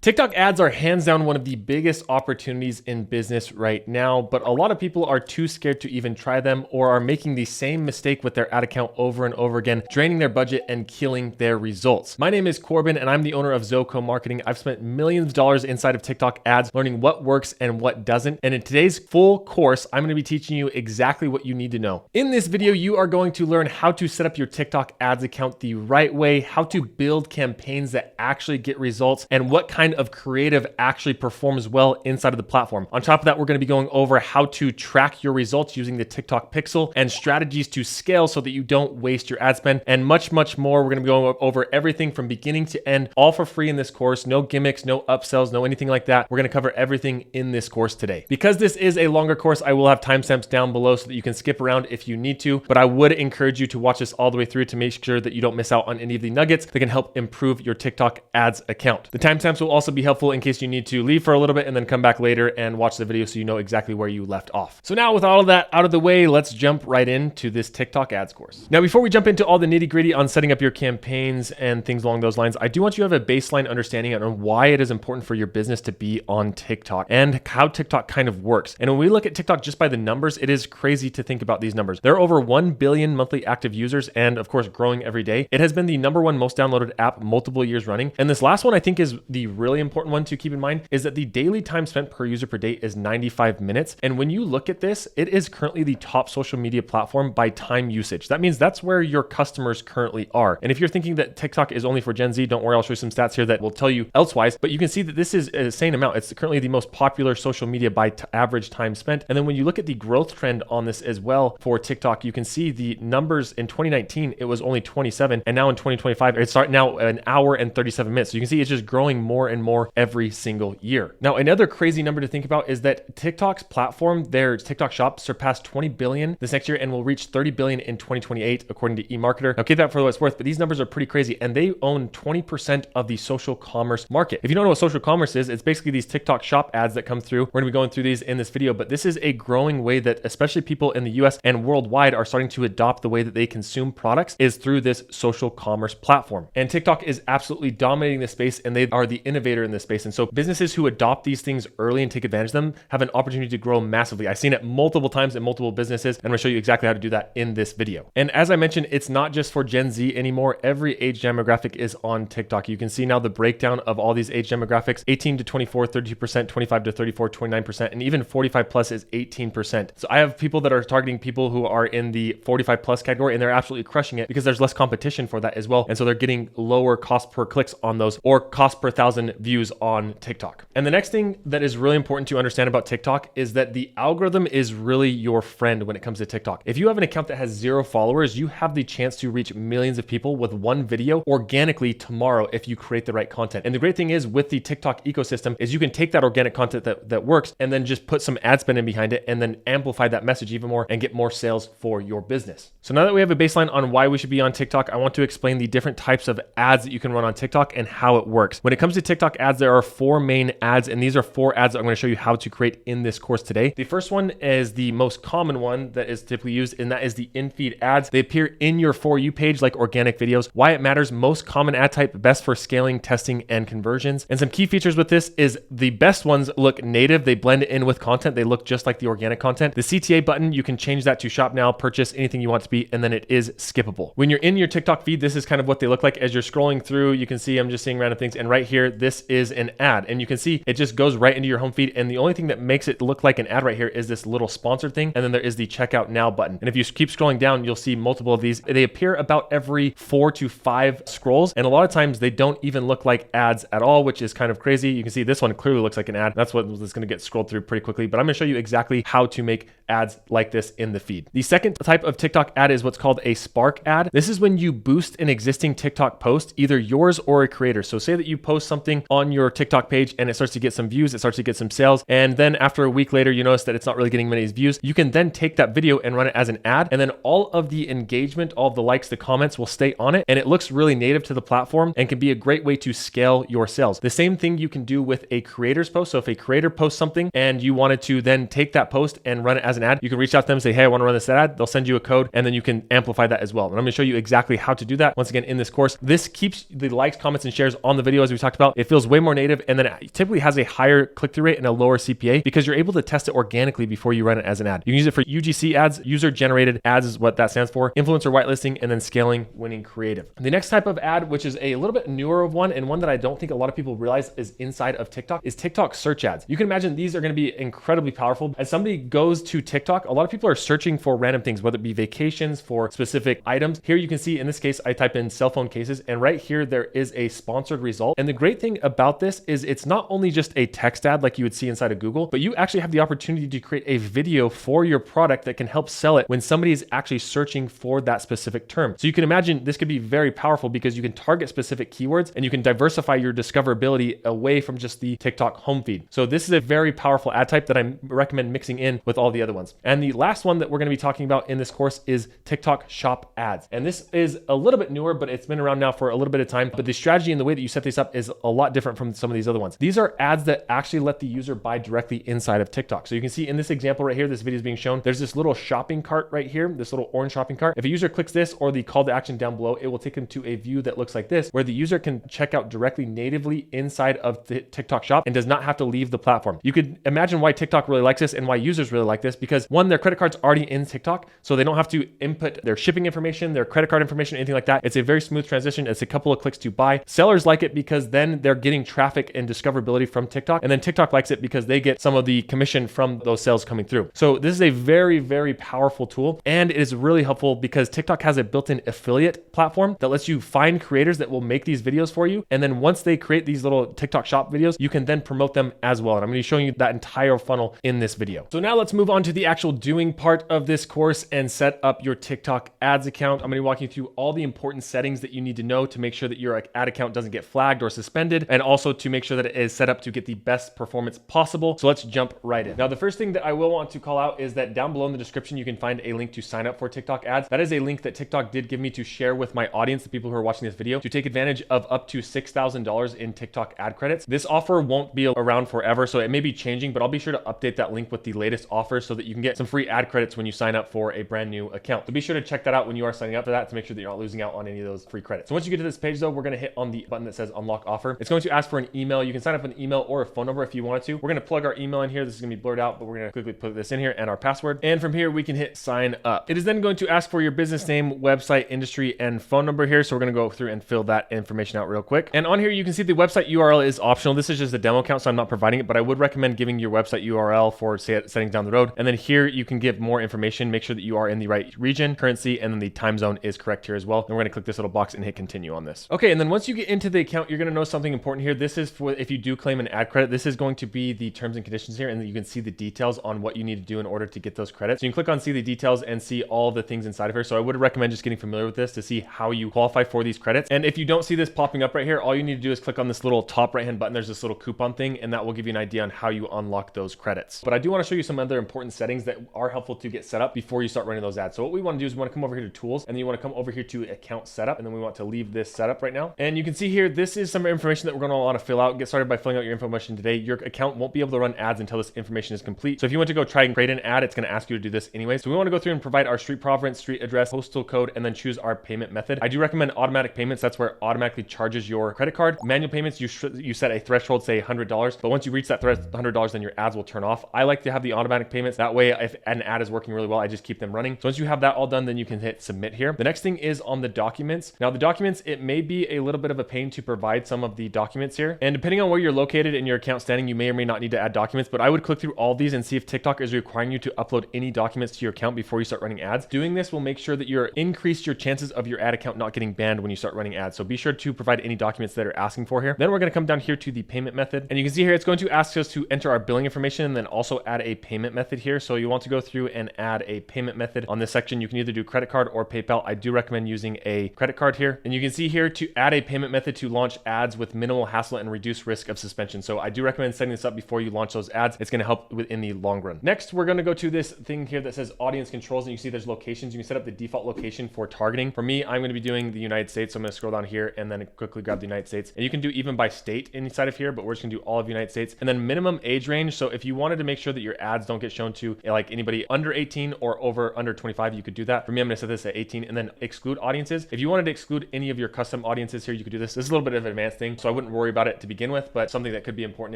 TikTok ads are hands down one of the biggest opportunities in business right now, but a lot of people are too scared to even try them or are making the same mistake with their ad account over and over again, draining their budget and killing their results. My name is Corbin and I'm the owner of Zoco Marketing. I've spent millions of dollars inside of TikTok ads, learning what works and what doesn't. And in today's full course, I'm going to be teaching you exactly what you need to know. In this video, you are going to learn how to set up your TikTok ads account the right way, how to build campaigns that actually get results, and what kind of creative actually performs well inside of the platform. On top of that, we're going to be going over how to track your results using the TikTok Pixel and strategies to scale so that you don't waste your ad spend, and much more. We're going to be going over everything from beginning to end, all for free in this course. No gimmicks, no upsells, no anything like that. We're going to cover everything in this course today. Because this is a longer course, I will have timestamps down below so that you can skip around if you need to, but I would encourage you to watch this all the way through to make sure that you don't miss out on any of the nuggets that can help improve your TikTok ads account. The timestamps will also be helpful in case you need to leave for a little bit and then come back later and watch the video so you know exactly where you left off. So now with all of that out of the way, let's jump right into this TikTok ads course. Now, before we jump into all the nitty gritty on setting up your campaigns and things along those lines, I do want you to have a baseline understanding on why it is important for your business to be on TikTok and how TikTok kind of works. And when we look at TikTok just by the numbers, it is crazy to think about these numbers. There are over 1 billion monthly active users and of course growing every day. It has been the #1 most downloaded app multiple years running. And this last one I think is the really important one to keep in mind, is that the daily time spent per user per day is 95 minutes. And when you look at this, it is currently the top social media platform by time usage. That means that's where your customers currently are. And if you're thinking that TikTok is only for Gen Z, don't worry, I'll show you some stats here that will tell you elsewise, but you can see that this is a insane amount. It's currently the most popular social media by average time spent. And then when you look at the growth trend on this as well for TikTok, you can see the numbers in 2019, it was only 27. And now in 2025, it's now an hour and 37 minutes. So you can see it's just growing more and more every single year. Now, another crazy number to think about is that TikTok's platform, their TikTok shop, surpassed 20 billion this next year and will reach 30 billion in 2028, according to eMarketer. Now, keep that for what it's worth, but these numbers are pretty crazy, and they own 20% of the social commerce market. If you don't know what social commerce is, it's basically these TikTok shop ads that come through. We're gonna be going through these in this video, but this is a growing way that especially people in the US and worldwide are starting to adopt the way that they consume products is through this social commerce platform. And TikTok is absolutely dominating this space, and they are the innovator in this space. And so businesses who adopt these things early and take advantage of them have an opportunity to grow massively. I've seen it multiple times in multiple businesses, and I'm gonna show you exactly how to do that in this video. And as I mentioned, it's not just for Gen Z anymore. Every age demographic is on TikTok. You can see now the breakdown of all these age demographics: 18 to 24, 32%, 25 to 34, 29%, and even 45 plus is 18%. So I have people that are targeting people who are in the 45 plus category, and they're absolutely crushing it because there's less competition for that as well. And so they're getting lower cost per clicks on those, or cost per 1,000 views on TikTok. And the next thing that is really important to understand about TikTok is that the algorithm is really your friend when it comes to TikTok. If you have an account that has 0 followers, you have the chance to reach millions of people with one video organically tomorrow if you create the right content. And the great thing is with the TikTok ecosystem is you can take that organic content that works and then just put some ad spend in behind it and then amplify that message even more and get more sales for your business. So now that we have a baseline on why we should be on TikTok, I want to explain the different types of ads that you can run on TikTok and how it works. When it comes to TikTok ads, there are 4 main ads, and these are 4 ads that I'm going to show you how to create in this course today. The first one is the most common one that is typically used, and that is the in-feed ads. They appear in your For You page like organic videos. Why it matters: most common ad type, best for scaling, testing, and conversions. And some key features with this is the best ones look native. They blend in with content. They look just like the organic content. The CTA button, you can change that to shop now, purchase anything you want to be, and then it is skippable. When you're in your TikTok feed, this is kind of what they look like. As you're scrolling through, you can see I'm just seeing random things, and right here, this is an ad, and you can see it just goes right into your home feed. And the only thing that makes it look like an ad right here is this little sponsored thing, and then there is the checkout now button. And if you keep scrolling down, you'll see multiple of these. They appear about every 4 to 5 scrolls, and a lot of times they don't even look like ads at all, which is kind of crazy. You can see this one clearly looks like an ad. That's what is going to get scrolled through pretty quickly, but I'm going to show you exactly how to make ads like this in the feed. The second type of TikTok ad is what's called a spark ad. This is when you boost an existing TikTok post, either yours or a creator. So say that you post something on your TikTok page and it starts to get some views, it starts to get some sales, and then after a week later, you notice that it's not really getting many views. You can then take that video and run it as an ad, and then all of the engagement, all of the likes, the comments will stay on it, and it looks really native to the platform and can be a great way to scale your sales. The same thing you can do with a creator's post. So if a creator posts something and you wanted to then take that post and run it as an ad, you can reach out to them and say, hey, I want to run this ad. They'll send you a code, and then you can amplify that as well. And I'm going to show you exactly how to do that once again in this course. This keeps the likes, comments, and shares on the video, as we talked about. If feels way more native, and then it typically has a higher click-through rate and a lower CPA because you're able to test it organically before you run it as an ad. You can use it for UGC ads, user-generated ads is what that stands for, influencer whitelisting, and then scaling winning creative. The next type of ad, which is a little bit newer of one, and one that I don't think a lot of people realize is inside of TikTok, is TikTok search ads. You can imagine these are going to be incredibly powerful. As somebody goes to TikTok, a lot of people are searching for random things, whether it be vacations, for specific items. Here you can see in this case, I type in cell phone cases, and right here there is a sponsored result. And the great thing about this is it's not only just a text ad like you would see inside of Google, but you actually have the opportunity to create a video for your product that can help sell it when somebody is actually searching for that specific term. So you can imagine this could be very powerful because you can target specific keywords and you can diversify your discoverability away from just the TikTok home feed. So this is a very powerful ad type that I recommend mixing in with all the other ones. And the last one that we're going to be talking about in this course is TikTok shop ads. And this is a little bit newer, but it's been around now for a little bit of time. But the strategy and the way that you set this up is a lot different from some of these other ones. These are ads that actually let the user buy directly inside of TikTok. So you can see in this example right here, this video is being shown. There's this little shopping cart right here, this little orange shopping cart. If a user clicks this or the call to action down below, it will take them to a view that looks like this, where the user can check out directly natively inside of the TikTok shop and does not have to leave the platform. You could imagine why TikTok really likes this and why users really like this, because one, their credit card's already in TikTok, so they don't have to input their shipping information, their credit card information, anything like that. It's a very smooth transition. It's a couple of clicks to buy. Sellers like it because then they're getting traffic and discoverability from TikTok, and then TikTok likes it because they get some of the commission from those sales coming through. So this is a very, very powerful tool, and it is really helpful because TikTok has a built-in affiliate platform that lets you find creators that will make these videos for you, and then once they create these little TikTok shop videos, you can then promote them as well. And I'm going to be showing you that entire funnel in this video. So now let's move on to the actual doing part of this course and set up your TikTok ads account. I'm going to be walking you through all the important settings that you need to know to make sure that your ad account doesn't get flagged or suspended, and also to make sure that it is set up to get the best performance possible. So let's jump right in. Now, the first thing that I will want to call out is that down below in the description, you can find a link to sign up for TikTok ads. That is a link that TikTok did give me to share with my audience, the people who are watching this video, to take advantage of up to $6,000 in TikTok ad credits. This offer won't be around forever, so it may be changing, but I'll be sure to update that link with the latest offers so that you can get some free ad credits when you sign up for a brand new account. So be sure to check that out when you are signing up for that to make sure that you're not losing out on any of those free credits. So once you get to this page though, we're going to hit on the button that says unlock offer. It's going to ask for an email. You can sign up with an email or a phone number if you wanted to. We're going to plug our email in here. This is going to be blurred out, but we're going to quickly put this in here and our password. And from here, we can hit sign up. It is then going to ask for your business name, website, industry, and phone number here. So we're going to go through and fill that information out real quick. And on here, you can see the website URL is optional. This is just a demo account, so I'm not providing it, but I would recommend giving your website URL for settings down the road. And then here you can give more information. Make sure that you are in the right region, currency, and then the time zone is correct here as well. And we're going to click this little box and hit continue on this. Okay, and then once you get into the account, you're going to know something important here. This is for if you do claim an ad credit. This is going to be the terms and conditions here, and then you can see the details on what you need to do in order to get those credits. So you can click on see the details and see all the things inside of here. So I would recommend just getting familiar with this to see how you qualify for these credits. And if you don't see this popping up right here, all you need to do is click on this little top right hand button. There's this little coupon thing, and that will give you an idea on how you unlock those credits. But I do want to show you some other important settings that are helpful to get set up before you start running those ads. So what we want to do is we want to come over here to tools, and then you want to come over here to account setup, and then we want to leave this setup right now. And you can see here, this is some information that we're going to want to fill out. Get started by filling out your information today. Your account won't be able to run ads until this information is complete. So if you want to go try and create an ad, it's going to ask you to do this anyway. So we want to go through and provide our street province, street address, postal code, and then choose our payment method. I do recommend automatic payments. That's where it automatically charges your credit card. Manual payments, you set a threshold, say $100, but once you reach that $100, then your ads will turn off. I like to have the automatic payments. That way, if an ad is working really well, I just keep them running. So once you have that all done, then you can hit submit here. The next thing is on the documents. Now the documents, it may be a little bit of a pain to provide some of the documents here. And depending on where you're located in your account standing, you may or may not need to add documents, but I would click through all these and see if TikTok is requiring you to upload any documents to your account before you start running ads. Doing this will make sure that you're increase your chances of your ad account not getting banned when you start running ads. So be sure to provide any documents that are asking for here. Then we're going to come down here to the payment method, and you can see here, it's going to ask us to enter our billing information and then also add a payment method here. So you want to go through and add a payment method on this section. You can either do credit card or PayPal. I do recommend using a credit card here. And you can see here to add a payment method to launch ads with minimal hassle and reduce risk of suspension. So I do recommend setting this up before you launch those ads. It's going to help in the long run. Next, we're going to go to this thing here that says audience controls, and you see there's locations. You can set up the default location for targeting. For me, I'm going to be doing the United States. So I'm going to scroll down here and then quickly grab the United States. And you can do even by state inside of here, but we're just going to do all of United States. And then minimum age range. So if you wanted to make sure that your ads don't get shown to like anybody under 18 or under 25, you could do that. For me, I'm going to set this at 18 and then exclude audiences. If you wanted to exclude any of your custom audiences here, you could do this. This is a little bit of an advanced thing, so I wouldn't wouldn't worry about it to begin with, but something that could be important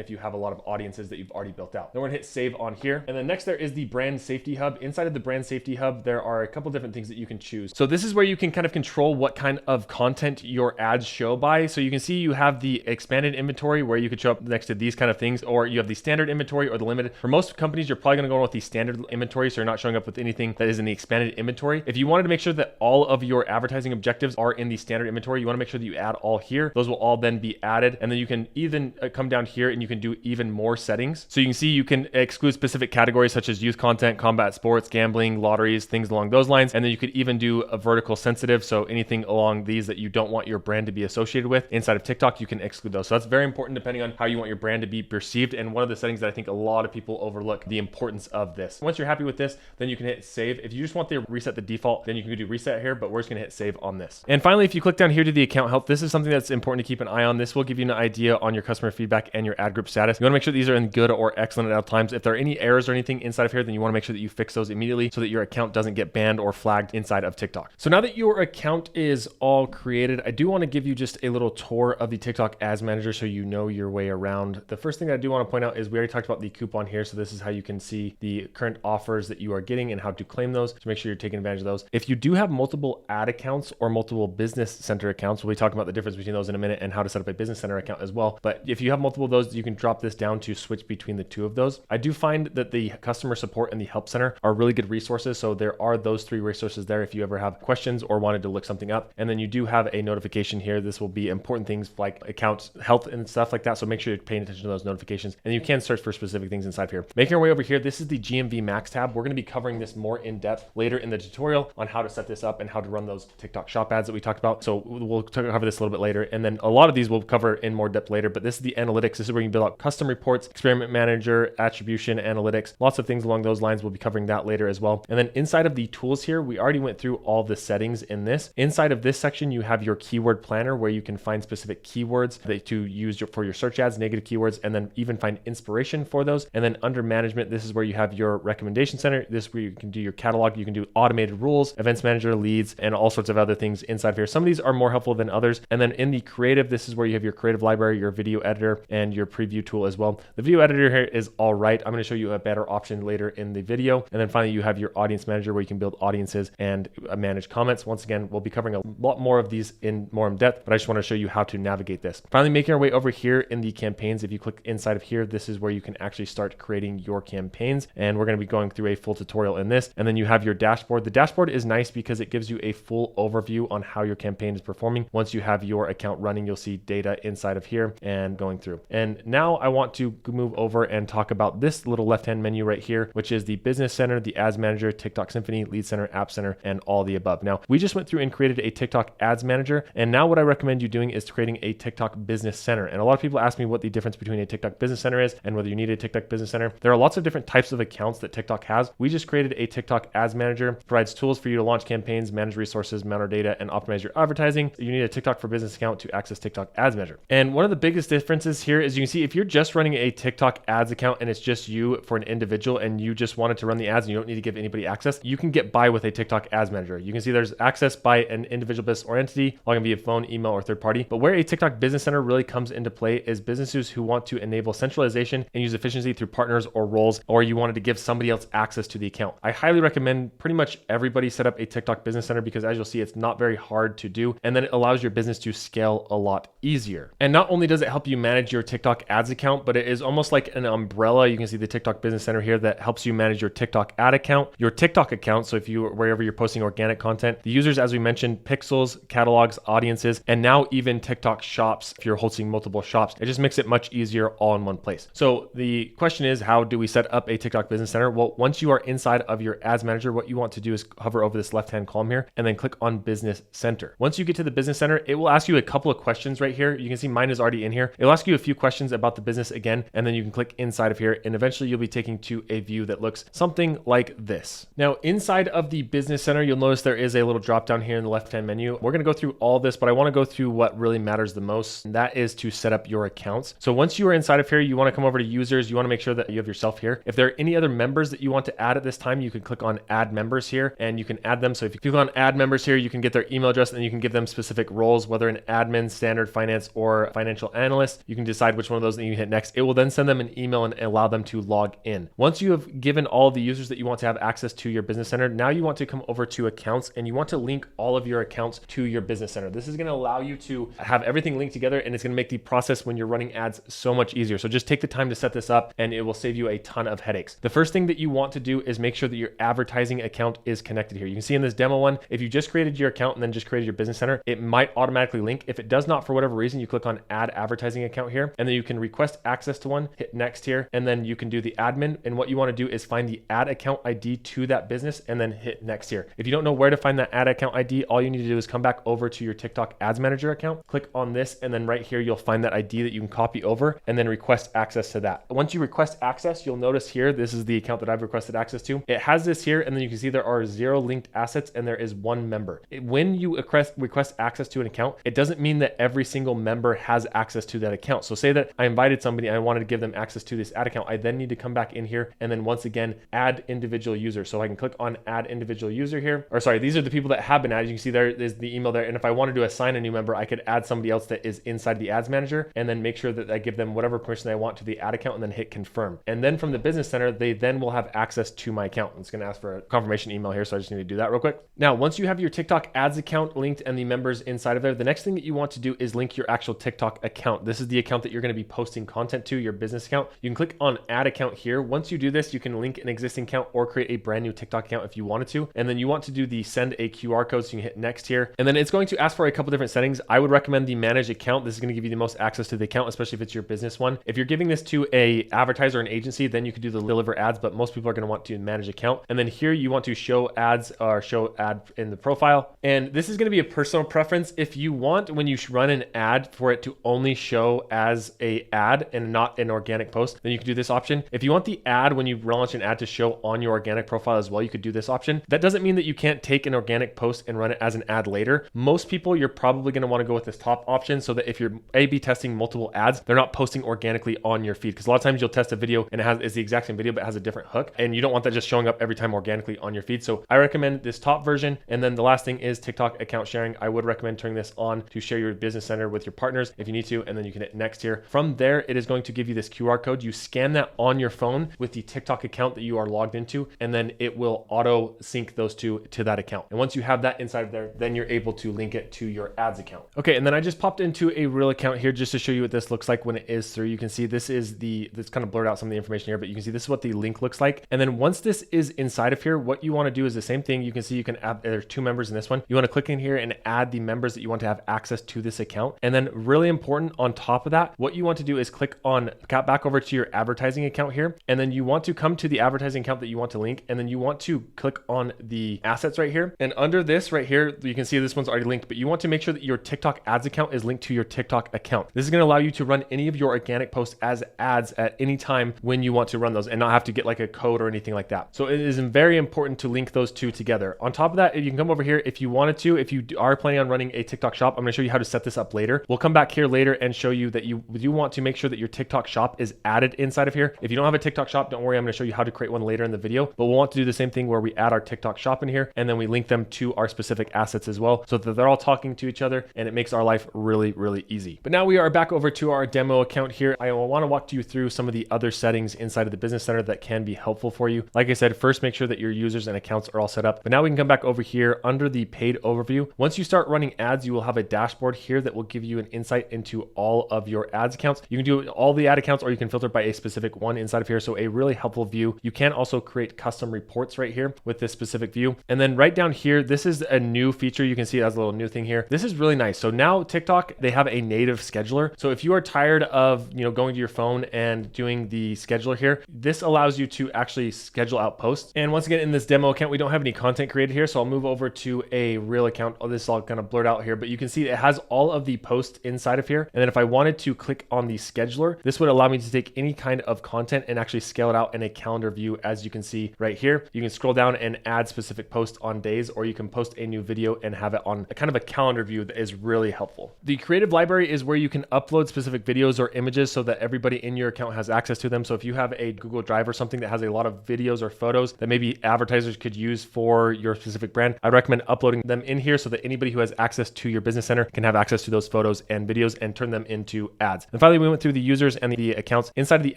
if you have a lot of audiences that you've already built out. Then we're gonna hit save on here. And then next there is the brand safety hub. Inside of the brand safety hub, there are a couple different things that you can choose. So this is where you can kind of control what kind of content your ads show by. So you can see you have the expanded inventory where you could show up next to these kind of things, or you have the standard inventory or the limited. For most companies, you're probably gonna go with the standard inventory, so you're not showing up with anything that is in the expanded inventory. If you wanted to make sure that all of your advertising objectives are in the standard inventory, you wanna make sure that you add all here. Those will all then be added. And then you can even come down here and you can do even more settings. So you can see you can exclude specific categories such as youth content, combat sports, gambling, lotteries, things along those lines. And then you could even do a vertical sensitive. So anything along these that you don't want your brand to be associated with inside of TikTok, you can exclude those. So that's very important depending on how you want your brand to be perceived. And one of the settings that I think a lot of people overlook the importance of this. Once you're happy with this, then you can hit save. If you just want to reset the default, then you can do reset here, but we're just gonna hit save on this. And finally, if you click down here to the account health, this is something that's important to keep an eye on. This will give you an idea on your customer feedback and your ad group status. You wanna make sure these are in good or excellent at all times. If there are any errors or anything inside of here, then you wanna make sure that you fix those immediately so that your account doesn't get banned or flagged inside of TikTok. So now that your account is all created, I do wanna give you just a little tour of the TikTok Ads Manager so you know your way around. The first thing that I do wanna point out is we already talked about the coupon here. So this is how you can see the current offers that you are getting and how to claim those. So make sure you're taking advantage of those. If you do have multiple ad accounts or multiple business center accounts, we'll be talking about the difference between those in a minute and how to set up a business center account as well. But if you have multiple of those, you can drop this down to switch between the two of those. I do find that the customer support and the help center are really good resources. So there are those three resources there if you ever have questions or wanted to look something up. And then you do have a notification here. This will be important things like account health and stuff like that. So make sure you're paying attention to those notifications, and you can search for specific things inside here. Making our way over here, this is the GMV Max tab. We're going to be covering this more in depth later in the tutorial on how to set this up and how to run those TikTok shop ads that we talked about. So we'll cover this a little bit later. And then a lot of these we'll cover in more depth later, but this is the analytics. This is where you can build out custom reports, experiment manager, attribution, analytics, lots of things along those lines. We'll be covering that later as well. And then inside of the tools here, we already went through all the settings in this. Inside of this section, you have your keyword planner where you can find specific keywords that to use for your search ads, negative keywords, and then even find inspiration for those. And then under management, this is where you have your recommendation center. This is where you can do your catalog. You can do automated rules, events manager, leads, and all sorts of other things inside here. Some of these are more helpful than others. And then in the creative, this is where you have your creative library, your video editor, and your preview tool as well. The video editor here is all right. I'm going to show you a better option later in the video. And then finally, you have your audience manager where you can build audiences and manage comments. Once again, we'll be covering a lot more of these in more in depth, but I just want to show you how to navigate this. Finally, making our way over here in the campaigns. If you click inside of here, this is where you can actually start creating your campaigns. And we're going to be going through a full tutorial in this. And then you have your dashboard. The dashboard is nice because it gives you a full overview on how your campaign is performing. Once you have your account running, you'll see data inside of here and going through. And now I want to move over and talk about this little left-hand menu right here, which is the business center, the ads manager, TikTok Symphony, lead center, app center, and all the above. Now, we just went through and created a TikTok ads manager. And now what I recommend you doing is creating a TikTok business center. And a lot of people ask me what the difference between a TikTok business center is and whether you need a TikTok business center. There are lots of different types of accounts that TikTok has. We just created a TikTok ads manager, provides tools for you to launch campaigns, manage resources, monitor data, and optimize your advertising. You need a TikTok for business account to access TikTok ads manager. And one of the biggest differences here is you can see if you're just running a TikTok ads account and it's just you for an individual and you just wanted to run the ads and you don't need to give anybody access, you can get by with a TikTok ads manager. You can see there's access by an individual business or entity, login via phone, email, or third party. But where a TikTok business center really comes into play is businesses who want to enable centralization and use efficiency through partners or roles, or you wanted to give somebody else access to the account. I highly recommend pretty much everybody set up a TikTok business center because as you'll see, it's not very hard to do. And then it allows your business to scale a lot easier. And not only does it help you manage your TikTok ads account, but it is almost like an umbrella. You can see the TikTok business center here that helps you manage your TikTok ad account, your TikTok account. So if you, wherever you're posting organic content, the users, as we mentioned, pixels, catalogs, audiences, and now even TikTok shops. If you're hosting multiple shops, it just makes it much easier all in one place. So the question is, how do we set up a TikTok business center? Well, once you are inside of your ads manager, what you want to do is hover over this left-hand column here and then click on business center. Once you get to the business center, it will ask you a couple of questions right here. You can see mine is already in here. It'll ask you a few questions about the business again, and then you can click inside of here and eventually you'll be taken to a view that looks something like this. Now, inside of the business center, you'll notice there is a little drop down here in the left-hand menu. We're going to go through all this, but I want to go through what really matters the most, and that is to set up your accounts. So once you are inside of here, you want to come over to users. You want to make sure that you have yourself here. If there are any other members that you want to add at this time, you can click on add members here and you can add them. So if you click on add members here, you can get their email address and you can give them specific roles, whether an admin, standard, finance, or financial analyst. You can decide which one of those that you hit next. It will then send them an email and allow them to log in. Once you have given all the users that you want to have access to your business center, now you want to come over to accounts and you want to link all of your accounts to your business center. This is going to allow you to have everything linked together, and it's going to make the process when you're running ads so much easier. So just take the time to set this up and it will save you a ton of headaches. The first thing that you want to do is make sure that your advertising account is connected here. You can see in this demo one, if you just created your account and then just created your business center, it might automatically link. If it does not, for whatever reason, you click on add advertising account here, and then you can request access to one, hit next here, and then you can do the admin. And what you want to do is find the ad account ID to that business and then hit next here. If you don't know where to find that ad account ID, all you need to do is come back over to your TikTok Ads Manager account, click on this, and then right here, you'll find that ID that you can copy over and then request access to that. Once you request access, you'll notice here, this is the account that I've requested access to. It has this here, and then you can see there are 0 linked assets and there is 1 member. When you request access to an account, it doesn't mean that every single member has access to that account. So say that I invited somebody and I wanted to give them access to this ad account. I then need to come back in here and then once again, add individual user. So I can click on add individual user here, or sorry, these are the people that have been added. You can see there is the email there. And if I wanted to assign a new member, I could add somebody else that is inside the ads manager and then make sure that I give them whatever permission I want to the ad account and then hit confirm. And then from the business center, they then will have access to my account. It's going to ask for a confirmation email here. So I just need to do that real quick. Now, once you have your TikTok ads account linked and the members inside of there, the next thing that you want to do is link your actual TikTok account. This is the account that you're going to be posting content to, your business account. You can click on add account here. Once you do this, you can link an existing account or create a brand new TikTok account if you wanted to. And then you want to do the send a QR code. So you can hit next here. And then it's going to ask for a couple different settings. I would recommend the manage account. This is going to give you the most access to the account, especially if it's your business one. If you're giving this to a advertiser or an agency, then you could do the deliver ads, but most people are going to want to manage account. And then here you want to show ads or show ad in the profile. And this is going to be a personal preference. If you want, when you run an ad, for it to only show as a ad and not an organic post, then you can do this option. If you want the ad when you launch an ad to show on your organic profile as well, you could do this option. That doesn't mean that you can't take an organic post and run it as an ad later. Most people, you're probably going to want to go with this top option so that if you're A/B testing multiple ads, they're not posting organically on your feed. Because a lot of times you'll test a video and it's the exact same video, but it has a different hook. And you don't want that just showing up every time organically on your feed. So I recommend this top version. And then the last thing is TikTok account sharing. I would recommend turning this on to share your business center with your partners if you need to. And then you can hit next here. From there, it is going to give you this QR code. You scan that on your phone with the TikTok account that you are logged into, and then it will auto sync those two to that account. And once you have that inside of there, then you're able to link it to your ads account. Okay, and then I just popped into a real account here just to show you what this looks like when it is through. You can see this kind of blurred out some of the information here, but you can see this is what the link looks like. And then once this is inside of here, what you want to do is the same thing. You can see you can add, there's 2 members in this one. You want to click in here and add the members that you want to have access to this account. And then really important on top of that, what you want to do is click on back over to your advertising account here. And then you want to come to the advertising account that you want to link. And then you want to click on the assets right here. And under this right here, you can see this one's already linked, but you want to make sure that your TikTok ads account is linked to your TikTok account. This is going to allow you to run any of your organic posts as ads at any time when you want to run those and not have to get like a code or anything like that. So it is very important to link those two together. On top of that, you can come over here if you wanted to. If you are planning on running a TikTok shop, I'm going to show you how to set this up later. We'll come back here later and show you that you do want to make sure that your TikTok shop is added inside of here. If you don't have a TikTok shop, don't worry. I'm going to show you how to create one later in the video, but we'll want to do the same thing where we add our TikTok shop in here and then we link them to our specific assets as well so that they're all talking to each other and it makes our life really, really easy. But now we are back over to our demo account here. I want to walk you through some of the other settings inside of the business center that can be helpful for you. Like I said, first make sure that your users and accounts are all set up. But now we can come back over here under the paid overview. Once you start running ads, you will have a dashboard here that will give you an insight into all of your ads accounts. You can do all the ad accounts or you can filter by a specific one inside of here. So a really helpful view. You can also create custom reports right here with this specific view. And then right down here, this is a new feature. You can see it has a little new thing here. This is really nice. So now TikTok, they have a native scheduler. So if you are tired of, going to your phone and doing the scheduler here, this allows you to actually schedule out posts. And once again, in this demo account, we don't have any content created here. So I'll move over to a real account. Oh, this is all kind of blurred out here, but you can see it has all of the posts inside of here. And then if I wanted to click on the scheduler, this would allow me to take any kind of content and actually scale it out in a calendar view. As you can see right here, you can scroll down and add specific posts on days, or you can post a new video and have it on a kind of a calendar view that is really helpful. The creative library is where you can upload specific videos or images so that everybody in your account has access to them. So if you have a Google Drive or something that has a lot of videos or photos that maybe advertisers could use for your specific brand, I'd recommend uploading them in here so that anybody who has access to your business center can have access to those photos photos and videos and turn them into ads. And finally, we went through the users and the accounts. Inside of the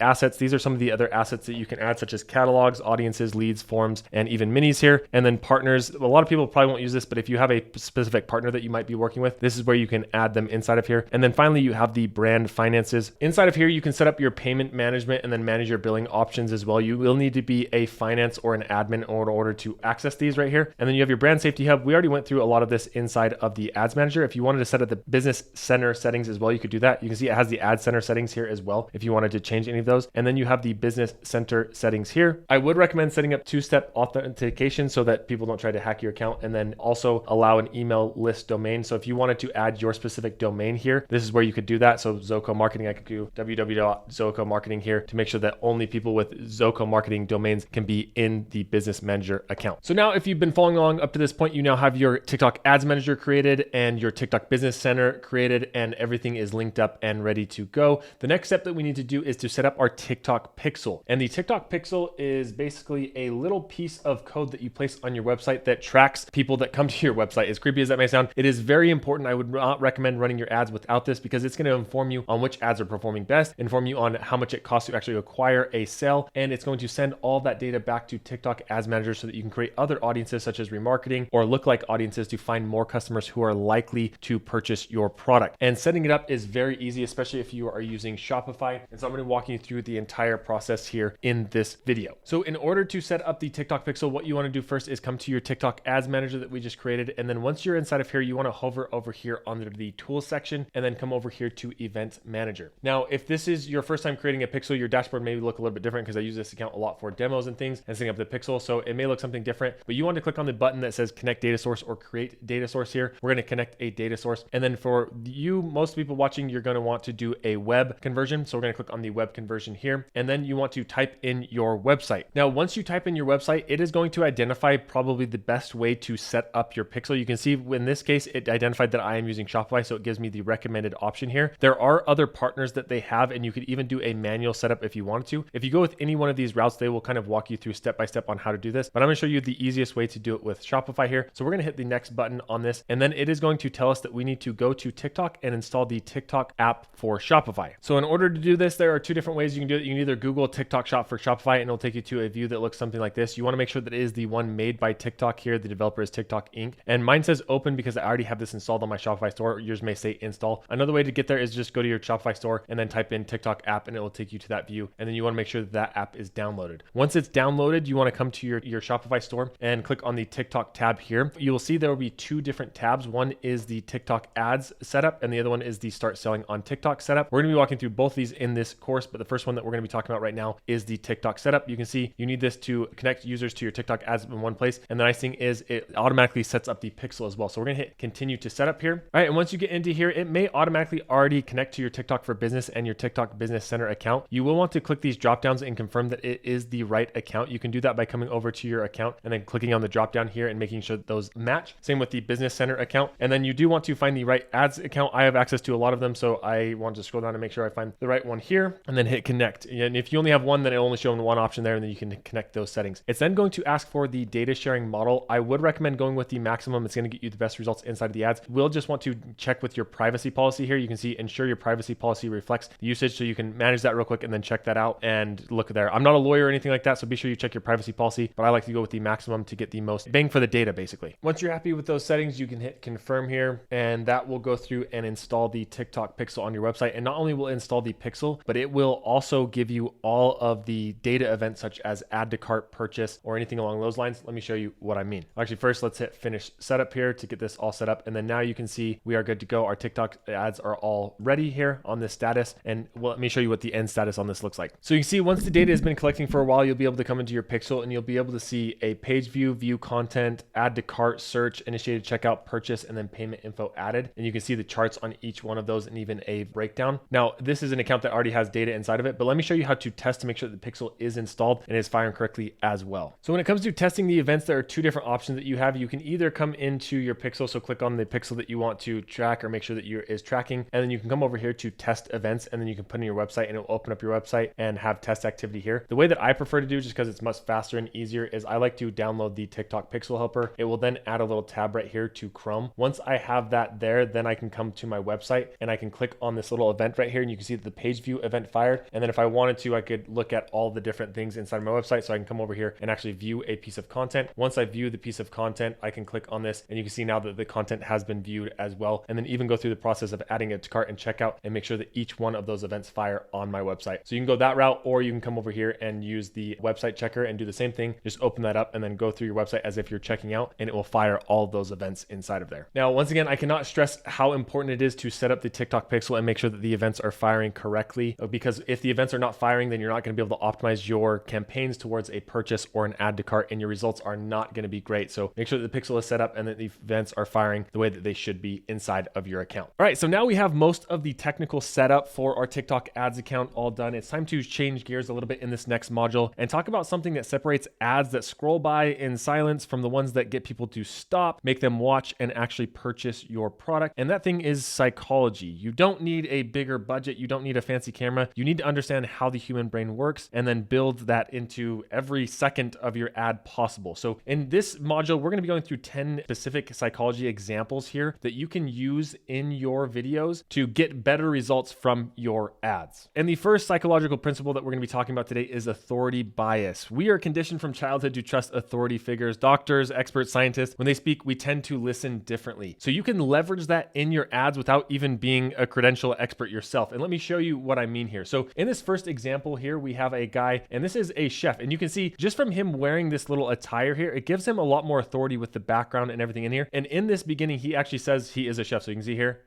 assets, these are some of the other assets that you can add, such as catalogs, audiences, leads, forms, and even minis here. And then partners. A lot of people probably won't use this, but if you have a specific partner that you might be working with, this is where you can add them inside of here. And then finally, you have the brand finances. Inside of here, you can set up your payment management and then manage your billing options as well. You will need to be a finance or an admin in order to access these right here. And then you have your brand safety hub. We already went through a lot of this inside of the ads manager. If you wanted to set up the business center settings as well, you could do that. You can see it has the ad center settings here as well if you wanted to change any of those. And then you have the business center settings here. I would recommend setting up two-step authentication so that people don't try to hack your account, and then also allow an email list domain. So if you wanted to add your specific domain here, this is where you could do that. So Zoco Marketing, I could do www.zocomarketing here to make sure that only people with Zoco Marketing domains can be in the business manager account. So now if you've been following along up to this point, you now have your TikTok ads manager created and your TikTok business center created, and everything is linked up and ready to go. The next step that we need to do is to set up our TikTok pixel. And the TikTok pixel is basically a little piece of code that you place on your website that tracks people that come to your website. As creepy as that may sound, it is very important. I would not recommend running your ads without this, because it's going to inform you on which ads are performing best, inform you on how much it costs to actually acquire a sale, and it's going to send all that data back to TikTok Ads Manager so that you can create other audiences such as remarketing or lookalike audiences to find more customers who are likely to purchase your product. And setting it up is very easy, especially if you are using Shopify. And so I'm going to walk you through the entire process here in this video. So in order to set up the TikTok pixel, what you want to do first is come to your TikTok Ads Manager that we just created. And then once you're inside of here, you want to hover over here under the tools section and then come over here to Event Manager. Now, if this is your first time creating a pixel, your dashboard may look a little bit different, because I use this account a lot for demos and things and setting up the pixel. So it may look something different, but you want to click on the button that says Connect Data Source or Create Data Source here. We're going to connect a data source. And then for you, most people watching, you're going to want to do a web conversion. So we're going to click on the web conversion here. And then you want to type in your website. Now, once you type in your website, it is going to identify probably the best way to set up your pixel. You can see in this case, it identified that I am using Shopify, so it gives me the recommended option here. There are other partners that they have, and you could even do a manual setup if you wanted to. If you go with any one of these routes, they will kind of walk you through step by step on how to do this, but I'm going to show you the easiest way to do it with Shopify here. So we're going to hit the next button on this, and then it is going to tell us that we need to go to TikTok and install the TikTok app for Shopify. So in order to do this, there are two different ways you can do it. You can either Google TikTok shop for Shopify, and it'll take you to a view that looks something like this. You want to make sure that it is the one made by TikTok here. The developer is TikTok Inc. And mine says open because I already have this installed on my Shopify store. Yours may say install. Another way to get there is just go to your Shopify store and then type in TikTok app, and it will take you to that view. And then you want to make sure that that app is downloaded. Once it's downloaded, you want to come to your Shopify store and click on the TikTok tab here. You will see there will be two different tabs. One is the TikTok ads setup, and the other one is the start selling on TikTok setup. We're going to be walking through both these in this course, but the first one that we're going to be talking about right now is the TikTok setup. You can see you need this to connect users to your TikTok ads in one place. And the nice thing is it automatically sets up the pixel as well. So we're going to hit continue to set up here. All right. And once you get into here, it may automatically already connect to your TikTok for Business and your TikTok Business Center account. You will want to click these drop downs and confirm that it is the right account. You can do that by coming over to your account and then clicking on the drop down here and making sure that those match. Same with the Business Center account. And then you do want to find the right ads account. I have access to a lot of them, so I want to scroll down and make sure I find the right one here and then hit connect. And if you only have one, then it'll only show one option there, and then you can connect those settings. It's then going to ask for the data sharing model. I would recommend going with the maximum. It's going to get you the best results inside of the ads. We'll just want to check with your privacy policy here. You can see ensure your privacy policy reflects the usage, so you can manage that real quick and then check that out and look there. I'm not a lawyer or anything like that, so be sure you check your privacy policy, but I like to go with the maximum to get the most bang for the data, basically. Once you're happy with those settings, you can hit confirm here, and that will go through and install the TikTok pixel on your website. And not only will it install the pixel, but it will also give you all of the data events such as add to cart, purchase, or anything along those lines. Let me show you what I mean. Actually, first let's hit finish setup here to get this all set up. And then now you can see we are good to go. Our TikTok ads are all ready here on this status. And let me show you what the end status on this looks like. So you can see once the data has been collecting for a while, you'll be able to come into your pixel and you'll be able to see a page view, view content, add to cart, search, initiated checkout, purchase, and then payment info added. And you can see the charts on each one of those and even a breakdown. Now, this is an account that already has data inside of it, but let me show you how to test to make sure that the pixel is installed and is firing correctly as well. So when it comes to testing the events, there are two different options that you have. You can either come into your pixel, so click on the pixel that you want to track or make sure that is tracking, and then you can come over here to test events, and then you can put in your website and it will open up your website and have test activity here. The way that I prefer to do, just because it's much faster and easier, is I like to download the TikTok pixel helper. It will then add a little tab right here to Chrome. Once I have that there, then I can come come to my website and I can click on this little event right here, and you can see that the page view event fired. And then if I wanted to, I could look at all the different things inside my website. So I can come over here and actually view a piece of content. Once I view the piece of content, I can click on this and you can see now that the content has been viewed as well. And then even go through the process of adding it to cart and checkout and make sure that each one of those events fire on my website. So you can go that route, or you can come over here and use the website checker and do the same thing. Just open that up and then go through your website as if you're checking out, and it will fire all those events inside of there. Now, once again, I cannot stress how important it is to set up the TikTok pixel and make sure that the events are firing correctly, because if the events are not firing, then you're not going to be able to optimize your campaigns towards a purchase or an add to cart, and your results are not going to be great. So make sure that the pixel is set up and that the events are firing the way that they should be inside of your account. All right, so now we have most of the technical setup for our TikTok ads account all done. It's time to change gears a little bit in this next module and talk about something that separates ads that scroll by in silence from the ones that get people to stop, make them watch, and actually purchase your product. And that thing is psychology. You don't need a bigger budget. You don't need a fancy camera. You need to understand how the human brain works and then build that into every second of your ad possible. So in this module, we're going to be going through 10 specific psychology examples here that you can use in your videos to get better results from your ads. And the first psychological principle that we're going to be talking about today is authority bias. We are conditioned from childhood to trust authority figures, doctors, experts, scientists. When they speak, we tend to listen differently. So you can leverage that in your ads without even being a credential expert yourself. And let me show you what I mean here. So in this first example here, we have a guy, and this is a chef. And you can see just from him wearing this little attire here, it gives him a lot more authority with the background and everything in here. And in this beginning, he actually says he is a chef. So you can see here.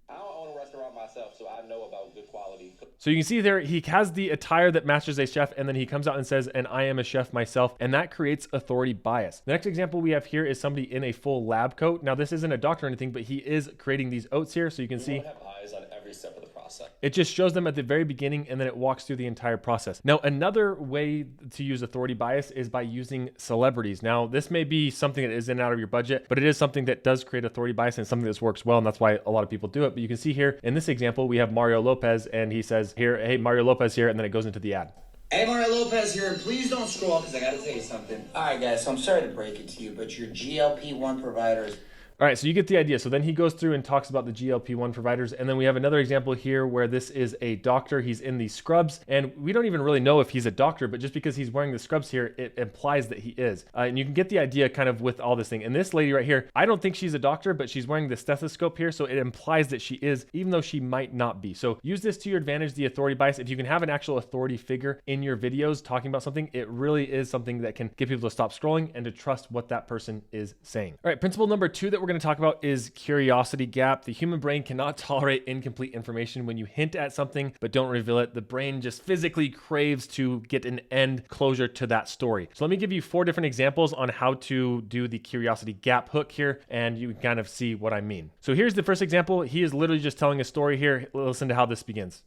I don't own a restaurant myself, so I know about good quality. So you can see there, he has the attire that matches a chef, and then he comes out and says, and I am a chef myself, and that creates authority bias. The next example we have here is somebody in a full lab coat. Now, this isn't a doctor or anything, but he is creating these oats here. So you can see have eyes on every step of the process. It just shows them at the very beginning, and then it walks through the entire process. Now, another way to use authority bias is by using celebrities. Now, this may be something that is in and out of your budget, but it is something that does create authority bias, and something that works well, and that's why a lot of people do it. But you can see here in this example, we have Mario Lopez, and he says here, hey, Mario Lopez here, and then it goes into the ad. Hey, Mario Lopez here. Please don't scroll because I got to tell you something. All right, guys, so I'm sorry to break it to you, but your GLP-1 providers... All right, so you get the idea. So then he goes through and talks about the GLP-1 providers. And then we have another example here where this is a doctor. He's in the scrubs, and we don't even really know if he's a doctor, but just because he's wearing the scrubs here, it implies that he is. And you can get the idea kind of with all this thing. And this lady right here, I don't think she's a doctor, but she's wearing the stethoscope here. So it implies that she is, even though she might not be. So use this to your advantage, the authority bias. If you can have an actual authority figure in your videos talking about something, it really is something that can get people to stop scrolling and to trust what that person is saying. All right, principle number 2 that we're going to talk about is curiosity gap. The human brain cannot tolerate incomplete information. When you hint at something but don't reveal it, the brain just physically craves to get an end closure to that story. So let me give you 4 different examples on how to do the curiosity gap hook here, and you can kind of see what I mean. So here's the first example. He is literally just telling a story here. Listen to how this begins.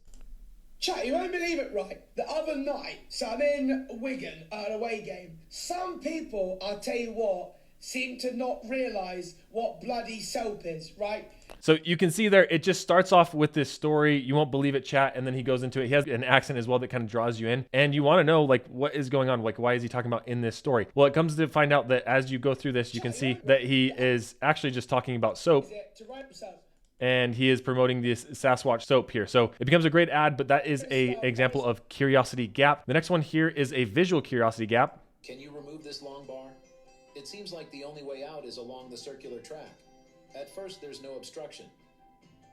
Chat, you won't believe it, right? The other night, so I'm in Wigan, an away game. Some people, I'll tell you what, seem to not realise what bloody soap is, right? So you can see there, it just starts off with this story. You won't believe it, chat. And then he goes into it. He has an accent as well that kind of draws you in. And you want to know, like, what is going on? Like, why is he talking about in this story? Well, it comes to find out that as you go through this, you can see that he is actually just talking about soap. And he is promoting this Sasquatch soap here. So it becomes a great ad, but that is an example of curiosity gap. The next one here is a visual curiosity gap. Can you remove this long bar? It seems like the only way out is along the circular track. At first, there's no obstruction.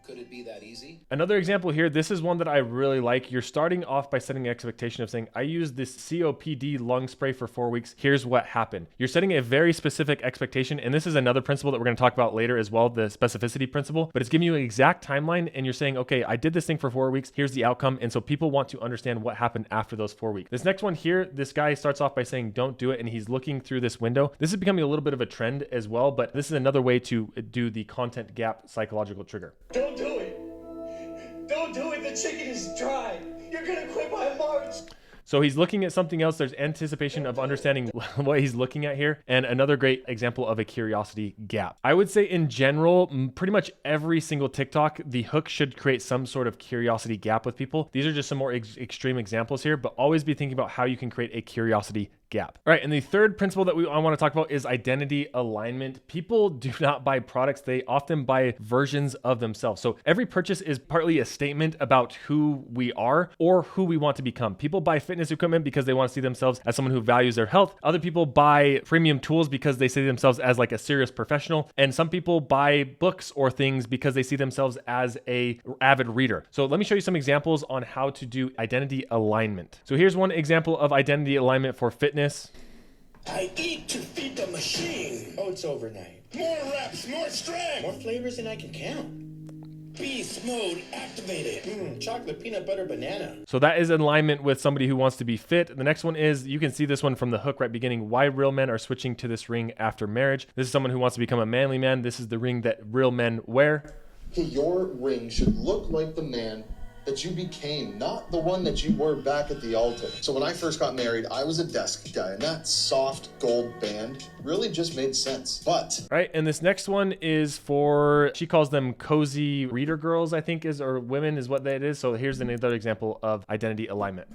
Could it be that easy? Another example here, this is one that I really like. You're starting off by setting an expectation of saying, I used this COPD lung spray for 4 weeks. Here's what happened. You're setting a very specific expectation. And this is another principle that we're going to talk about later as well, the specificity principle, but it's giving you an exact timeline. And you're saying, okay, I did this thing for 4 weeks. Here's the outcome. And so people want to understand what happened after those 4 weeks. This next one here, this guy starts off by saying, don't do it. And he's looking through this window. This is becoming a little bit of a trend as well, but this is another way to do the content gap psychological trigger. Don't do it. Don't do it. The chicken is dry. You're going to quit by March. So he's looking at something else. There's anticipation of understanding what he's looking at here. And another great example of a curiosity gap. I would say in general, pretty much every single TikTok, the hook should create some sort of curiosity gap with people. These are just some more extreme examples here, but always be thinking about how you can create a curiosity gap. All right, and the third principle that I want to talk about is identity alignment. People do not buy products, they often buy versions of themselves. So every purchase is partly a statement about who we are or who we want to become. People buy fitness equipment because they want to see themselves as someone who values their health. Other people buy premium tools because they see themselves as like a serious professional. And some people buy books or things because they see themselves as a avid reader. So let me show you some examples on how to do identity alignment. So here's one example of identity alignment for fitness. I eat to feed the machine. Oh, it's overnight. More reps, more strength. More flavors than I can count. Beast mode activated. Chocolate peanut butter banana. So that is in alignment with somebody who wants to be fit. The next one is, you can see this one from the hook right beginning, why real men are switching to this ring after marriage. This is someone who wants to become a manly man. This is the ring that real men wear. Your ring should look like the man that you became, not the one that you were back at the altar. So when I first got married, I was a desk guy, and that soft gold band really just made sense. But all right, and this next one is for, she calls them cozy reader girls, I think is, or women is what that is. So here's another example of identity alignment.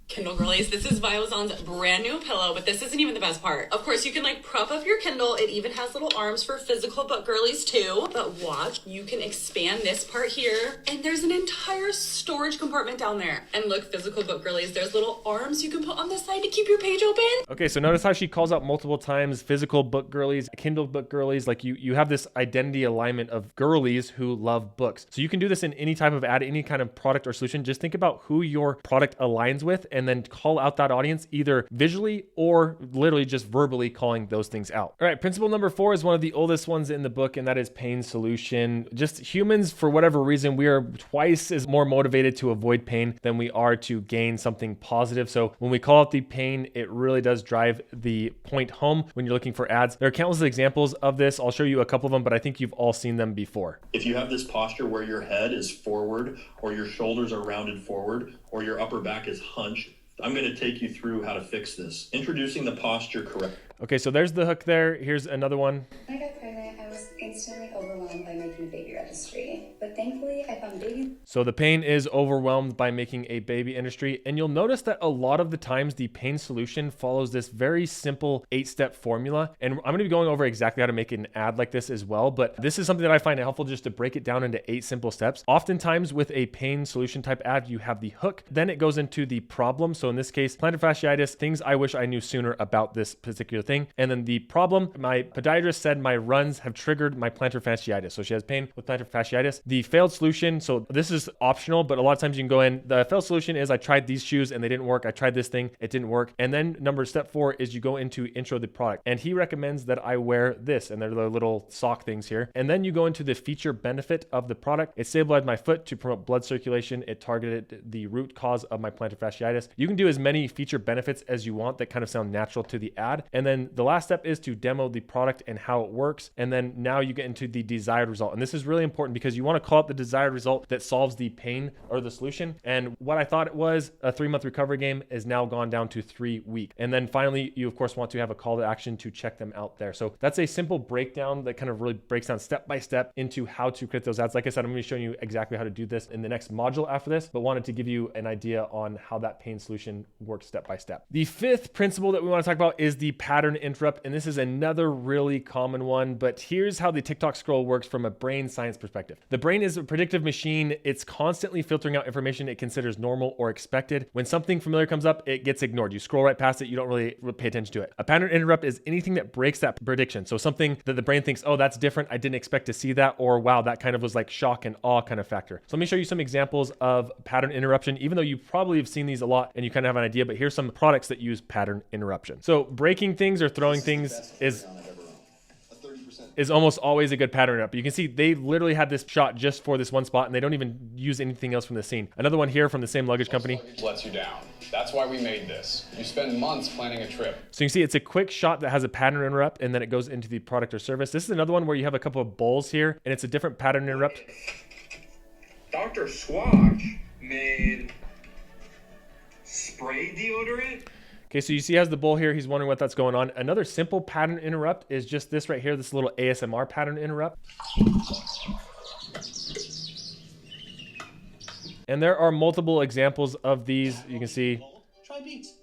Kindle girlies, this is Viozon's brand new pillow, but this isn't even the best part. Of course, you can like prop up your Kindle. It even has little arms for physical book girlies too. But watch, you can expand this part here, and there's an entire storage compartment down there. And look, physical book girlies, there's little arms you can put on the side to keep your page open. Okay, so notice how she calls out multiple times physical book girlies, Kindle book girlies. Like you have this identity alignment of girlies who love books. So you can do this in any type of ad, any kind of product or solution. Just think about who your product aligns with, and then call out that audience either visually or literally just verbally calling those things out. All right, principle number 4 is one of the oldest ones in the book, and that is pain solution. Just humans, for whatever reason, we are twice as more motivated to avoid pain than we are to gain something positive. So when we call out the pain, it really does drive the point home when you're looking for ads. There are countless examples of this. I'll show you a couple of them, but I think you've all seen them before. If you have this posture where your head is forward, or your shoulders are rounded forward, or your upper back is hunched, I'm going to take you through how to fix this. Introducing the posture correct. Okay, so there's the hook there. Here's another one. When I got pregnant, I was instantly overwhelmed by making a baby registry. But thankfully, I found baby. So the pain is overwhelmed by making a baby industry. And you'll notice that a lot of the times the pain solution follows this very simple 8-step formula. And I'm going to be going over exactly how to make an ad like this as well. But this is something that I find helpful just to break it down into 8 simple steps. Oftentimes with a pain solution type ad, you have the hook, then it goes into the problem. So in this case, plantar fasciitis, things I wish I knew sooner about this particular thing. And then the problem, my podiatrist said my runs have triggered my plantar fasciitis. So she has pain with plantar fasciitis. The failed solution, so this is optional, but a lot of times you can go in. The failed solution is I tried these shoes and they didn't work. I tried this thing, it didn't work. And then step 4 is you go into intro the product. And he recommends that I wear this, and they're the little sock things here. And then you go into the feature benefit of the product. It stabilized my foot to promote blood circulation. It targeted the root cause of my plantar fasciitis. You can do as many feature benefits as you want that kind of sound natural to the ad. And then the last step is to demo the product and how it works. And then now you get into the desired result. And this is really important because you want to call out the desired result that solves the pain or the solution. And what I thought it was a 3-month recovery game is now gone down to 3 weeks. And then finally, you of course want to have a call to action to check them out there. So that's a simple breakdown that kind of really breaks down step by step into how to create those ads. Like I said, I'm going to be showing you exactly how to do this in the next module after this, but wanted to give you an idea on how that pain solution works step by step. The 5th principle that we want to talk about is the pattern interrupt. And this is another really common one, but here's how the TikTok scroll works from a brain science perspective. The brain is a predictive machine. It's constantly filtering out information it considers normal or expected. When something familiar comes up, it gets ignored. You scroll right past it. You don't really pay attention to it. A pattern interrupt is anything that breaks that prediction. So something that the brain thinks, oh, that's different. I didn't expect to see that. Or wow, that kind of was like shock and awe kind of factor. So let me show you some examples of pattern interruption, even though you probably have seen these a lot and you kind of have an idea, but here's some products that use pattern interruption. So breaking things or throwing things is almost always a good pattern interrupt. You can see they literally had this shot just for this one spot and they don't even use anything else from the scene. Another one here from the same luggage company. Lets you down. That's why we made this. You spend months planning a trip. So you can see it's a quick shot that has a pattern interrupt and then it goes into the product or service. This is another one where you have a couple of bowls here and it's a different pattern interrupt. Dr. Swatch made spray deodorant. Okay, so you see he has the bowl here. He's wondering what that's going on. Another simple pattern interrupt is just this right here, this little ASMR pattern interrupt. And there are multiple examples of these. You can see. Try beets.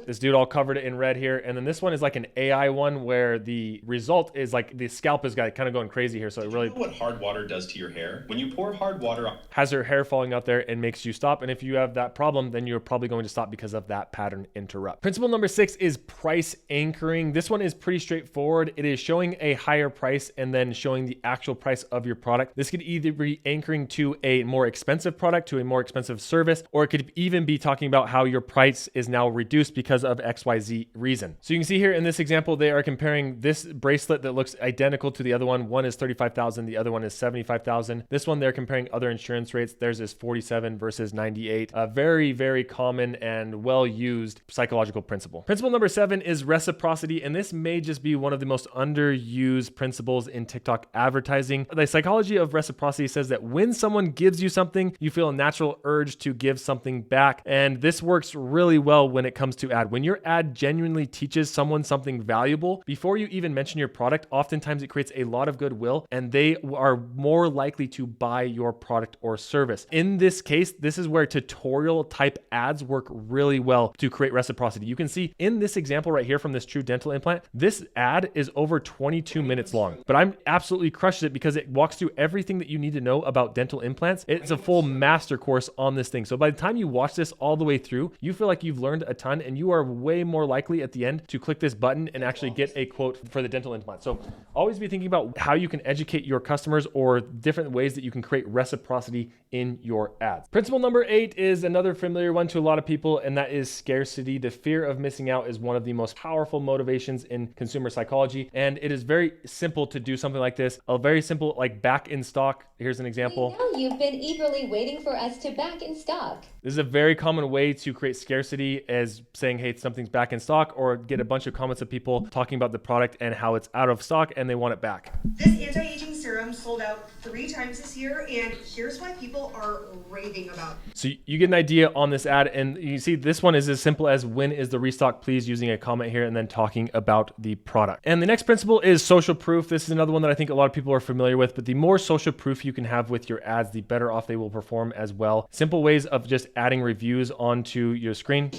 This dude all covered it in red here. And then this one is like an AI one where the result is like the scalp is kind of going crazy here. So it really... You know what hard water does to your hair? When you pour hard water on... has your hair falling out there and makes you stop. And if you have that problem, then you're probably going to stop because of that pattern interrupt. Principle number 6 is price anchoring. This one is pretty straightforward. It is showing a higher price and then showing the actual price of your product. This could either be anchoring to a more expensive product, to a more expensive service, or it could even be talking about how your price is now reduced because of XYZ reason. So you can see here in this example, they are comparing this bracelet that looks identical to the other one. One is 35,000, the other one is 75,000. This one, they're comparing other insurance rates. Theirs is 47 versus 98. A very, very common and well-used psychological principle. Principle number 7 is reciprocity, and this may just be one of the most underused principles in TikTok advertising. The psychology of reciprocity says that when someone gives you something, you feel a natural urge to give something back. And this works really well when it comes to ad. When your ad genuinely teaches someone something valuable, before you even mention your product, oftentimes it creates a lot of goodwill and they are more likely to buy your product or service. In this case, this is where tutorial type ads work really well to create reciprocity. You can see in this example right here from this True Dental Implant, this ad is over 22 minutes long, but I'm absolutely crushed it because it walks through everything that you need to know about dental implants. It's a full master course on this thing. So by the time you watch this all the way through, you feel like you've learned a ton and you are way more likely at the end to click this button and actually get a quote for the dental implant. So always be thinking about how you can educate your customers or different ways that you can create reciprocity in your ads. Principle number 8 is another familiar one to a lot of people, and that is scarcity. The fear of missing out is one of the most powerful motivations in consumer psychology, and it is very simple to do something like this. A very simple, like back in stock. Here's an example. We know you've been eagerly waiting for us to back in stock. This is a very common way to create scarcity, as saying, hey, something's back in stock, or get a bunch of comments of people talking about the product and how it's out of stock and they want it back. This anti-aging serum sold out 3 times this year, and here's why people are raving about it. So you get an idea on this ad, and you see this one is as simple as when is the restock please, using a comment here and then talking about the product. And the next principle is social proof. This is another one that I think a lot of people are familiar with, but the more social proof you can have with your ads, the better off they will perform as well. Simple ways of just adding reviews onto your screen.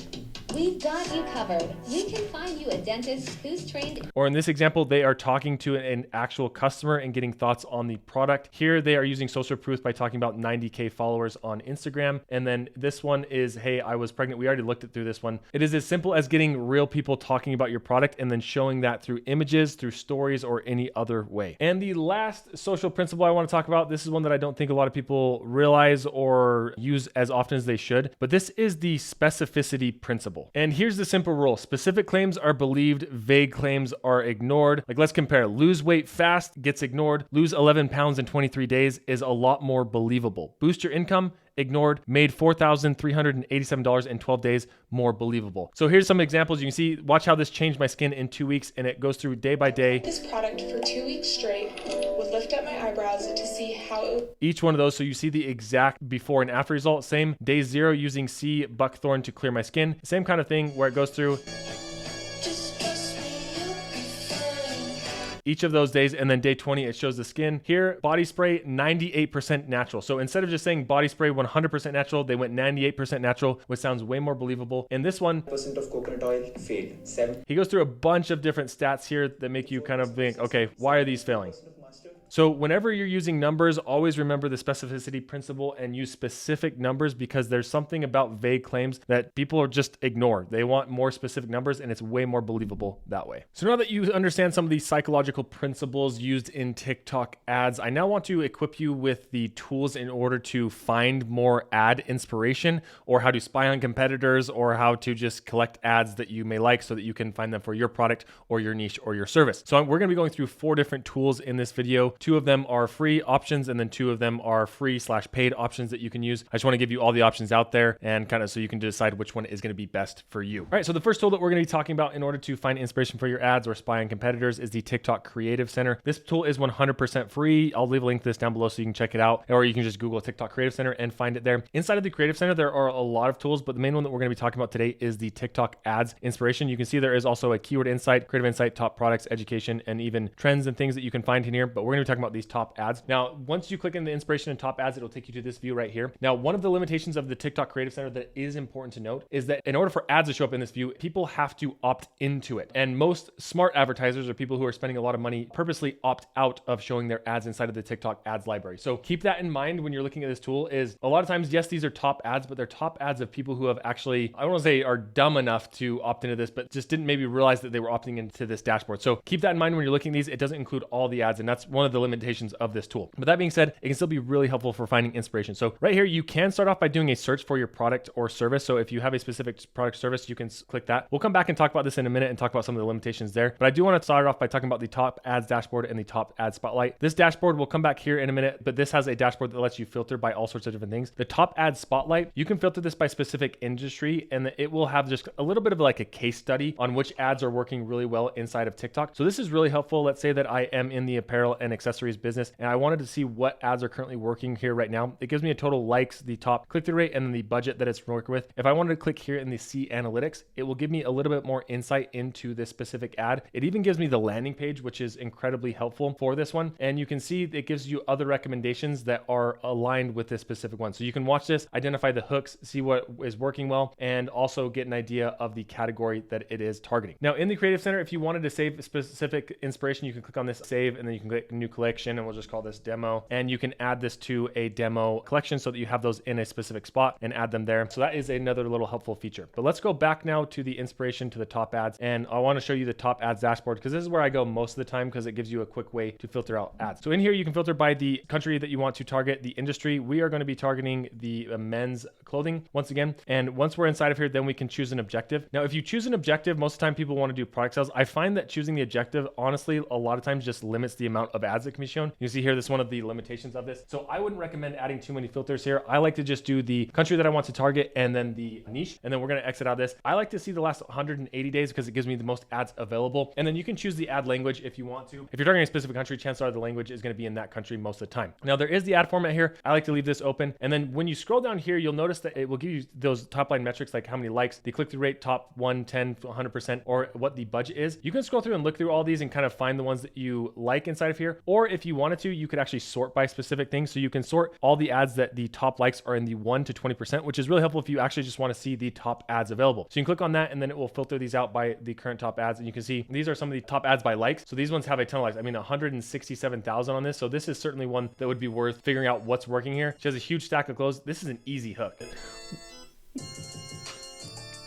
We've got you covered. We can find you a dentist who's trained. Or in this example, they are talking to an actual customer and getting thoughts on the product. Here, they are using social proof by talking about 90K followers on Instagram. And then this one is, hey, I was pregnant. We already looked at through this one. It is as simple as getting real people talking about your product and then showing that through images, through stories, or any other way. And the last social principle I want to talk about, this is one that I don't think a lot of people realize or use as often as they should, but this is the specificity principle. And here's the simple rule. Specific claims are believed, vague claims are ignored. Like, let's compare. Lose weight fast gets ignored. Lose 11 pounds in 23 days is a lot more believable. Boost your income, ignored. Made $4,387 in 12 days, more believable. So here's some examples. You can see, watch how this changed my skin in 2 weeks, and it goes through day by day. This product for 2 weeks straight would lift up my eyebrows to see how it would... Each one of those, so you see the exact before and after result. Same day 0 using C buckthorn to clear my skin. Same kind of thing where it goes through each of those days, and then day 20 it shows the skin. Here, body spray 98% natural. So instead of just saying body spray 100% natural, they went 98% natural, which sounds way more believable. In this one, % of coconut oil failed. 7. He goes through a bunch of different stats here that make you kind of think, okay, why are these failing? So whenever you're using numbers, always remember the specificity principle and use specific numbers, because there's something about vague claims that people just ignore. They want more specific numbers, and it's way more believable that way. So now that you understand some of these psychological principles used in TikTok ads, I now want to equip you with the tools in order to find more ad inspiration, or how to spy on competitors, or how to just collect ads that you may like so that you can find them for your product or your niche or your service. So we're going to be going through 4 different tools in this video. 2 of them are free options, and then 2 of them are free/paid options that you can use. I just want to give you all the options out there, and kind of so you can decide which one is going to be best for you. All right, so the first tool that we're going to be talking about in order to find inspiration for your ads or spy on competitors is the TikTok Creative Center. This tool is 100% free. I'll leave a link to this down below so you can check it out, or you can just Google TikTok Creative Center and find it there. Inside of the Creative Center, there are a lot of tools, but the main one that we're going to be talking about today is the TikTok Ads Inspiration. You can see there is also a keyword insight, creative insight, top products, education, and even trends and things that you can find in here, but we're going to be talking about these top ads. Now, once you click in the inspiration and top ads, it'll take you to this view right here. Now, one of the limitations of the TikTok Creative Center that is important to note is that in order for ads to show up in this view, people have to opt into it. And most smart advertisers or people who are spending a lot of money purposely opt out of showing their ads inside of the TikTok ads library. So keep that in mind when you're looking at this tool. Is a lot of times, yes, these are top ads, but they're top ads of people who have actually, I don't want to say are dumb enough to opt into this, but just didn't maybe realize that they were opting into this dashboard. So keep that in mind when you're looking at these. It doesn't include all the ads, and that's one of the limitations of this tool. But that being said, it can still be really helpful for finding inspiration. So right here, you can start off by doing a search for your product or service. So if you have a specific product service, you can click that. We'll come back and talk about this in a minute and talk about some of the limitations there. But I do want to start off by talking about the top ads dashboard and the top ad spotlight. This dashboard will come back here in a minute, but this has a dashboard that lets you filter by all sorts of different things. The top ad spotlight, you can filter this by specific industry, and it will have just a little bit of like a case study on which ads are working really well inside of TikTok. So this is really helpful. Let's say that I am in the apparel and accessories business, and I wanted to see what ads are currently working here right now. It gives me a total likes, the top click-through rate, and then the budget that it's working with. If I wanted to click here in the see analytics, it will give me a little bit more insight into this specific ad. It even gives me the landing page, which is incredibly helpful for this one. And you can see it gives you other recommendations that are aligned with this specific one. So you can watch this, identify the hooks, see what is working well, and also get an idea of the category that it is targeting. Now in the Creative Center, if you wanted to save a specific inspiration, you can click on this save, and then you can click new collection, and we'll just call this demo. And you can add this to a demo collection so that you have those in a specific spot and add them there. So that is another little helpful feature. But let's go back now to the inspiration to the top ads. And I want to show you the top ads dashboard because this is where I go most of the time because it gives you a quick way to filter out ads. So in here, you can filter by the country that you want to target, the industry. We are going to be targeting the men's clothing once again. And once we're inside of here, then we can choose an objective. Now, if you choose an objective, most of the time people want to do product sales. I find that choosing the objective, honestly, a lot of times just limits the amount of ads that can be shown. You see here, this is one of the limitations of this. So I wouldn't recommend adding too many filters here. I like to just do the country that I want to target and then the niche. And then we're going to exit out of this. I like to see the last 180 days because it gives me the most ads available. And then you can choose the ad language if you want to. If you're targeting a specific country, chances are the language is going to be in that country most of the time. Now there is the ad format here. I like to leave this open. And then when you scroll down here, you'll notice that it will give you those top line metrics like how many likes, the click-through rate, top 1, 10, 100%, or what the budget is. You can scroll through and look through all these and kind of find the ones that you like inside of here. Or if you wanted to, you could actually sort by specific things. So you can sort all the ads that the top likes are in the 1 to 20%, which is really helpful if you actually just want to see the top ads available. So you can click on that and then it will filter these out by the current top ads. And you can see these are some of the top ads by likes. So these ones have a ton of likes. I mean, 167,000 on this. So this is certainly one that would be worth figuring out what's working here. She has a huge stack of clothes. This is an easy hook.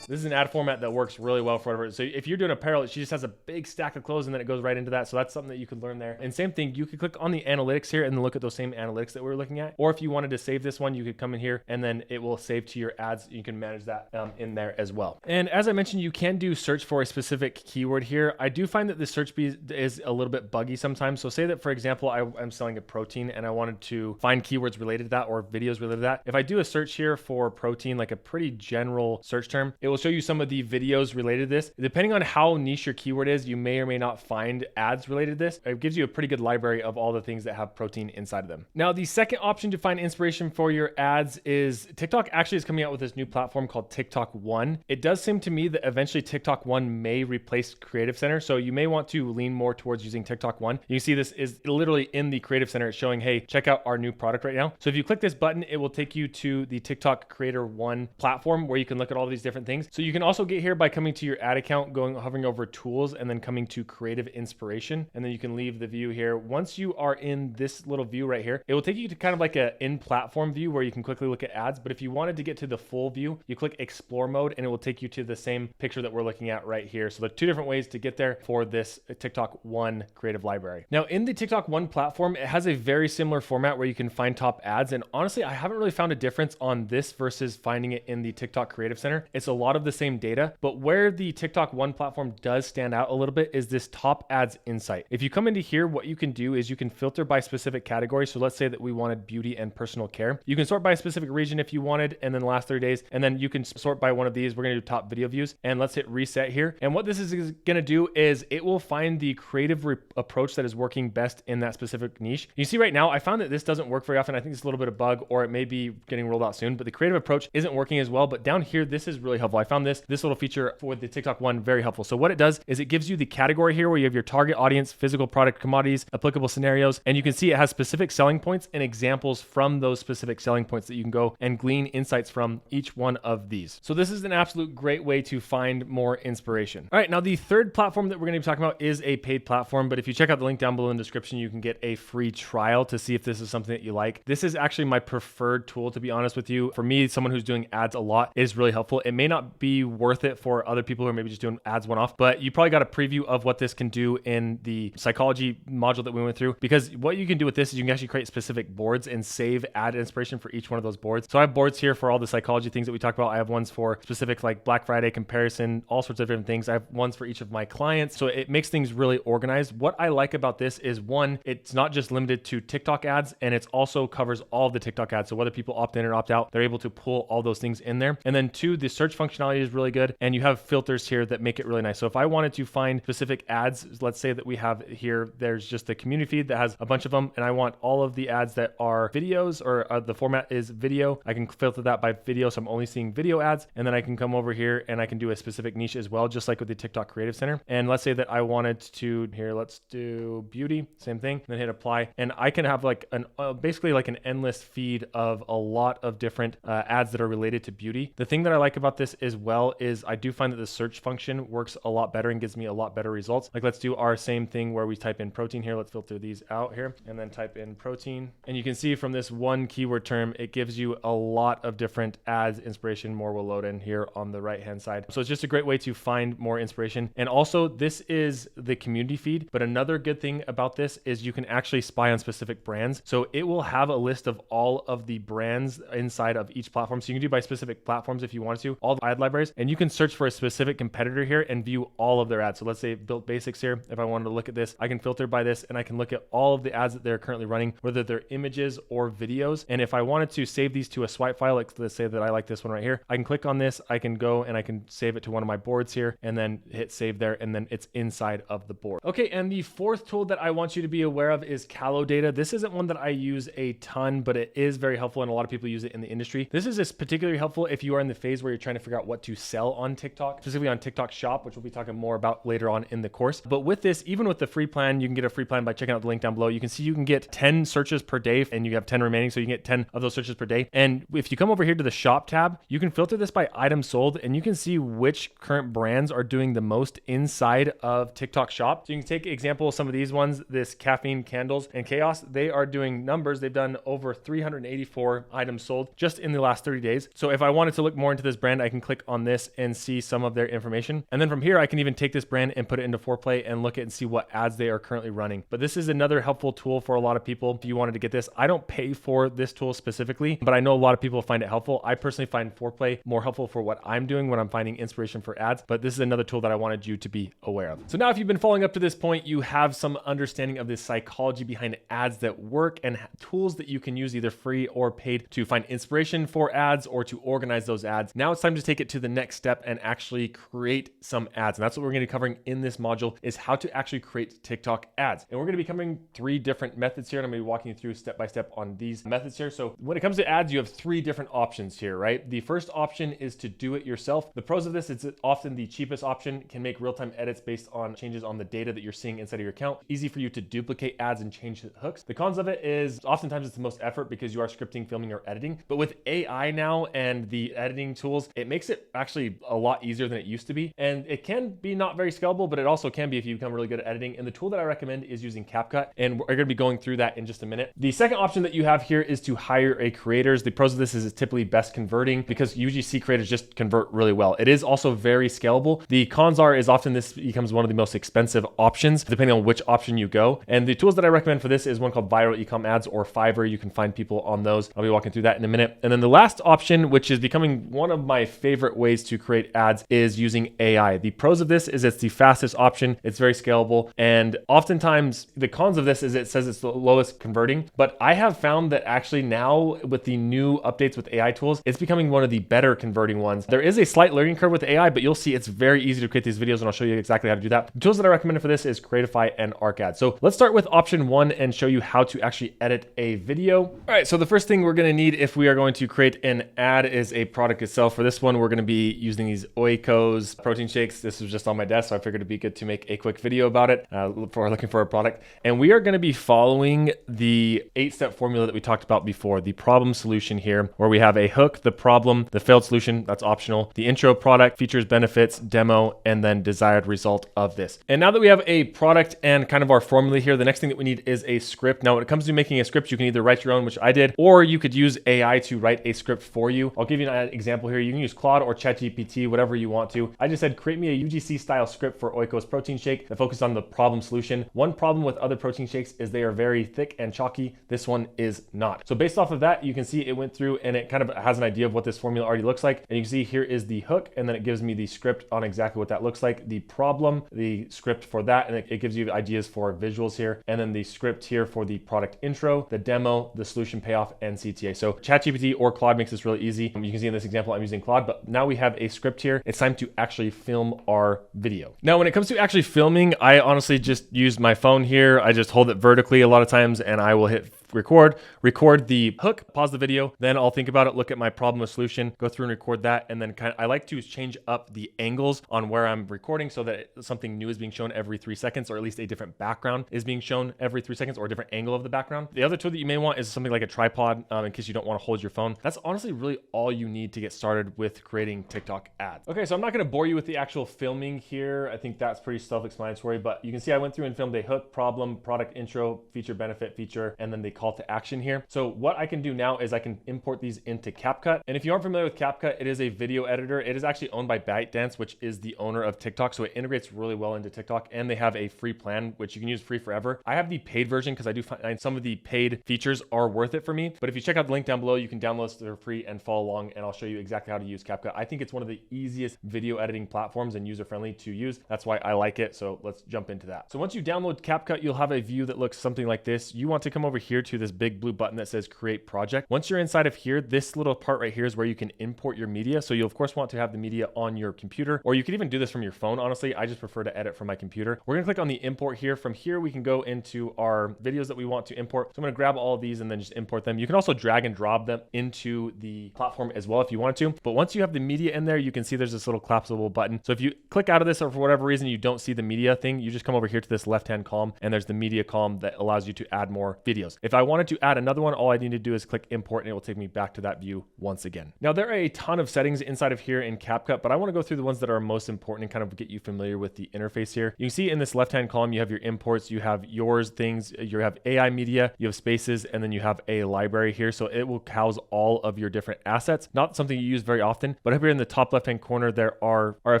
This is an ad format that works really well for whatever. So if you're doing apparel, she just has a big stack of clothes and then it goes right into that. So that's something that you could learn there. And same thing, you could click on the analytics here and then look at those same analytics that we were looking at. Or if you wanted to save this one, you could come in here and then it will save to your ads. You can manage that in there as well. And as I mentioned, you can do search for a specific keyword here. I do find that the search is a little bit buggy sometimes. So say that, for example, I'm selling a protein and I wanted to find keywords related to that or videos related to that. If I do a search here for protein, like a pretty general search term, it will show you some of the videos related to this. Depending on how niche your keyword is, you may or may not find ads related to this. It gives you a pretty good library of all the things that have protein inside of them. Now, the second option to find inspiration for your ads is TikTok actually is coming out with this new platform called TikTok One. It does seem to me that eventually TikTok One may replace Creative Center. So you may want to lean more towards using TikTok One. You see this is literally in the Creative Center. It's showing, hey, check out our new product right now. So if you click this button, it will take you to the TikTok Creator One platform where you can look at all these different things. So you can also get here by coming to your ad account, hovering over tools, and then coming to creative inspiration. And then you can leave the view here. Once you are in this little view right here, it will take you to kind of like a in-platform view where you can quickly look at ads. But if you wanted to get to the full view, you click explore mode and it will take you to the same picture that we're looking at right here. So there are two different ways to get there for this TikTok One creative library. Now in the TikTok One platform, it has a very similar format where you can find top ads. And honestly, I haven't really found a difference on this versus finding it in the TikTok Creative Center. It's a lot of the same data, but where the TikTok One platform does stand out a little bit is this top ads insight. If you come into here, what you can do is you can filter by specific categories. So let's say that we wanted beauty and personal care. You can sort by a specific region if you wanted, and then the last 30 days, and then you can sort by one of these. We're going to do top video views, and let's hit reset here. And what this is going to do is it will find the creative approach that is working best in that specific niche. You see right now, I found that this doesn't work very often. I think it's a little bit of bug, or it may be getting rolled out soon, but the creative approach isn't working as well. But down here, this is really helpful. I found this little feature for the TikTok one very helpful. So what it does is it gives you the category here where you have your target audience, physical product, commodities, applicable scenarios, and you can see it has specific selling points and examples from those specific selling points that you can go and glean insights from each one of these. So this is an absolute great way to find more inspiration. All right, now the third platform that we're going to be talking about is a paid platform, but if you check out the link down below in the description, you can get a free trial to see if this is something that you like. This is actually my preferred tool, to be honest with you. For me, someone who's doing ads a lot, is really helpful. It may not be worth it for other people who are maybe just doing ads one-off, but you probably got a preview of what this can do in the psychology module that we went through, because what you can do with this is you can actually create specific boards and save ad inspiration for each one of those boards. So I have boards here for all the psychology things that we talked about. I have ones for specific like Black Friday comparison, all sorts of different things. I have ones for each of my clients. So it makes things really organized. What I like about this is, one, it's not just limited to TikTok ads, and it also covers all of the TikTok ads. So whether people opt in or opt out, they're able to pull all those things in there. And then two, the search functionality is really good, and you have filters here that make it really nice. So if I wanted to find specific ads, let's say that we have here, there's just a community feed that has a bunch of them, and I want all of the ads that are videos, or the format is video. I can filter that by video, so I'm only seeing video ads, and then I can come over here and I can do a specific niche as well, just like with the TikTok Creative Center. And let's say that I wanted to, here, let's do beauty, same thing, then hit apply, and I can have like an basically like an endless feed of a lot of different ads that are related to beauty. The thing that I like about this as well is I do find that the search function works a lot better and gives me a lot better results. Like let's do our same thing where we type in protein here. Let's filter these out here and then type in protein. And you can see from this one keyword term, it gives you a lot of different ads inspiration. More will load in here on the right hand side. So it's just a great way to find more inspiration. And also this is the community feed, but another good thing about this is you can actually spy on specific brands. So it will have a list of all of the brands inside of each platform. So you can do by specific platforms if you want to, all the ad libraries, and you can search for a specific competitor here and view all of their ads. So let's say Built Basics here. If I wanted to look at this, I can filter by this and I can look at all of the ads that they're currently running, whether they're images or videos. And if I wanted to save these to a swipe file, like let's say that I like this one right here, I can click on this, I can go and I can save it to one of my boards here and then hit save there, and then it's inside of the board. Okay, and the fourth tool that I want you to be aware of is Callow Data. This isn't one that I use a ton, but it is very helpful and a lot of people use it in the industry. This is particularly helpful if you are in the phase where you're trying to figure out what to sell on TikTok, specifically on TikTok Shop, which we'll be talking more about later on in the course. But with this, even with the free plan, you can get a free plan by checking out the link down below. You can see you can get 10 searches per day and you have 10 remaining. So you can get 10 of those searches per day. And if you come over here to the shop tab, you can filter this by item sold and you can see which current brands are doing the most inside of TikTok Shop. So you can take example of some of these ones, this caffeine, candles, and chaos. They are doing numbers. They've done over 384 items sold just in the last 30 days. So if I wanted to look more into this brand, I can click on this and see some of their information. And then from here, I can even take this brand and put it into Foreplay and look at and see what ads they are currently running. But this is another helpful tool for a lot of people. If you wanted to get this, I don't pay for this tool specifically, but I know a lot of people find it helpful. I personally find Foreplay more helpful for what I'm doing when I'm finding inspiration for ads, but this is another tool that I wanted you to be aware of. So now if you've been following up to this point, you have some understanding of the psychology behind ads that work and tools that you can use either free or paid to find inspiration for ads or to organize those ads. Now it's time to take it to the next step and actually create some ads. And that's what we're going to be covering in this module, is how to actually create TikTok ads. And we're going to be covering 3 different methods here. And I'm going to be walking you through step by step on these methods here. So when it comes to ads, you have 3 different options here, right? The first option is to do it yourself. The pros of this, it's often the cheapest option, can make real-time edits based on changes on the data that you're seeing inside of your account. Easy for you to duplicate ads and change the hooks. The cons of it is oftentimes it's the most effort because you are scripting, filming, or editing. But with AI now and the editing tools, it makes it actually a lot easier than it used to be. And it can be not very scalable, but it also can be if you become really good at editing. And the tool that I recommend is using Capcut. And we're going to be going through that in just a minute. The second option that you have here is to hire a creators. The pros of this is it's typically best converting because UGC creators just convert really well. It is also very scalable. The cons is often this becomes one of the most expensive options depending on which option you go. And the tools that I recommend for this is one called Viral Ecom Ads or Fiverr. You can find people on those. I'll be walking through that in a minute. And then the last option, which is becoming one of my favorite ways to create ads, is using AI. The pros of this is it's the fastest option. It's very scalable. And oftentimes the cons of this is it says it's the lowest converting, but I have found that actually now with the new updates with AI tools, it's becoming one of the better converting ones. There is a slight learning curve with AI, but you'll see it's very easy to create these videos and I'll show you exactly how to do that. The tools that I recommend for this is Creatify and ArcAds. So let's start with option 1 and show you how to actually edit a video. All right, so the first thing we're going to need if we are going to create an ad is a product itself. For this one, we're going to be using these Oikos protein shakes. This was just on my desk, so I figured it'd be good to make a quick video about it for looking for a product. And we are going to be following the 8-step formula that we talked about before, the problem solution here, where we have a hook, the problem, the failed solution, that's optional, the intro, product, features, benefits, demo, and then desired result of this. And now that we have a product and kind of our formula here, the next thing that we need is a script. Now, when it comes to making a script, you can either write your own, which I did, or you could use AI to write a script for you. I'll give you an example here. You can use Claude or ChatGPT, whatever you want to. I just said, create me a UGC style script for Oikos protein shake that focuses on the problem solution. One problem with other protein shakes is they are very thick and chalky. This one is not. So based off of that, you can see it went through and it kind of has an idea of what this formula already looks like. And you can see here is the hook, and then it gives me the script on exactly what that looks like, the problem, the script for that, and it gives you ideas for visuals here, and then the script here for the product intro, the demo, the solution payoff, and CTA. So ChatGPT or Claude makes this really easy. You can see in this example, I'm using Claude, but now we have a script here. It's time to actually film our video. Now, when it comes to actually filming, I honestly just use my phone here. I just hold it vertically a lot of times, and I will hit record the hook, pause the video, then I'll think about it, look at my problem or solution, go through and record that, and then I like to change up the angles on where I'm recording so that something new is being shown every 3 seconds, or at least a different background is being shown every 3 seconds, or a different angle of the background. The other tool that you may want is something like a tripod in case you don't want to hold your phone. That's honestly really all you need to get started with creating TikTok ads. Okay, so I'm not going to bore you with the actual filming here. I think that's pretty self-explanatory, but you can see I went through and filmed a hook, problem, product intro, feature, benefit, feature, and then the call to action here. So what I can do now is I can import these into Capcut. And if you aren't familiar with Capcut, it is a video editor. It is actually owned by ByteDance, which is the owner of TikTok. So it integrates really well into TikTok, and they have a free plan, which you can use free forever. I have the paid version because I do find some of the paid features are worth it for me. But if you check out the link down below, you can download this for free and follow along, and I'll show you exactly how to use Capcut. I think it's one of the easiest video editing platforms and user-friendly to use. That's why I like it. So let's jump into that. So once you download Capcut, you'll have a view that looks something like this. You want to come over here to this big blue button that says create project. Once you're inside of here, this little part right here is where you can import your media. So you'll of course want to have the media on your computer, or you could even do this from your phone. Honestly, I just prefer to edit from my computer. We're gonna click on the import here. From here, we can go into our videos that we want to import. So I'm gonna grab all of these and then just import them. You can also drag and drop them into the platform as well if you want to. But once you have the media in there, you can see there's this little collapsible button. So if you click out of this, or for whatever reason you don't see the media thing, you just come over here to this left-hand column, and there's the media column that allows you to add more videos. If I wanted to add another one, all I need to do is click import, and it will take me back to that view once again. Now, there are a ton of settings inside of here in Capcut, but I want to go through the ones that are most important and kind of get you familiar with the interface here. You can see in this left-hand column, you have your imports, you have yours things, you have AI media, you have spaces, and then you have a library here. So it will house all of your different assets. Not something you use very often, but up here in the top left-hand corner, there are a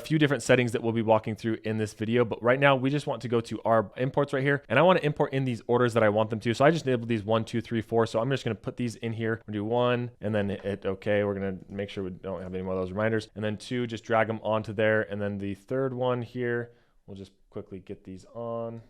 few different settings that we'll be walking through in this video. But right now, we just want to go to our imports right here, and I want to import in these orders that I want them to. So I just enabled these 1, 2, 3, 4. So I'm just going to put these in here. We'll do 1 and then hit OK. We're going to make sure we don't have any more of those reminders. And then 2, just drag them onto there. And then the third one here, we'll just quickly get these on.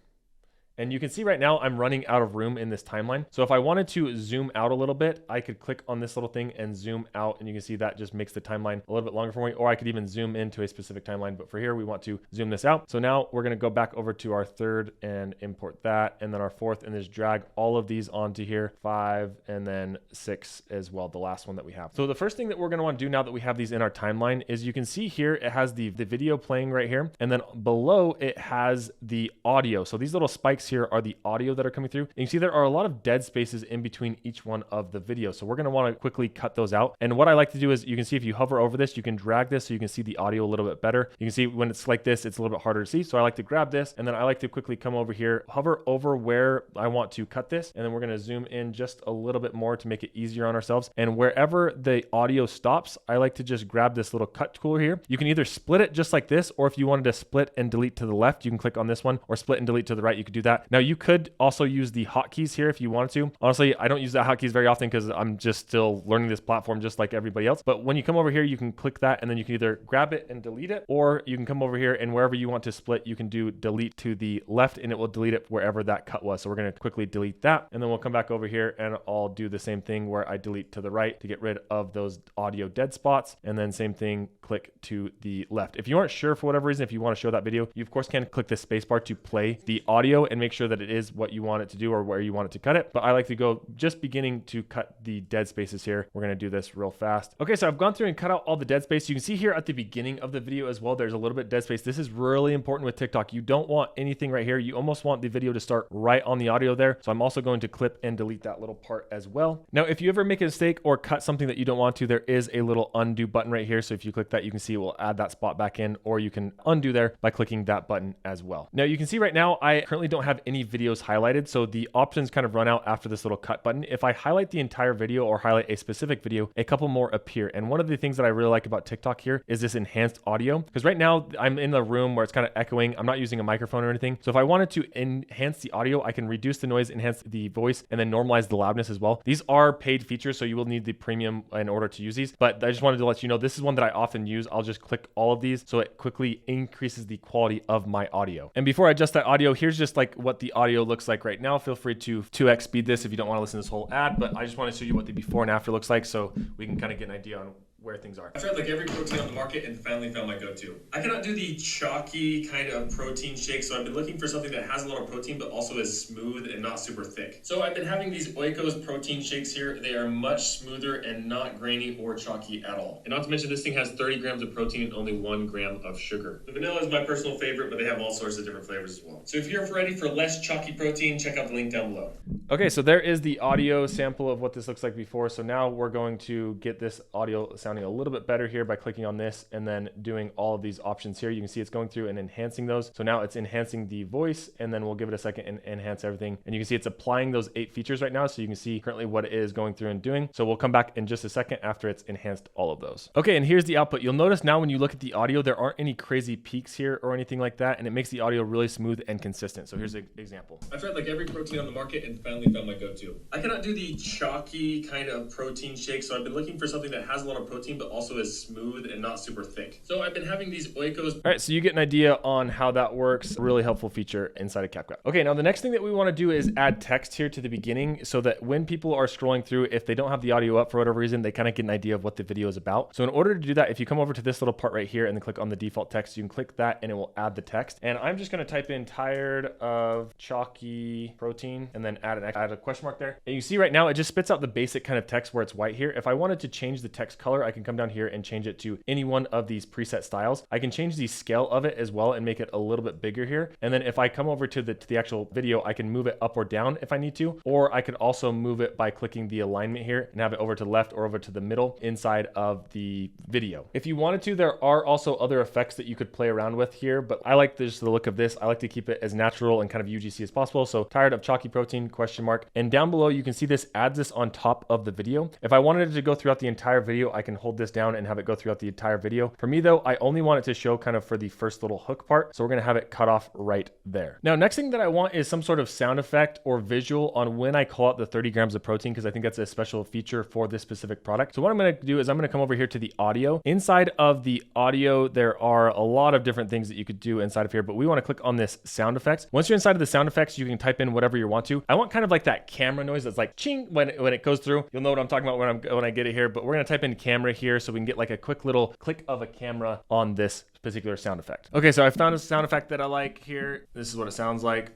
And you can see right now I'm running out of room in this timeline. So if I wanted to zoom out a little bit, I could click on this little thing and zoom out, and you can see that just makes the timeline a little bit longer for me, or I could even zoom into a specific timeline. But for here, we want to zoom this out. So now we're gonna go back over to our third and import that, and then our fourth, and just drag all of these onto here, 5, and then 6 as well, the last one that we have. So the first thing that we're gonna wanna do now that we have these in our timeline is you can see here, it has the video playing right here, and then below it has the audio. So these little spikes here are the audio that are coming through. And you see there are a lot of dead spaces in between each one of the videos. So we're going to want to quickly cut those out. And what I like to do is you can see if you hover over this, you can drag this so you can see the audio a little bit better. You can see when it's like this, it's a little bit harder to see. So I like to grab this, and then I like to quickly come over here, hover over where I want to cut this. And then we're going to zoom in just a little bit more to make it easier on ourselves. And wherever the audio stops, I like to just grab this little cut tool here. You can either split it just like this, or if you wanted to split and delete to the left, you can click on this one, or split and delete to the right. You could do that. Now you could also use the hotkeys here if you wanted to. Honestly, I don't use the hotkeys very often because I'm just still learning this platform just like everybody else. But when you come over here, you can click that, and then you can either grab it and delete it, or you can come over here and wherever you want to split, you can do delete to the left, and it will delete it wherever that cut was. So we're going to quickly delete that, and then we'll come back over here and I'll do the same thing where I delete to the right to get rid of those audio dead spots, and then same thing, click to the left. If you aren't sure for whatever reason, if you want to show that video, you of course can click the spacebar to play the audio and make sure that it is what you want it to do or where you want it to cut it. But I like to go just beginning to cut the dead spaces here. We're going to do this real fast. Okay, so I've gone through and cut out all the dead space. You can see here at the beginning of the video as well, there's a little bit dead space. This is really important with TikTok. You don't want anything right here. You almost want the video to start right on the audio there. So I'm also going to clip and delete that little part as well. Now, if you ever make a mistake or cut something that you don't want to, there is a little undo button right here. So if you click that, you can see it will add that spot back in, or you can undo there by clicking that button as well. Now you can see right now, I currently don't have any videos highlighted. So the options kind of run out after this little cut button. If I highlight the entire video or highlight a specific video, a couple more appear. And one of the things that I really like about TikTok here is this enhanced audio, because right now I'm in the room where it's kind of echoing. I'm not using a microphone or anything. So if I wanted to enhance the audio, I can reduce the noise, enhance the voice, and then normalize the loudness as well. These are paid features, so you will need the premium in order to use these. But I just wanted to let you know, this is one that I often use. I'll just click all of these so it quickly increases the quality of my audio. And before I adjust that audio, here's just like what the audio looks like right now. Feel free to 2x speed this if you don't want to listen to this whole ad, but I just want to show you what the before and after looks like so we can kind of get an idea on where things are. I've tried like every protein on the market and finally found my go-to. I cannot do the chalky kind of protein shake, so I've been looking for something that has a lot of protein but also is smooth and not super thick. So I've been having these Oikos protein shakes here. They are much smoother and not grainy or chalky at all. And not to mention, this thing has 30 grams of protein and only 1 gram of sugar. The vanilla is my personal favorite, but they have all sorts of different flavors as well. So if you're ready for less chalky protein, check out the link down below. Okay, so there is the audio sample of what this looks like before. So now we're going to get this audio sounding a little bit better here by clicking on this and then doing all of these options here. You can see it's going through and enhancing those. So now it's enhancing the voice, and then we'll give it a second and enhance everything. And you can see it's applying those 8 features right now. So you can see currently what it is going through and doing. So we'll come back in just a second after it's enhanced all of those. Okay, and here's the output. You'll notice now when you look at the audio, there aren't any crazy peaks here or anything like that. And it makes the audio really smooth and consistent. So here's an example. I've tried like every protein on the market and finally found my go-to. I cannot do the chalky kind of protein shake, so I've been looking for something that has a lot of protein but also is smooth and not super thick. So I've been having these Oikos. All right, so you get an idea on how that works. Really helpful feature inside of Capcut. Okay, now the next thing that we want to do is add text here to the beginning so that when people are scrolling through, if they don't have the audio up for whatever reason, they kind of get an idea of what the video is about. So in order to do that, if you come over to this little part right here and then click on the default text, you can click that and it will add the text. And I'm just going to type in tired of chalky protein and then add a question mark there. And you see right now, it just spits out the basic kind of text where it's white here. If I wanted to change the text color, I can come down here and change it to any one of these preset styles. I can change the scale of it as well and make it a little bit bigger here. And then if I come over to the actual video, I can move it up or down if I need to, or I could also move it by clicking the alignment here and have it over to the left or over to the middle inside of the video. If you wanted to, there are also other effects that you could play around with here, but I like just the look of this. I like to keep it as natural and kind of UGC as possible. So tired of chalky protein, question mark. And down below, you can see this adds this on top of the video. If I wanted it to go throughout the entire video, I can hold this down and have it go throughout the entire video. For me though, I only want it to show kind of for the first little hook part. So we're gonna have it cut off right there. Now, next thing that I want is some sort of sound effect or visual on when I call out the 30 grams of protein, because I think that's a special feature for this specific product. So what I'm gonna do is I'm gonna come over here to the audio. Inside of the audio, there are a lot of different things that you could do inside of here, but we wanna click on this sound effects. Once you're inside of the sound effects, you can type in whatever you want to. I want kind of like that camera noise that's like ching when it goes through. You'll know what I'm talking about when I get it here, but we're gonna type in camera here so we can get like a quick little click of a camera on this particular sound effect. Okay, so I found a sound effect that I like here. This is what it sounds like.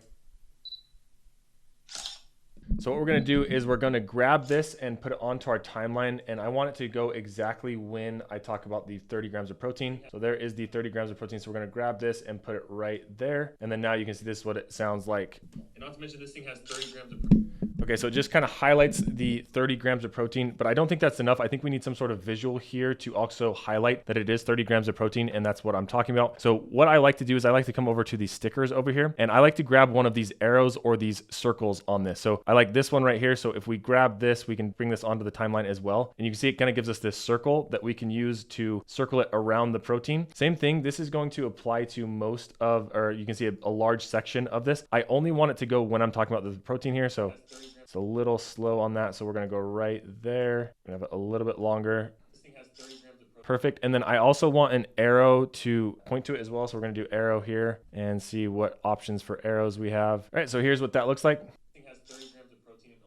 So what we're gonna do is we're gonna grab this and put it onto our timeline, and I want it to go exactly when I talk about the 30 grams of protein. So there is the 30 grams of protein. So we're gonna grab this and put it right there. And then now you can see this is what it sounds like. And not to mention, this thing has 30 grams of protein. Okay, so it just kind of highlights the 30 grams of protein, but I don't think that's enough. I think we need some sort of visual here to also highlight that it is 30 grams of protein, and that's what I'm talking about. So what I like to do is I like to come over to these stickers over here, and I like to grab one of these arrows or these circles on this. So I like this one right here. So if we grab this, we can bring this onto the timeline as well. And you can see it kind of gives us this circle that we can use to circle it around the protein. Same thing, this is going to apply to most of, or you can see a large section of this. I only want it to go when I'm talking about the protein here. So it's a little slow on that. So we're going to go right there. We have it a little bit longer. Perfect. And then I also want an arrow to point to it as well. So we're going to do arrow here and see what options for arrows we have. All right, so here's what that looks like.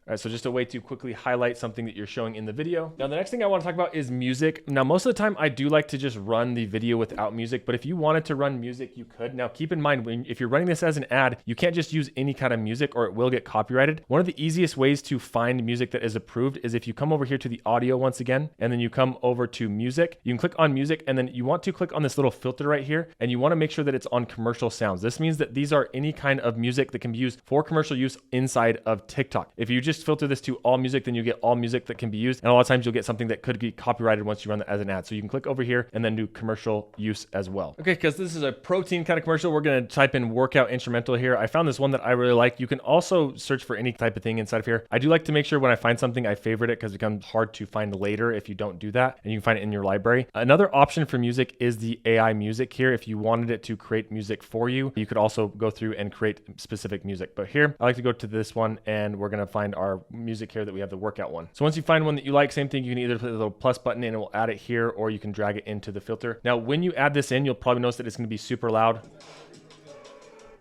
All All right, so just a way to quickly highlight something that you're showing in the video. Now, the next thing I want to talk about is music. Now, most of the time I do like to just run the video without music, but if you wanted to run music, you could. Now, keep in mind, if you're running this as an ad, you can't just use any kind of music or it will get copyrighted. One of the easiest ways to find music that is approved is if you come over here to the audio once again, and then you come over to music, you can click on music, and then you want to click on this little filter right here, and you want to make sure that it's on commercial sounds. This means that these are any kind of music that can be used for commercial use inside of TikTok. If you just filter this to all music, then you get all music that can be used. And a lot of times you'll get something that could be copyrighted once you run that as an ad. So you can click over here and then do commercial use as well. Okay, because this is a protein kind of commercial, we're going to type in workout instrumental here. I found this one that I really like. You can also search for any type of thing inside of here. I do like to make sure when I find something, I favorite it because it becomes hard to find later if you don't do that. And you can find it in your library. Another option for music is the AI music here. If you wanted it to create music for you, you could also go through and create specific music. But here, I like to go to this one and we're going to find our music here that we have the workout one. So once you find one that you like, same thing, you can either put the little plus button in and we'll add it here, or you can drag it into the filter. Now, when you add this in, you'll probably notice that it's going to be super loud.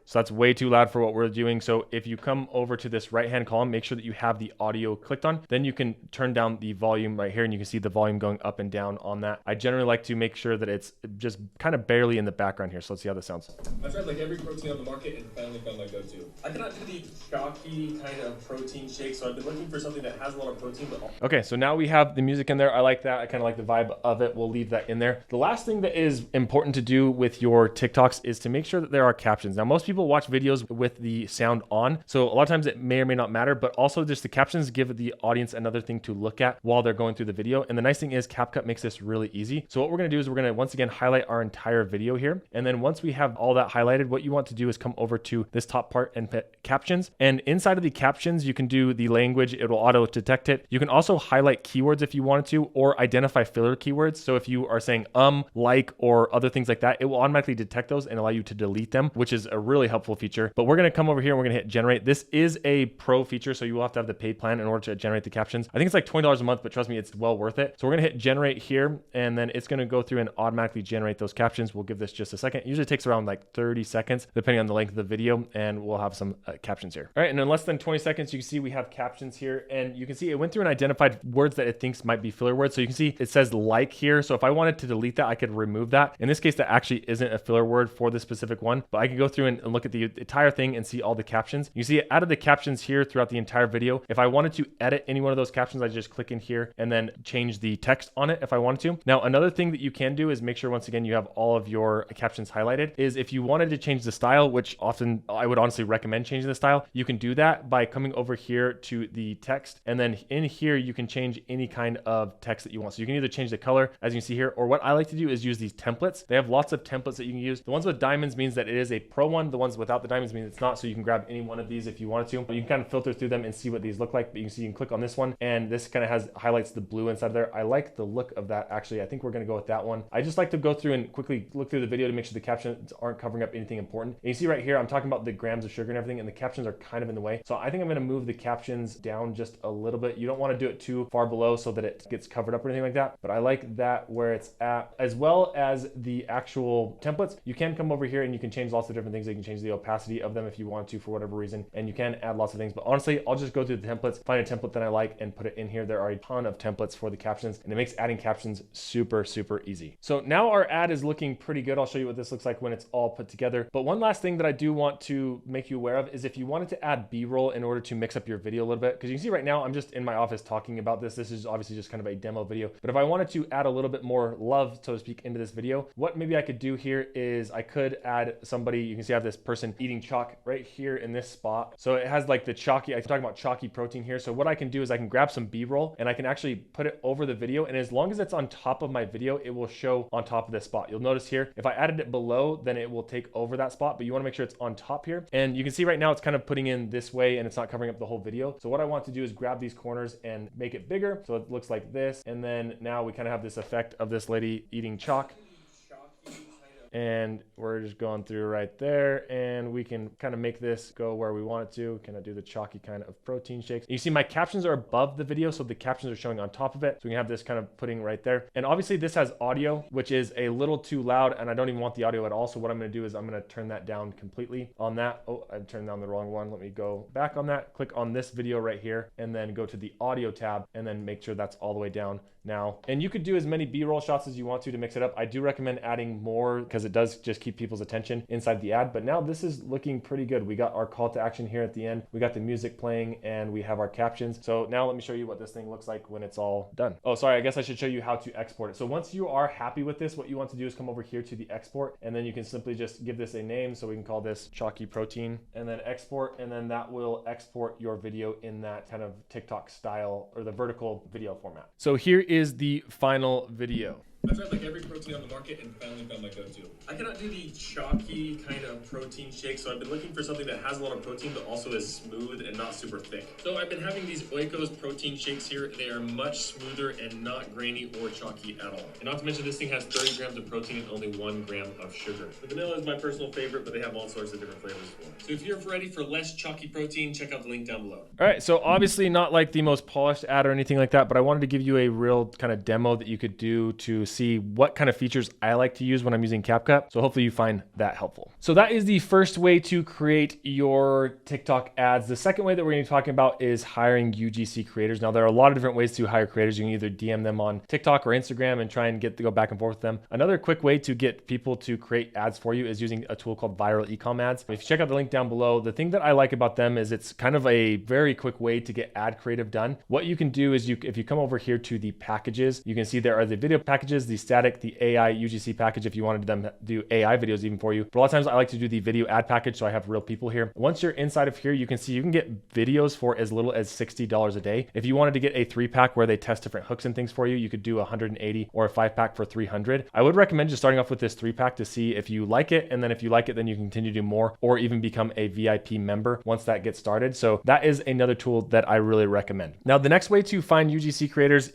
So that's way too loud for what we're doing. So if you come over to this right-hand column, make sure that you have the audio clicked on, then you can turn down the volume right here and you can see the volume going up and down on that. I generally like to make sure that it's just kind of barely in the background here. So let's see how this sounds. I've tried like every protein on the market and finally found my go-to. I cannot do the chalky kind of protein shake, so I've been looking for something that has a lot of protein. But okay, so now we have the music in there. I like that. I kind of like the vibe of it. We'll leave that in there. The last thing that is important to do with your TikToks is to make sure that there are captions. Now, most people watch videos with the sound on, so a lot of times it may or may not matter, but also just the captions give the audience another thing to look at while they're going through the video. And the nice thing is Capcut makes this really easy. So what we're going to do is we're going to once again highlight our entire video here, and then once we have all that highlighted, what you want to do is come over to this top part and put captions, and inside of the captions you can do the language. It will auto detect it. You can also highlight keywords if you wanted to, or identify filler keywords. So if you are saying like, or other things like that, it will automatically detect those and allow you to delete them, which is a really helpful feature. But we're going to come over here and we're going to hit generate. This is a pro feature, so you will have to have the paid plan in order to generate the captions. I think it's like $20 a month, but trust me, it's well worth it. So we're going to hit generate here, and then it's going to go through and automatically generate those captions. We'll give this just a second. It usually takes around like 30 seconds, depending on the length of the video, and we'll have some captions here. All right, and in less than 20 seconds, you can see we have captions here, and you can see it went through and identified words that it thinks might be filler words. So you can see it says like here. So if I wanted to delete that, I could remove that. In this case, that actually isn't a filler word for this specific one, but I could go through and look at the entire thing and see all the captions. You see it added the captions here throughout the entire video. If I wanted to edit any one of those captions, I just click in here and then change the text on it if I wanted to. Now, another thing that you can do is make sure once again you have all of your captions highlighted, is if you wanted to change the style, which often I would honestly recommend changing the style, you can do that by coming over here to the text, and then in here you can change any kind of text that you want. So you can either change the color, as you can see here, or what I like to do is use these templates. They have lots of templates that you can use. The ones with diamonds means that it is a pro one. The ones without the diamonds means it's not. So you can grab any one of these if you wanted to. But you can kind of filter through them and see what these look like. But you can see you can click on this one, and this kind of highlights the blue inside there. I like the look of that. Actually, I think we're going to go with that one. I just like to go through and quickly look through the video to make sure the captions aren't covering up anything important. And you see right here, I'm talking about the grams of sugar and everything, and the captions are kind of in the way. So I think I'm going to move the captions down just a little bit. You don't want to do it too far below so that it gets covered up or anything like that. But I like that where it's at, as well as the actual templates. You can come over here and you can change lots of different things. You can change the opacity of them if you want to for whatever reason, and you can add lots of things. But honestly, I'll just go through the templates, find a template that I like, and put it in here. There are a ton of templates for the captions, and it makes adding captions super, super easy. So now our ad is looking pretty good. I'll show you what this looks like when it's all put together. But one last thing that I do want to make you aware of is if you wanted to add B-roll in order to mix up your video a little bit, because you can see right now I'm just in my office talking about this. This is obviously just kind of a demo video. But if I wanted to add a little bit more love, so to speak, into this video, what maybe I could do here is I could add somebody. You can see I have this person eating chalk right here in this spot. So it has like the chalky, I'm talking about chalky protein here. So what I can do is I can grab some B-roll and I can actually put it over the video. And as long as it's on top of my video, it will show on top of this spot. You'll notice here, if I added it below, then it will take over that spot, but you want to make sure it's on top here. And you can see right now it's kind of putting in this way and it's not covering up the whole video. So what I want to do is grab these corners and make it bigger. So it looks like this. And then now we kind of have this effect of this lady eating chalk. and we're just going through right there, and we can kind of make this go where we want it to. Kind of do the chalky kind of protein shakes. You see my captions are above the video, so the captions are showing on top of it. So we can have this kind of putting right there. And obviously this has audio, which is a little too loud, and I don't even want the audio at all. So what I'm going to do is I'm going to turn that down completely on that. Oh, I turned down the wrong one. Let me go back on that. Click on this video right here, and then go to the audio tab, and then make sure that's all the way down now. And you could do as many B-roll shots as you want to mix it up. I do recommend adding more because it does just keep people's attention inside the ad. But now this is looking pretty good. We got our call to action here at the end. We got the music playing, and we have our captions. So now let me show you what this thing looks like when it's all done. Oh, sorry, I guess I should show you how to export it. So once you are happy with this, what you want to do is come over here to the export, and then you can simply just give this a name. So we can call this chalky protein, and then export, and then that will export your video in that kind of TikTok style or the vertical video format. So here is the final video. I've tried like every protein on the market and finally found my go-to. I cannot do the chalky kind of protein shake, so I've been looking for something that has a lot of protein but also is smooth and not super thick. So I've been having these Oikos protein shakes here. They are much smoother and not grainy or chalky at all. And not to mention this thing has 30 grams of protein and only 1 gram of sugar. The vanilla is my personal favorite, but they have all sorts of different flavors for it. So if you're ready for less chalky protein, check out the link down below. All right, so obviously not like the most polished ad or anything like that, but I wanted to give you a real kind of demo that you could do to see what kind of features I like to use when I'm using Capcut. So hopefully you find that helpful. So that is the first way to create your TikTok ads. The second way that we're going to be talking about is hiring UGC creators. Now there are a lot of different ways to hire creators. You can either DM them on TikTok or Instagram and try and go back and forth with them. Another quick way to get people to create ads for you is using a tool called Viral Ecom Ads. If you check out the link down below, the thing that I like about them is it's kind of a very quick way to get ad creative done. What you can do is if you come over here to the packages, you can see there are the video packages, the static, the AI UGC package if you wanted them to do AI videos even for you. But a lot of times I like to do the video ad package, so I have real people here. Once you're inside of here, you can see you can get videos for as little as $60 a day. If you wanted to get a 3-pack where they test different hooks and things for you, you could do 180, or a 5-pack for 300. I would recommend just starting off with this 3-pack to see if you like it, and then if you like it, then you can continue to do more or even become a VIP member once that gets started. So that is another tool that I really recommend. Now the next way to find UGC creators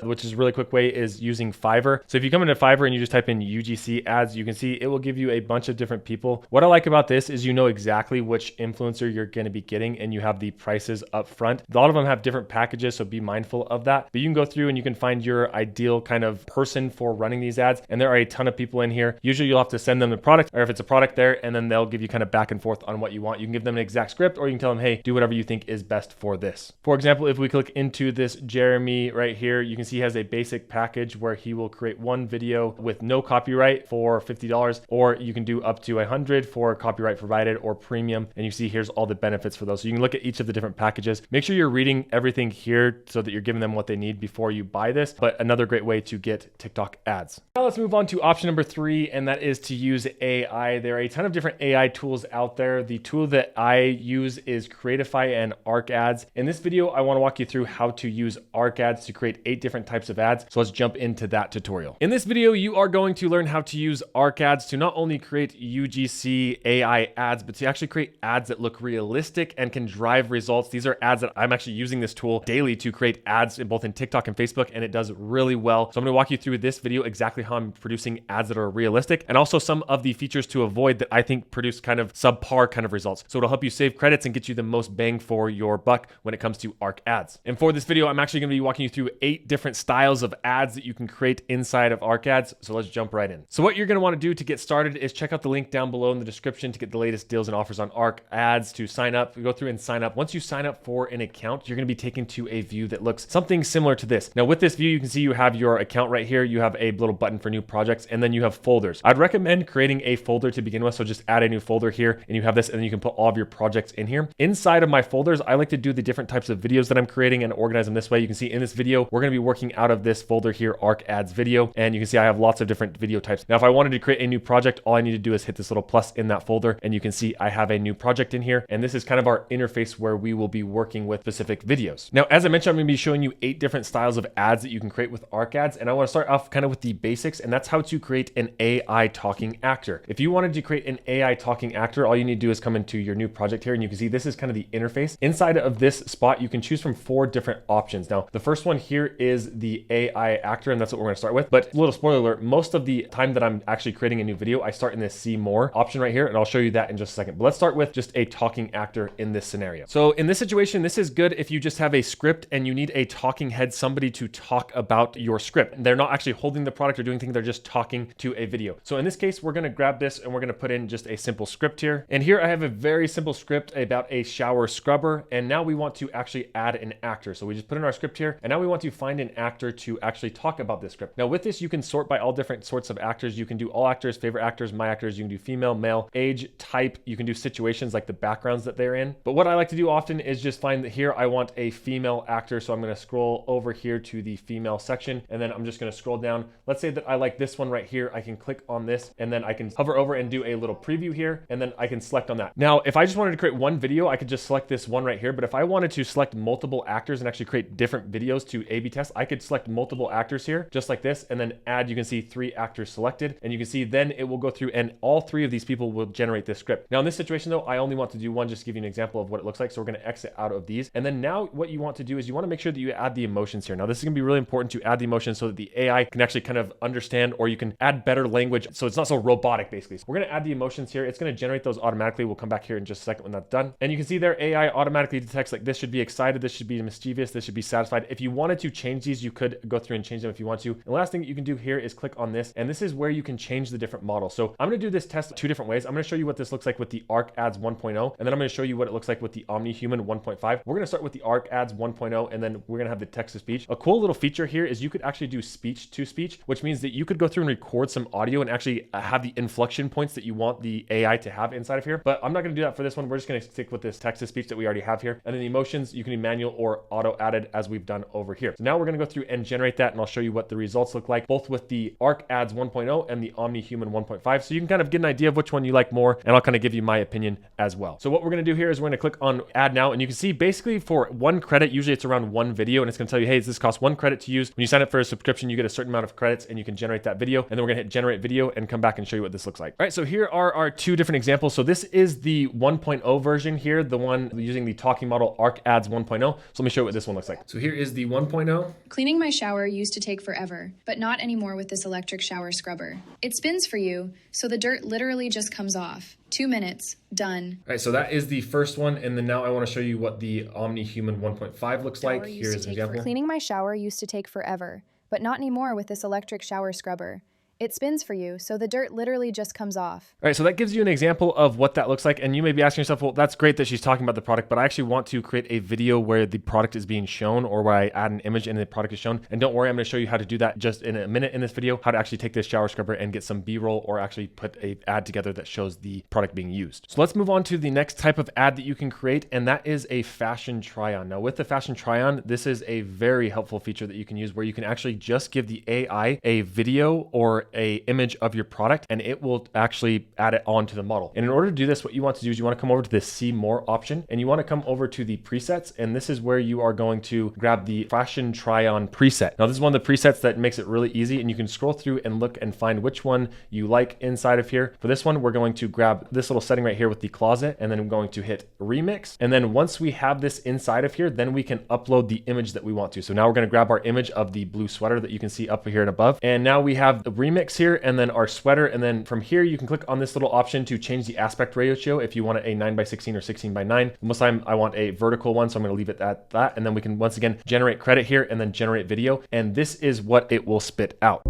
which is a really quick way, is using Fiverr. So if you come into Fiverr and you just type in UGC ads, you can see it will give you a bunch of different people. What I like about this is you know exactly which influencer you're going to be getting, and you have the prices up front. A lot of them have different packages, so be mindful of that. But you can go through and you can find your ideal kind of person for running these ads, and there are a ton of people in here. Usually you'll have to send them the product, or if it's a product there, and then they'll give you kind of back and forth on what you want. You can give them an exact script, or you can tell them, hey, do whatever you think is best for this. For example, if we click into this Jeremy right here, you can see he has a basic package where he will create one video with no copyright for $50, or you can do up to 100 for copyright provided or premium. And you see here's all the benefits for those. So you can look at each of the different packages. Make sure you're reading everything here so that you're giving them what they need before you buy this. But another great way to get TikTok ads. Now let's move on to option number 3, and that is to use AI. There are a ton of different AI tools out there. The tool that I use is Creatify and Arc Ads. In this video, I want to walk you through how to use Arc Ads to create 8 different types of ads. So let's jump into that tutorial. In this video, you are going to learn how to use Arc Ads to not only create UGC AI ads, but to actually create ads that look realistic and can drive results. These are ads that I'm actually using this tool daily to create ads in both in TikTok and Facebook, and it does really well. So I'm going to walk you through this video exactly how I'm producing ads that are realistic, and also some of the features to avoid that I think produce kind of subpar kind of results. So it'll help you save credits and get you the most bang for your buck when it comes to Arc Ads. And for this video, I'm actually going to be walking you through 8 different styles of ads that you can create inside of Arc Ads. So let's jump right in. So what you're going to want to do to get started is check out the link down below in the description to get the latest deals and offers on Arc Ads, to sign up. Go through and sign up. Once you sign up for an account, you're going to be taken to a view that looks something similar to this. Now with this view, you can see you have your account right here. You have a little button for new projects, and then you have folders. I'd recommend creating a folder to begin with. So just add a new folder here, and you have this, and then you can put all of your projects in here. Inside of my folders, I like to do the different types of videos that I'm creating and organize them this way. You can see in this video, we're going to be working out of this folder here, Arc Ads Video, and you can see I have lots of different video types. Now, if I wanted to create a new project, all I need to do is hit this little plus in that folder, and you can see I have a new project in here, and this is kind of our interface where we will be working with specific videos. Now, as I mentioned, I'm going to be showing you 8 different styles of ads that you can create with Arc Ads, and I want to start off kind of with the basics, and that's how to create an AI talking actor. If you wanted to create an AI talking actor, all you need to do is come into your new project here, and you can see this is kind of the interface. Inside of this spot, you can choose from 4 different options. Now, the first one here is the AI actor, and that's what we're going to start with. with. But little spoiler alert, most of the time that I'm actually creating a new video, I start in this see more option right here, and I'll show you that in just a second. But let's start with just a talking actor in this scenario. So in this situation, this is good if you just have a script and you need a talking head, somebody to talk about your script. They're not actually holding the product or doing things, they're just talking to a video. So in this case, we're gonna grab this and we're gonna put in just a simple script here. And here I have a very simple script about a shower scrubber. And now we want to actually add an actor. So we just put in our script here, and now we want to find an actor to actually talk about this script. Now with this, you can sort by all different sorts of actors. You can do all actors, favorite actors, my actors. You can do female, male, age, type. You can do situations like the backgrounds that they're in. But what I like to do often is just find that here I want a female actor. So I'm going to scroll over here to the female section, and then I'm just going to scroll down. Let's say that I like this one right here. I can click on this, and then I can hover over and do a little preview here, and then I can select on that. Now, if I just wanted to create one video, I could just select this one right here. But if I wanted to select multiple actors and actually create different videos to A/B test, I could select multiple actors here, just like this, and then add, you can see 3 actors selected, and you can see then it will go through and all 3 of these people will generate this script. Now in this situation though, I only want to do one, just to give you an example of what it looks like. So we're going to exit out of these. And then now what you want to do is you want to make sure that you add the emotions here. Now this is going to be really important to add the emotions so that the AI can actually kind of understand, or you can add better language so it's not so robotic basically. So we're going to add the emotions here. It's going to generate those automatically. We'll come back here in just a second when that's done. And you can see their AI automatically detects like this should be excited, this should be mischievous, this should be satisfied. If you wanted to change these, you could go through and change them if you want to. And the last thing that you can do here is click on this, and this is where you can change the different models. So I'm going to do this test 2 different ways. I'm going to show you what this looks like with the Arc Ads 1.0, and then I'm going to show you what it looks like with the Omni-Human 1.5. We're going to start with the Arc Ads 1.0, and then we're going to have the text to speech. A cool little feature here is you could actually do speech to speech, which means that you could go through and record some audio and actually have the inflection points that you want the AI to have inside of here. But I'm not going to do that for this one. We're just going to stick with this text to speech that we already have here. And then the emotions, you can be manual or auto added as we've done over here. So now we're going to go through and generate that, and I'll show you what the results look like, both with the Arc Ads 1.0 and the Omni-Human 1.5. So you can kind of get an idea of which one you like more, and I'll kind of give you my opinion as well. So what we're going to do here is we're going to click on add now, and you can see basically for 1 credit, usually it's around 1 video, and it's going to tell you, hey, this costs 1 credit to use. When you sign up for a subscription, you get a certain amount of credits and you can generate that video. And then we're going to hit generate video and come back and show you what this looks like. All right, so here are our 2 different examples. So this is the 1.0 version here, the one using the talking model Arc Ads 1.0. So let me show you what this one looks like. So here is the 1.0. Cleaning my shower used to take forever, but not anymore with this electric shower scrubber. It spins for you, so the dirt literally just comes off. 2 minutes, done. All right, so that is the first one. And then now I want to show you what the Omni-Human 1.5 looks like. Here is an example. Cleaning my shower used to take forever, but not anymore with this electric shower scrubber. It spins for you, so the dirt literally just comes off. All right, so that gives you an example of what that looks like. And you may be asking yourself, well, that's great that she's talking about the product, but I actually want to create a video where the product is being shown, or where I add an image and the product is shown. And don't worry, I'm going to show you how to do that just in a minute in this video, how to actually take this shower scrubber and get some B-roll, or actually put an ad together that shows the product being used. So let's move on to the next type of ad that you can create, and that is a fashion try-on. Now with the fashion try-on, this is a very helpful feature that you can use where you can actually just give the AI a video or a image of your product, and it will actually add it onto the model. And in order to do this, what you want to do is you want to come over to this see more option, and you want to come over to the presets, and this is where you are going to grab the fashion try on preset. Now this is one of the presets that makes it really easy, and you can scroll through and look and find which one you like inside of here. For this one, we're going to grab this little setting right here with the closet, and then I'm going to hit remix. And then once we have this inside of here, then we can upload the image that we want to. So now we're going to grab our image of the blue sweater that you can see up here and above. And now we have the remix here, and then our sweater. And then from here, you can click on this little option to change the aspect ratio if you want it a 9:16 or 16:9. Most of the time I want a vertical one, so I'm going to leave it at that. And then we can once again generate credit here and then generate video. And this is what it will spit out.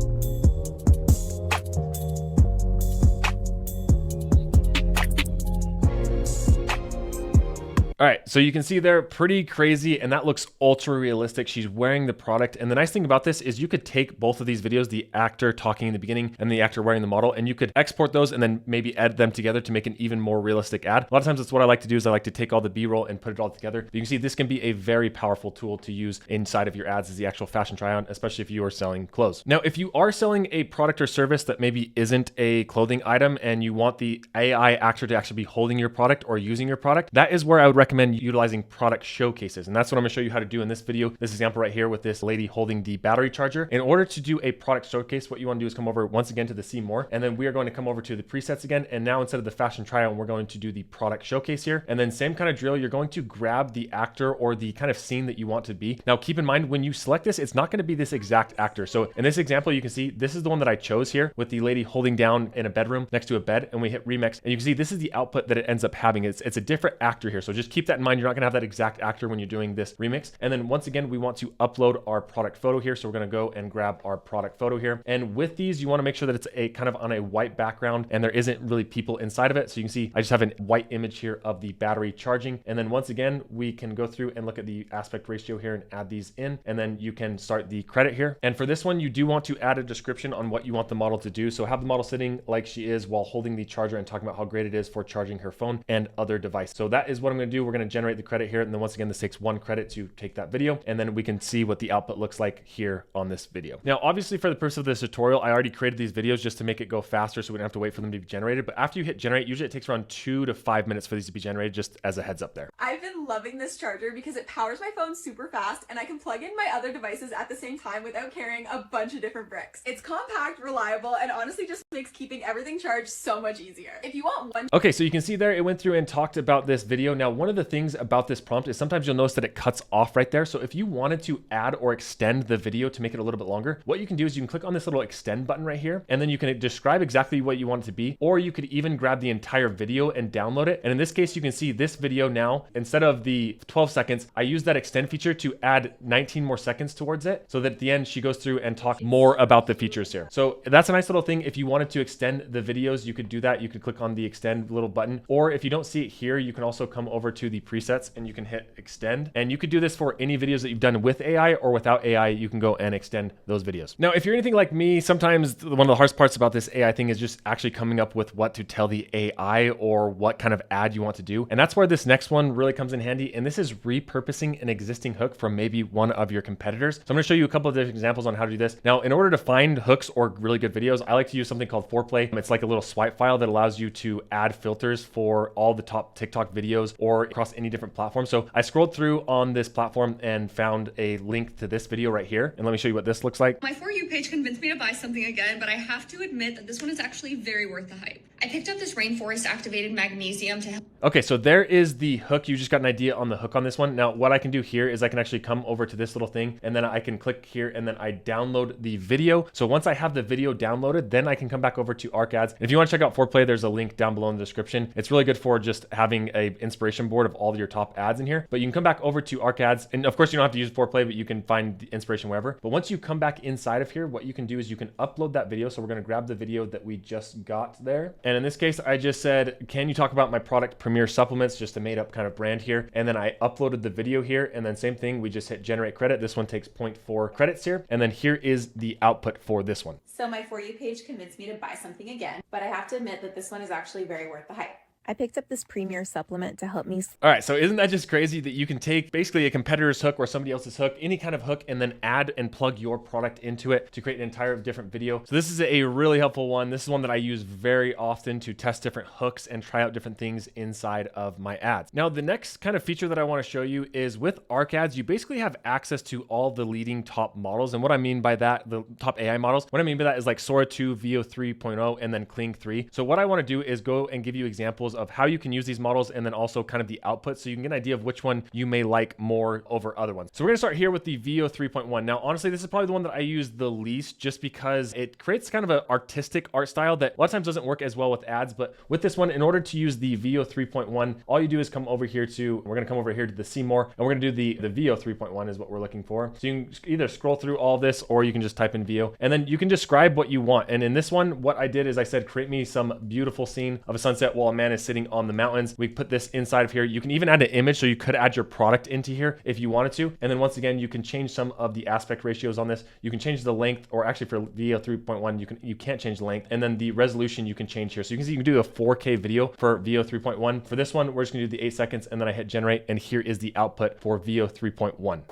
All right, so you can see they're pretty crazy, and that looks ultra realistic. She's wearing the product. And the nice thing about this is you could take both of these videos, the actor talking in the beginning and the actor wearing the model, and you could export those and then maybe edit them together to make an even more realistic ad. A lot of times that's what I like to do, is I like to take all the B-roll and put it all together. But you can see this can be a very powerful tool to use inside of your ads as the actual fashion try-on, especially if you are selling clothes. Now, if you are selling a product or service that maybe isn't a clothing item and you want the AI actor to actually be holding your product or using your product, that is where I would recommend recommend utilizing product showcases. And that's what I'm gonna show you how to do in this video. This example right here with this lady holding the battery charger. In order to do a product showcase, what you wanna do is come over once again to the see more, and then we are going to come over to the presets again. And now instead of the fashion try on, we're going to do the product showcase here. And then same kind of drill, you're going to grab the actor or the kind of scene that you want to be. Now keep in mind, when you select this, it's not gonna be this exact actor. So in this example, you can see this is the one that I chose here with the lady holding down in a bedroom next to a bed, and we hit remix. And you can see this is the output that it ends up having. It's a different actor here. So just keep that in mind. You're not gonna have that exact actor when you're doing this remix. And then once again, we want to upload our product photo here. So we're gonna go and grab our product photo here. And with these, you wanna make sure that it's a kind of on a white background and there isn't really people inside of it. So you can see I just have a white image here of the battery charging. And then once again, we can go through and look at the aspect ratio here and add these in. And then you can start the credit here. And for this one, you do want to add a description on what you want the model to do. So have the model sitting like she is while holding the charger and talking about how great it is for charging her phone and other devices. So that is what I'm going to do. We're going to generate the credit here. And then once again, this takes 1 credit to take that video. And then we can see what the output looks like here on this video. Now, obviously for the purpose of this tutorial, I already created these videos just to make it go faster so we don't have to wait for them to be generated. But after you hit generate, usually it takes around 2 to 5 minutes for these to be generated, just as a heads up there. I've been loving this charger because it powers my phone super fast and I can plug in my other devices at the same time without carrying a bunch of different bricks. It's compact, reliable, and honestly just makes keeping everything charged so much easier. If you want one... Okay, so you can see there, it went through and talked about this video. Now, one of the things about this prompt is sometimes you'll notice that it cuts off right there. So if you wanted to add or extend the video to make it a little bit longer, what you can do is you can click on this little extend button right here, and then you can describe exactly what you want it to be, or you could even grab the entire video and download it. And in this case, you can see this video now, instead of the 12 seconds, I use that extend feature to add 19 more seconds towards it, so that at the end, she goes through and talks more about the features here. So that's a nice little thing. If you wanted to extend the videos, you could do that. You could click on the extend little button, or if you don't see it here, you can also come over to the presets and you can hit extend. And you could do this for any videos that you've done with AI or without AI, you can go and extend those videos. Now, if you're anything like me, sometimes one of the hardest parts about this AI thing is just actually coming up with what to tell the AI or what kind of ad you want to do. And that's where this next one really comes in handy. And this is repurposing an existing hook from maybe one of your competitors. So I'm gonna show you a couple of different examples on how to do this. Now, in order to find hooks or really good videos, I like to use something called Foreplay. It's like a little swipe file that allows you to add filters for all the top TikTok videos or across any different platform. So I scrolled through on this platform and found a link to this video right here. And let me show you what this looks like. My For You page convinced me to buy something again, but I have to admit that this one is actually very worth the hype. I picked up this rainforest activated magnesium to help. Okay, so there is the hook. You just got an idea on the hook on this one. Now, what I can do here is I can actually come over to this little thing, and then I can click here, and then I download the video. So once I have the video downloaded, then I can come back over to Arc Ads. If you want to check out Foreplay, there's a link down below in the description. It's really good for just having a inspiration board of all of your top ads in here. But you can come back over to Arc Ads, and of course you don't have to use Foreplay, but you can find the inspiration wherever. But once you come back inside of here, what you can do is you can upload that video. So we're going to grab the video that we just got there. And in this case, I just said, can you talk about my product Premier Supplements, just a made up kind of brand here. And then I uploaded the video here, and then same thing, we just hit generate credit. This one takes 0.4 credits here. And then here is the output for this one. So my For You page convinced me to buy something again, but I have to admit that this one is actually very worth the hype. I picked up this Premier supplement to help me. All right, so isn't that just crazy that you can take basically a competitor's hook or somebody else's hook, any kind of hook, and then add and plug your product into it to create an entire different video. So this is a really helpful one. This is one that I use very often to test different hooks and try out different things inside of my ads. Now, the next kind of feature that I want to show you is with Arc Ads, you basically have access to all the leading top models. And what I mean by that, the top AI models, what I mean by that is like Sora 2, Veo 3.0, and then Kling 3. So what I want to do is go and give you examples of how you can use these models and then also kind of the output so you can get an idea of which one you may like more over other ones. So we're gonna start here with the Veo 3.1. Now, honestly, this is probably the one that I use the least just because it creates kind of an artistic art style that a lot of times doesn't work as well with ads. But with this one, in order to use the Veo 3.1, all you do is come over here to, we're gonna come over here to the see more, and we're gonna do the Veo 3.1 is what we're looking for. So you can either scroll through all this or you can just type in Veo, and then you can describe what you want. And in this one, what I did is I said, create me some beautiful scene of a sunset while a man is sitting on the mountains. We put this inside of here. You can even add an image, so you could add your product into here if you wanted to. And then once again, you can change some of the aspect ratios on this. You can change the length, or actually for Veo 3.1, you can't change the length. And then the resolution you can change here. So you can see you can do a 4K video for Veo 3.1. For this one, we're just gonna do the 8 seconds, and then I hit generate, and here is the output for Veo 3.1.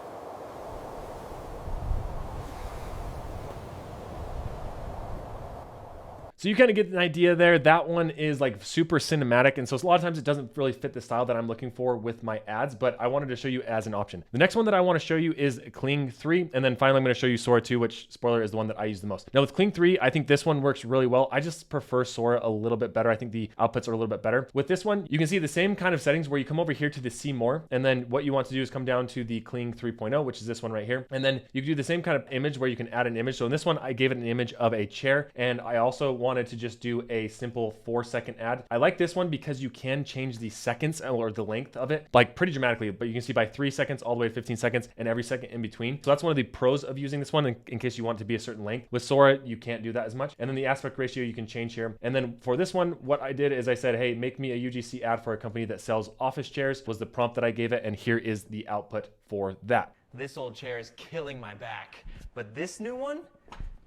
So you kind of get an idea there. That one is like super cinematic. And so a lot of times it doesn't really fit the style that I'm looking for with my ads, but I wanted to show you as an option. The next one that I want to show you is Kling 3. And then finally, I'm going to show you Sora 2, which spoiler is the one that I use the most. Now with Kling 3, I think this one works really well. I just prefer Sora a little bit better. I think the outputs are a little bit better. With this one, you can see the same kind of settings where you come over here to the see more. And then what you want to do is come down to the Kling 3.0, which is this one right here. And then you can do the same kind of image where you can add an image. So in this one, I gave it an image of a chair. And I also wanted to just do a simple 4-second ad. I like this one because you can change the seconds or the length of it like pretty dramatically, but you can see by 3 seconds all the way to 15 seconds and every second in between. So that's one of the pros of using this one in case you want it to be a certain length. With Sora, you can't do that as much. And then the aspect ratio you can change here. And then for this one, what I did is I said, hey, make me a UGC ad for a company that sells office chairs was the prompt that I gave it. And here is the output for that. This old chair is killing my back, but this new one,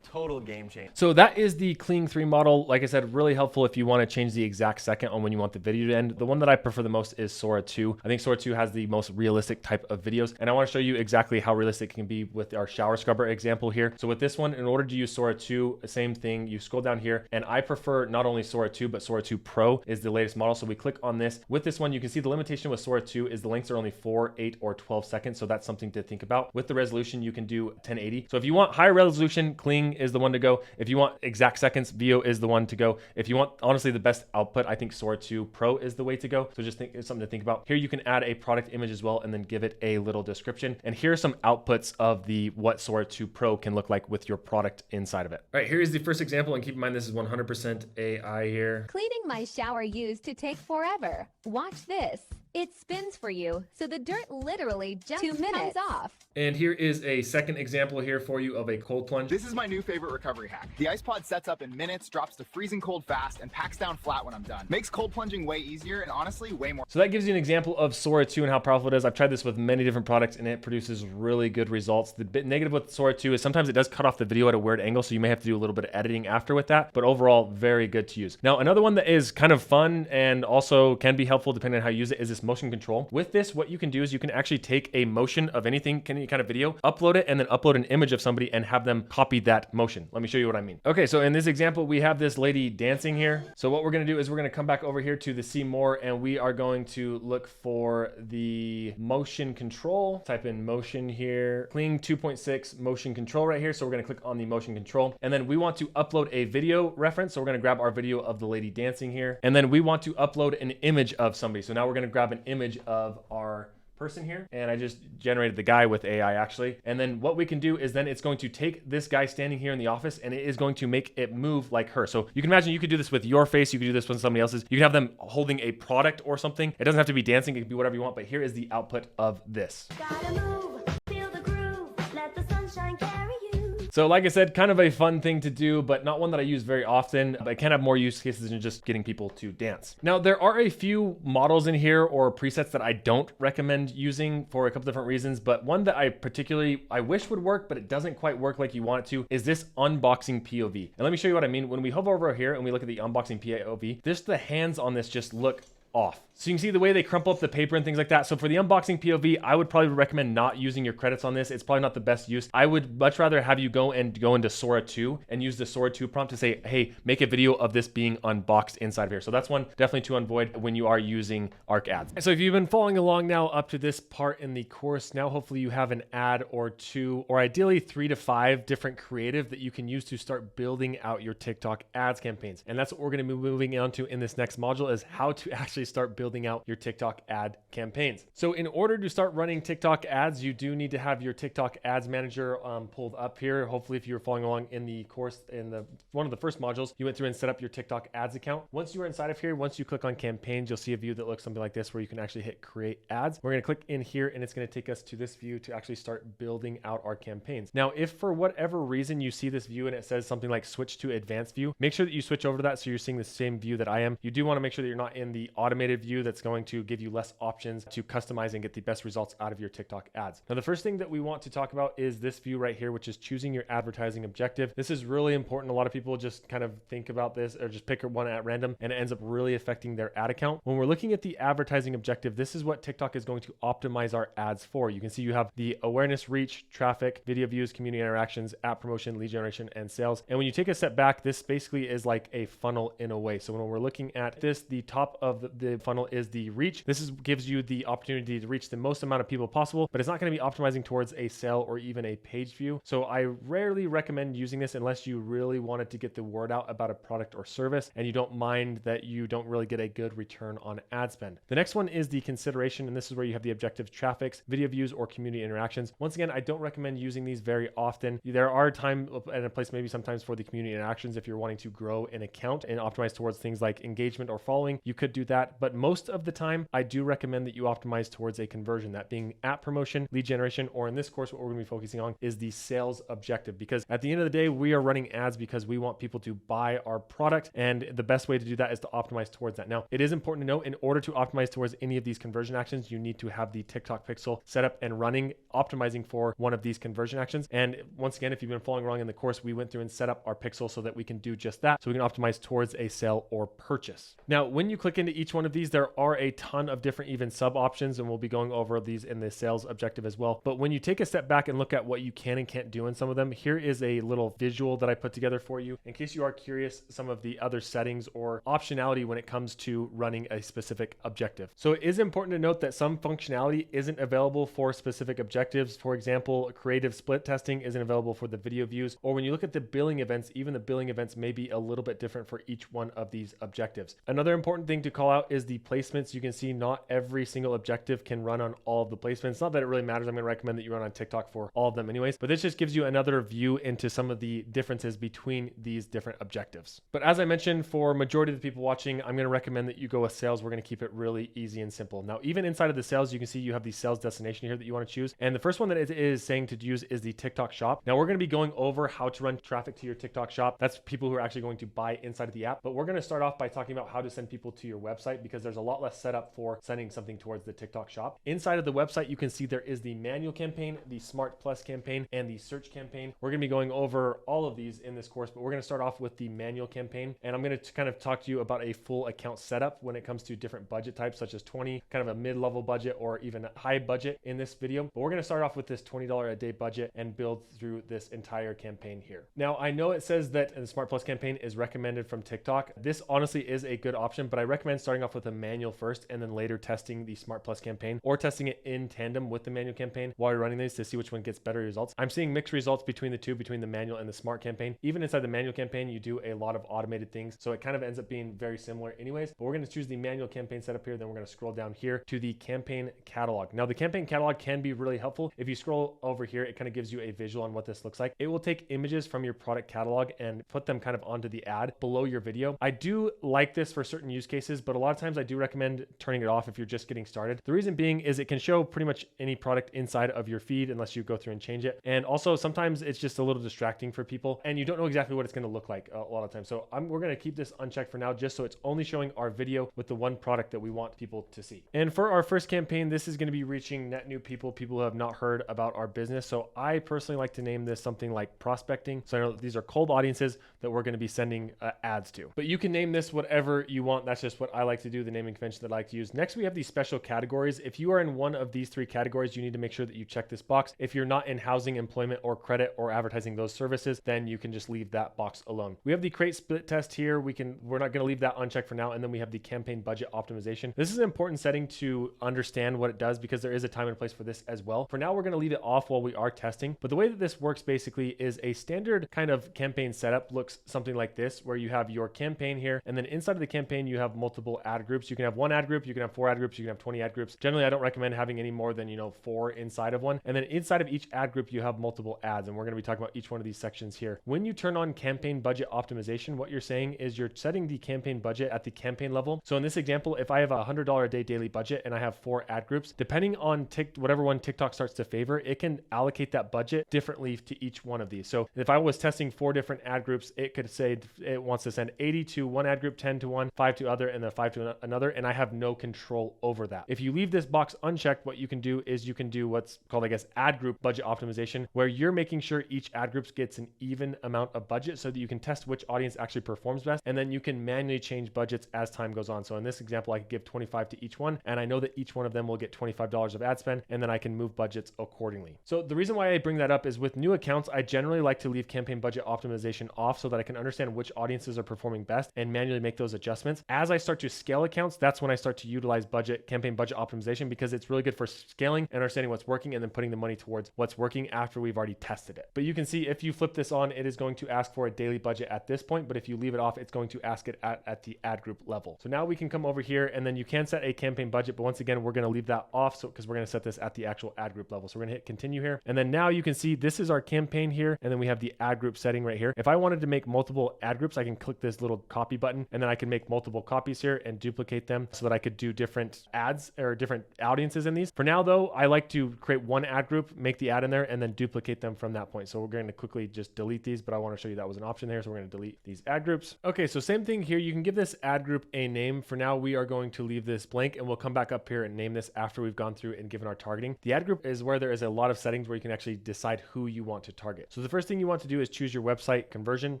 total game changer. So that is the Kling 3 model. Like I said, really helpful if you want to change the exact second on when you want the video to end. The one that I prefer the most is Sora 2. I think Sora 2 has the most realistic type of videos. And I want to show you exactly how realistic it can be with our shower scrubber example here. So with this one, in order to use Sora 2, same thing, you scroll down here. And I prefer not only Sora 2, but Sora 2 Pro is the latest model. So we click on this. With this one, you can see the limitation with Sora 2 is the lengths are only 4, 8, or 12 seconds. So that's something to think about. With the resolution, you can do 1080. So if you want higher resolution, Kling is the one to go. If you want exact seconds, Veo is the one to go. If you want, honestly, the best output, I think Sora 2 Pro is the way to go. So just think it's something to think about. Here you can add a product image as well and then give it a little description. And here are some outputs of what Sora 2 Pro can look like with your product inside of it. All right, here is the first example. And keep in mind, this is 100% AI here. Cleaning my shower used to take forever. Watch this. It spins for you, so the dirt literally just 2 minutes comes off. And here is a second example here for you of a cold plunge. This is my new favorite recovery hack. The ice pod sets up in minutes, drops to freezing cold fast, and packs down flat when I'm done. Makes cold plunging way easier and honestly way more. So that gives you an example of Sora 2 and how powerful it is. I've tried this with many different products and it produces really good results. The bit negative with Sora 2 is sometimes it does cut off the video at a weird angle, so you may have to do a little bit of editing after with that, but overall, very good to use. Now, another one that is kind of fun and also can be helpful depending on how you use it is this motion control. With this, what you can do is you can actually take a motion of anything, any kind of video, upload it, and then upload an image of somebody and have them copy that motion. Let me show you what I mean. Okay, so in this example, we have this lady dancing here. So what we're gonna do is we're gonna come back over here to the see more, and we are going to look for the motion control. Type in motion here, Kling 2.6 motion control right here. So we're gonna click on the motion control, and then we want to upload a video reference. So we're gonna grab our video of the lady dancing here, and then we want to upload an image of somebody. So now we're gonna grab an image of our person here, and I just generated the guy with AI actually. And then what we can do is then it's going to take this guy standing here in the office and it is going to make it move like her. So you can imagine you could do this with your face, you could do this with somebody else's, you can have them holding a product or something. It doesn't have to be dancing, it can be whatever you want, but here is the output of this. Gotta move, feel the groove, let the sunshine carry you. So like I said, kind of a fun thing to do, but not one that I use very often, but I can have more use cases than just getting people to dance. Now, there are a few models in here or presets that I don't recommend using for a couple different reasons, but one that I wish would work, but it doesn't quite work like you want it to, is this unboxing POV. And let me show you what I mean. When we hover over here and we look at the unboxing POV, the hands on this just look off. So you can see the way they crumple up the paper and things like that. So for the unboxing POV, I would probably recommend not using your credits on this. It's probably not the best use. I would much rather have you go into Sora 2 and use the Sora 2 prompt to say, hey, make a video of this being unboxed inside of here. So that's one definitely to avoid when you are using ARC ads. So if you've been following along now up to this part in the course, now hopefully you have an ad or two, or ideally 3 to 5 different creative that you can use to start building out your TikTok ads campaigns. And that's what we're going to be moving on to in this next module, is how to actually start building out your TikTok ad campaigns. So in order to start running TikTok ads, you do need to have your TikTok ads manager pulled up here. Hopefully, if you were following along in the course in one of the first modules, you went through and set up your TikTok ads account. Once you are inside of here, once you click on campaigns, you'll see a view that looks something like this where you can actually hit create ads. We're going to click in here and it's going to take us to this view to actually start building out our campaigns. Now, if for whatever reason you see this view and it says something like switch to advanced view, make sure that you switch over to that so you're seeing the same view that I am. You do want to make sure that you're not in the auto automated view that's going to give you less options to customize and get the best results out of your TikTok ads. Now, the first thing that we want to talk about is this view right here, which is choosing your advertising objective. This is really important. A lot of people just kind of think about this or just pick one at random, and it ends up really affecting their ad account. When we're looking at the advertising objective, this is what TikTok is going to optimize our ads for. You can see you have the awareness, reach, traffic, video views, community interactions, app promotion, lead generation, and sales. And when you take a step back, this basically is like a funnel in a way. So when we're looking at this, the top of the funnel is the reach. Gives you the opportunity to reach the most amount of people possible, but it's not going to be optimizing towards a sale or even a page view. So I rarely recommend using this unless you really wanted to get the word out about a product or service and you don't mind that you don't really get a good return on ad spend. The next one is the consideration, and this is where you have the objectives, traffics, video views, or community interactions. Once again, I don't recommend using these very often. There are time and a place maybe sometimes for the community interactions. If you're wanting to grow an account and optimize towards things like engagement or following, you could do that. But most of the time, I do recommend that you optimize towards a conversion, that being app promotion, lead generation, or in this course, what we're going to be focusing on is the sales objective. Because at the end of the day, we are running ads because we want people to buy our product. And the best way to do that is to optimize towards that. Now, it is important to note, in order to optimize towards any of these conversion actions, you need to have the TikTok pixel set up and running, optimizing for one of these conversion actions. And once again, if you've been following along in the course, we went through and set up our pixel so that we can do just that. So we can optimize towards a sale or purchase. Now, when you click into each one of these, there are a ton of different even sub options, and we'll be going over these in the sales objective as well. But when you take a step back and look at what you can and can't do in some of them, here is a little visual that I put together for you in case you are curious some of the other settings or optionality when it comes to running a specific objective. So it is important to note that some functionality isn't available for specific objectives. For example, creative split testing isn't available for the video views, or when you look at the billing events, even the billing events may be a little bit different for each one of these objectives. Another important thing to call out is the placements. You can see not every single objective can run on all of the placements. Not that it really matters. I'm going to recommend that you run on TikTok for all of them anyways, but this just gives you another view into some of the differences between these different objectives. But as I mentioned, for majority of the people watching, I'm going to recommend that you go with sales. We're going to keep it really easy and simple. Now, even inside of the sales, you can see you have the sales destination here that you want to choose. And the first one that it is saying to use is the TikTok shop. Now we're going to be going over how to run traffic to your TikTok shop. That's people who are actually going to buy inside of the app. But we're going to start off by talking about how to send people to your website, because there's a lot less setup for sending something towards the TikTok shop. Inside of the website, you can see there is the manual campaign, the Smart Plus campaign, and the search campaign. We're going to be going over all of these in this course, but we're going to start off with the manual campaign. And I'm going to kind of talk to you about a full account setup when it comes to different budget types, such as 20, kind of a mid-level budget or even a high budget in this video. But we're going to start off with this $20 a day budget and build through this entire campaign here. Now, I know it says that the Smart Plus campaign is recommended from TikTok. This honestly is a good option, but I recommend starting off with a manual first and then later testing the Smart Plus campaign or testing it in tandem with the manual campaign while you're running these to see which one gets better results. I'm seeing mixed results between the two, between the manual and the Smart campaign. Even inside the manual campaign, you do a lot of automated things, so it kind of ends up being very similar anyways. But we're going to choose the manual campaign setup here, then we're going to scroll down here to the campaign catalog. Now, the campaign catalog can be really helpful. If you scroll over here, it kind of gives you a visual on what this looks like. It will take images from your product catalog and put them kind of onto the ad below your video. I do like this for certain use cases, but a lot of times I do recommend turning it off if you're just getting started. The reason being is it can show pretty much any product inside of your feed unless you go through and change it. And also sometimes it's just a little distracting for people and you don't know exactly what it's going to look like a lot of times. So we're going to keep this unchecked for now, just so it's only showing our video with the one product that we want people to see. And for our first campaign, this is going to be reaching net new people who have not heard about our business. So I personally like to name this something like prospecting. So I know these are cold audiences that we're going to be sending ads to, but you can name this whatever you want. That's just what I like to do, the naming convention that I like to use. Next, we have these special categories. If you are in one of these three categories, you need to make sure that you check this box. If you're not in housing, employment, or credit, or advertising those services, then you can just leave that box alone. We have the create split test here. We're not going to leave that unchecked for now. And then we have the campaign budget optimization. This is an important setting to understand what it does, because there is a time and place for this as well. For now, we're going to leave it off while we are testing. But the way that this works basically is a standard kind of campaign setup looks something like this, where you have your campaign here, and then inside of the campaign, you have multiple ad groups. You can have one ad group, you can have 4 ad groups, you can have 20 ad groups. Generally, I don't recommend having any more than, 4 inside of one. And then inside of each ad group, you have multiple ads. And we're going to be talking about each one of these sections here. When you turn on campaign budget optimization, what you're saying is you're setting the campaign budget at the campaign level. So in this example, if I have a $100 a day daily budget and I have 4 ad groups, depending on whatever one TikTok starts to favor, it can allocate that budget differently to each one of these. So if I was testing 4 different ad groups, it could say it wants to send 80 to one ad group, 10 to one, 5 to other, and then 5 to to another, and I have no control over that. If you leave this box unchecked, what you can do is you can do what's called, I guess, ad group budget optimization, where you're making sure each ad group gets an even amount of budget so that you can test which audience actually performs best, and then you can manually change budgets as time goes on. So in this example, I could give 25 to each one, and I know that each one of them will get $25 of ad spend, and then I can move budgets accordingly. So the reason why I bring that up is with new accounts, I generally like to leave campaign budget optimization off so that I can understand which audiences are performing best and manually make those adjustments. As I start to scale accounts, that's when I start to utilize campaign budget optimization, because it's really good for scaling and understanding what's working and then putting the money towards what's working after we've already tested it. But you can see if you flip this on, it is going to ask for a daily budget at this point, but if you leave it off, it's going to ask it at the ad group level. So now we can come over here, and then you can set a campaign budget, but once again, we're going to leave that off, so because we're going to set this at the actual ad group level. So we're going to hit continue here, and then now you can see this is our campaign here, and then we have the ad group setting right here. If I wanted to make multiple ad groups, I can click this little copy button, and then I can make multiple copies here and duplicate them so that I could do different ads or different audiences in these. For now though, I like to create one ad group, make the ad in there, and then duplicate them from that point. So we're going to quickly just delete these, but I want to show you that was an option there. So we're going to delete these ad groups. Okay, so same thing here. You can give this ad group a name. For now, we are going to leave this blank, and we'll come back up here and name this after we've gone through and given our targeting. The ad group is where there is a lot of settings where you can actually decide who you want to target. So the first thing you want to do is choose your website conversion.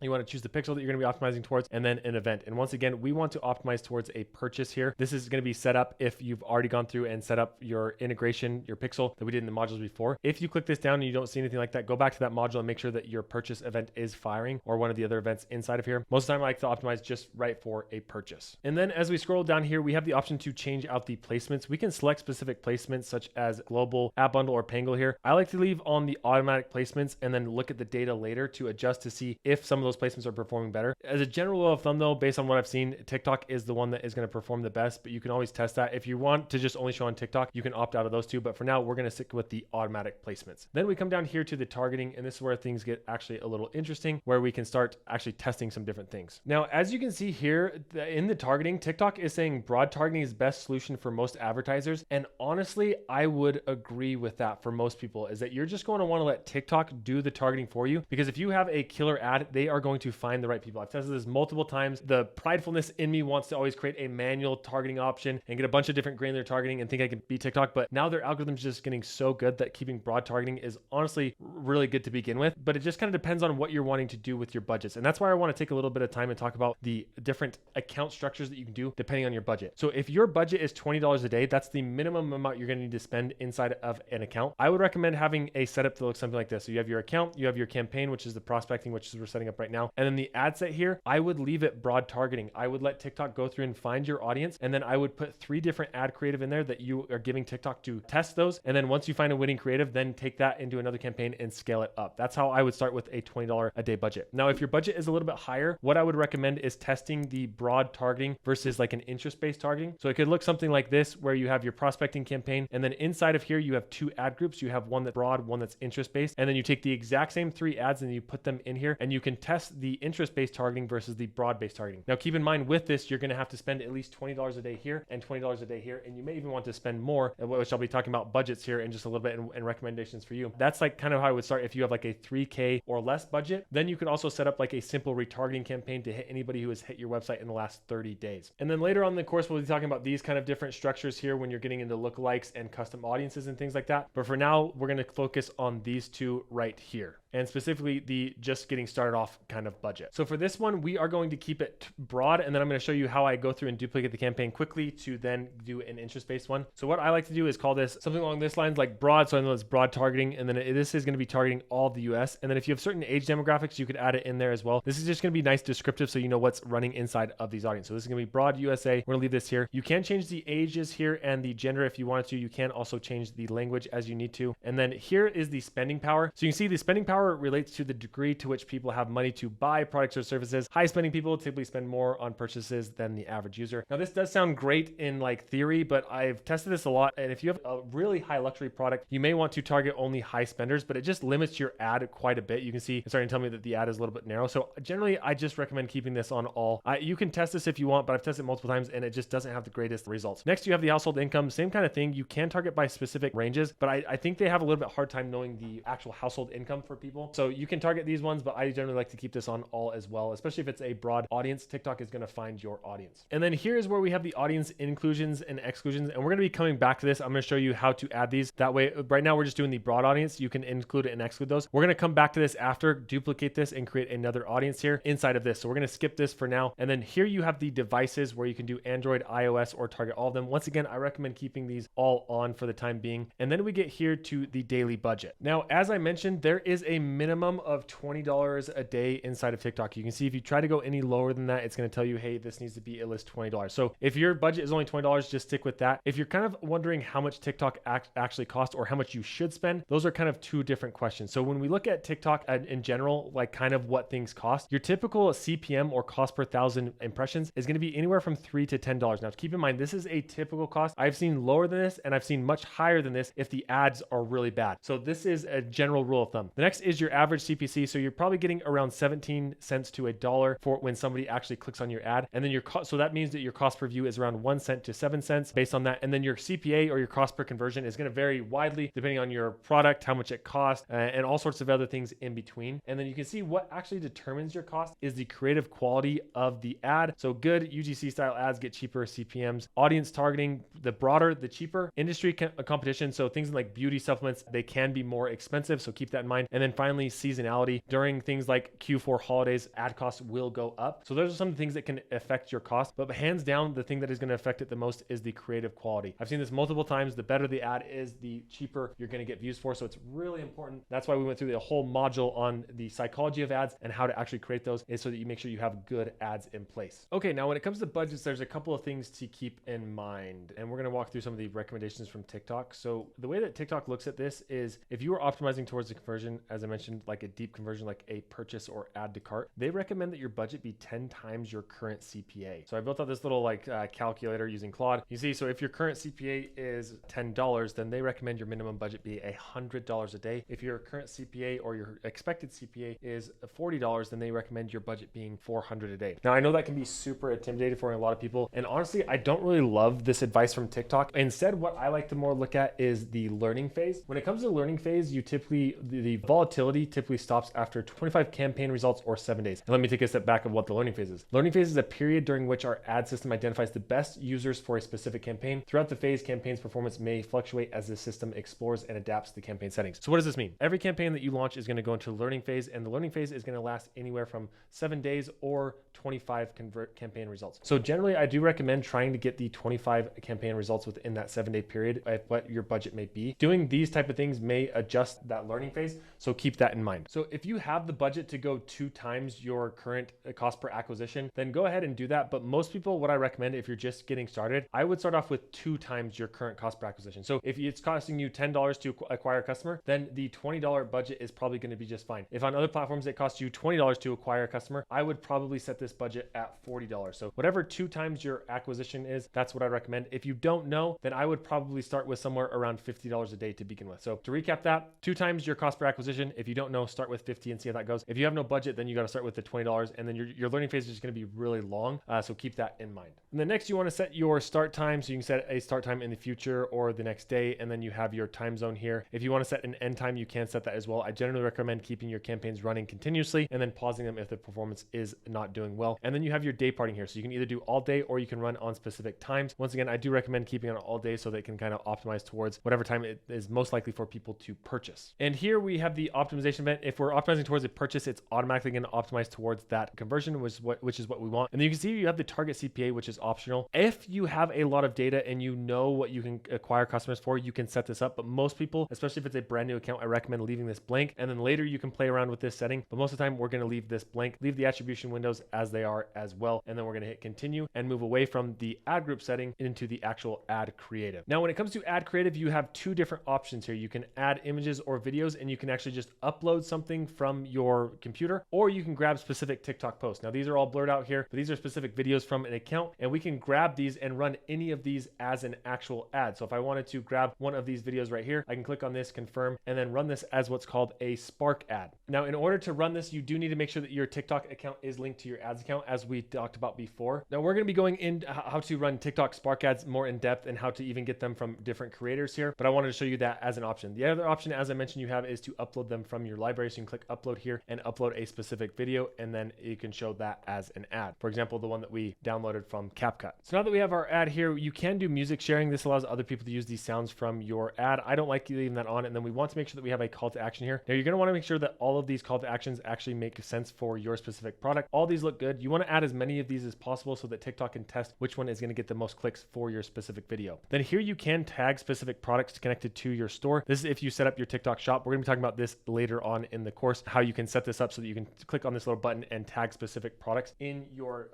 You want to choose the pixel that you're going to be optimizing towards, and then an event. And once again, we want to optimize towards a purchase here. This is going to be set up if you've already gone through and set up your integration, your pixel that we did in the modules before. If you click this down and you don't see anything like that, go back to that module and make sure that your purchase event is firing, or one of the other events inside of here. Most of the time I like to optimize just right for a purchase. And then as we scroll down here, we have the option to change out the placements. We can select specific placements such as global, app bundle, or Pangle here. I like to leave on the automatic placements and then look at the data later to adjust to see if some of those placements are performing better. As a general rule of thumb though, based on what I've seen, TikTok is the one that is going to perform the best, but you can always test that. If you want to just only show on TikTok, you can opt out of those two, but for now we're going to stick with the automatic placements. Then we come down here to the targeting, and this is where things get actually a little interesting, where we can start actually testing some different things. Now, as you can see here in the targeting, TikTok is saying broad targeting is best solution for most advertisers. And honestly, I would agree with that for most people, is that you're just going to want to let TikTok do the targeting for you, because if you have a killer ad, they are going to find the right people. I've tested this multiple times. The pridefulness in me wants to always create a manual targeting option and get a bunch of different granular targeting and think I can beat TikTok, but now their algorithm's just getting so good that keeping broad targeting is honestly really good to begin with, but it just kind of depends on what you're wanting to do with your budgets. And that's why I want to take a little bit of time and talk about the different account structures that you can do depending on your budget. So if your budget is $20 a day, that's the minimum amount you're going to need to spend inside of an account. I would recommend having a setup to look something like this. So you have your account, you have your campaign, which is the prospecting, which is we're setting up right now. And then the ad set here, I would leave it broad targeting. I would let TikTok go through and find your audience. And then I would put 3 different ad creative in there that you are giving TikTok to test those. And then once you find a winning creative, then take that into another campaign and scale it up. That's how I would start with a $20 a day budget. Now, if your budget is a little bit higher, what I would recommend is testing the broad targeting versus like an interest-based targeting. So it could look something like this, where you have your prospecting campaign, and then inside of here, you have 2 ad groups. You have one that's broad, one that's interest-based, and then you take the exact same 3 ads and you put them in here, and you can test the interest-based targeting versus the broad-based targeting. Now, keep in mind with this, you're going to have to spend at least $20 a day here and $20 a day here, and you may even want to spend more, which I'll be talking about budgets here in just a little bit and recommendations for you. That's like kind of how I would start. If you have like a 3K or less budget, then you could also set up like a simple retargeting campaign to hit anybody who has hit your website in the last 30 days. And then later on in the course, we'll be talking about these kind of different structures here when you're getting into lookalikes and custom audiences and things like that. But for now, we're going to focus on these 2 right here, and specifically the just getting started off kind of budget. So for this one, we are going to keep it broad, and then I'm going to show you how I go through and duplicate the campaign quickly to then do an interest-based one. So what I like to do is call this something along this lines, like broad. So I know it's broad targeting, and then this is going to be targeting all of the US. And then if you have certain age demographics, you could add it in there as well. This is just going to be nice descriptive so you know what's running inside of these audiences. So this is going to be broad USA. We're going to leave this here. You can change the ages here and the gender if you wanted to. You can also change the language as you need to. And then here is the spending power. So you can see the spending power relates to the degree to which people have money to buy products or services. High spending people typically spend more on purchases than the average user. Now, this does sound great in like theory, but I've tested this a lot. And if you have a really high luxury product, you may want to target only high spenders, but it just limits your ad quite a bit. You can see it's starting to tell me that the ad is a little bit narrow. So generally, I just recommend keeping this on all. You can test this if you want, but I've tested it multiple times and it just doesn't have the greatest results. Next, you have the household income, same kind of thing. You can target by specific ranges, but I think they have a little bit hard time knowing the actual household income for people. So you can target these ones, but I generally like to keep this on all as well, especially if it's a broad audience. TikTok is going to find your audience. And then then here is where we have the audience inclusions and exclusions. And we're going to be coming back to this. I'm going to show you how to add these. That way, right now we're just doing the broad audience. You can include and exclude those. We're going to come back to this after, duplicate this and create another audience here inside of this. So we're going to skip this for now. And then here you have the devices where you can do Android, iOS, or target all of them. Once again, I recommend keeping these all on for the time being. And then we get here to the daily budget. Now, as I mentioned, there is a minimum of $20 a day inside of TikTok. You can see if you try to go any lower than that, it's going to tell you, hey, this needs to be at least $20. So if your budget is only $20, just stick with that. If you're kind of wondering how much TikTok actually costs or how much you should spend, those are kind of two different questions. So when we look at TikTok in general, like kind of what things cost, your typical CPM or cost per 1,000 impressions is going to be anywhere from $3 to $10. Now, keep in mind, this is a typical cost. I've seen lower than this and I've seen much higher than this if the ads are really bad. So this is a general rule of thumb. The next is your average CPC. So you're probably getting around 17 cents to $1 for when somebody actually clicks on your ad. And then your cost, so that means that your cost per view is around 1 cent to 7 cents based on that. And then your CPA or your cost per conversion is going to vary widely depending on your product, how much it costs, and all sorts of other things in between. And then you can see what actually determines your cost is the creative quality of the ad. So good UGC style ads get cheaper CPMs. Audience targeting, the broader, the cheaper. Industry competition. So things like beauty supplements, they can be more expensive. So keep that in mind. And then finally, seasonality. During things like Q4 holidays, ad costs will go up. So those are some things that can affect your cost. But hands down, the thing that is going to affect it the most is the creative quality. I've seen this multiple times. The better the ad is, the cheaper you're going to get views for. So it's really important. That's why we went through the whole module on the psychology of ads and how to actually create those, is so that you make sure you have good ads in place. Okay, now when it comes to budgets, there's a couple of things to keep in mind. And we're going to walk through some of the recommendations from TikTok. So the way that TikTok looks at this is if you are optimizing towards a conversion, as I mentioned, like a deep conversion, like a purchase or add to cart, they recommend that your budget be 10 times your current CPA. So I built out this little like calculator using Claude. You see, so if your current CPA is $10, then they recommend your minimum budget be $100 a day. If your current CPA or your expected CPA is $40, then they recommend your budget being $400 a day. Now, I know that can be super intimidating for a lot of people. And honestly, I don't really love this advice from TikTok. Instead, what I like to more look at is the learning phase. When it comes to learning phase, you typically, the volatility typically stops after 25 campaign results or 7 days. And let me take a step back of what the learning phase is. Learning phase is a period during which our ad system identifies the best users for a specific campaign. Throughout the phase, campaign's performance may fluctuate as the system explores and adapts the campaign settings. So what does this mean? Every campaign that you launch is going to go into learning phase, and the learning phase is going to last anywhere from 7 days or 25 campaign results. So generally, I do recommend trying to get the 25 campaign results within that 7-day period at what your budget may be. Doing these type of things may adjust that learning phase, so keep that in mind. So if you have the budget to go 2 times your current cost per acquisition, then go ahead and do that. But most people, what I recommend if you're just getting started, I would start off with 2 times your current cost per acquisition. So if it's costing you $10 to acquire a customer, then the $20 budget is probably going to be just fine. If on other platforms it costs you $20 to acquire a customer, I would probably set this budget at $40. So whatever 2 times your acquisition is, that's what I recommend. If you don't know, then I would probably start with somewhere around $50 a day to begin with. So to recap that, 2 times your cost per acquisition. If you don't know, start with 50 and see how that goes. If you have no budget, then you got to start with the $20, and then your learning phase is just going to be really long. So keep that in mind. And then next, you want to set your start time. So you can set a start time in the future or the next day, and then you have your time zone here. If you want to set an end time, you can set that as well. I generally recommend keeping your campaigns running continuously and then pausing them if the performance is not doing well. And then you have your day parting here. So you can either do all day or you can run on specific times. Once again, I do recommend keeping it all day so that it can kind of optimize towards whatever time it is most likely for people to purchase. And here we have the optimization event. If we're optimizing towards a purchase, it's automatically going to optimize towards that conversion, which is what we want. And then you can see you have the target CPA, which is optional. If you have a lot of data and you know what you can acquire customers for, you can set this up. But most people, especially if it's a brand new account, I recommend leaving this blank. And then later you can play around with this setting. But most of the time, we're going to leave this blank, leave the attribution windows as they are as well. And then we're going to hit continue and move away from the ad group setting into the actual ad creative. Now, when it comes to ad creative, you have 2 different options here. You can add images or videos, and you can actually just upload something from your computer, or you can grab specific TikTok posts. Now, these are all blurred out here, but these are specific videos from an account, and we can grab these and run any of these as an actual ad. So if I wanted to grab one of these videos right here, I can click on this, confirm, and then run this as what's called a Spark ad. Now, in order to run this, you do need to make sure that your TikTok account is linked to your ads account, as we talked about before. Now, we're going to be going in how to run TikTok Spark ads more in depth and how to even get them from different creators here, but I wanted to show you that as an option. The other option, as I mentioned, you have is to upload them from your library. So you can click upload here and upload a specific video, and then you can show that as an ad. For example, the one that we downloaded downloaded from Capcut. So now that we have our ad here, you can do music sharing. This allows other people to use these sounds from your ad. I don't like leaving that on. And then we want to make sure that we have a call to action here. Now you're going to want to make sure that all of these call to actions actually make sense for your specific product. All these look good. You want to add as many of these as possible so that TikTok can test which one is going to get the most clicks for your specific video. Then here you can tag specific products connected to your store. This is if you set up your TikTok shop. We're going to be talking about this later on in the course, how you can set this up so that you can click on this little button and tag specific products in your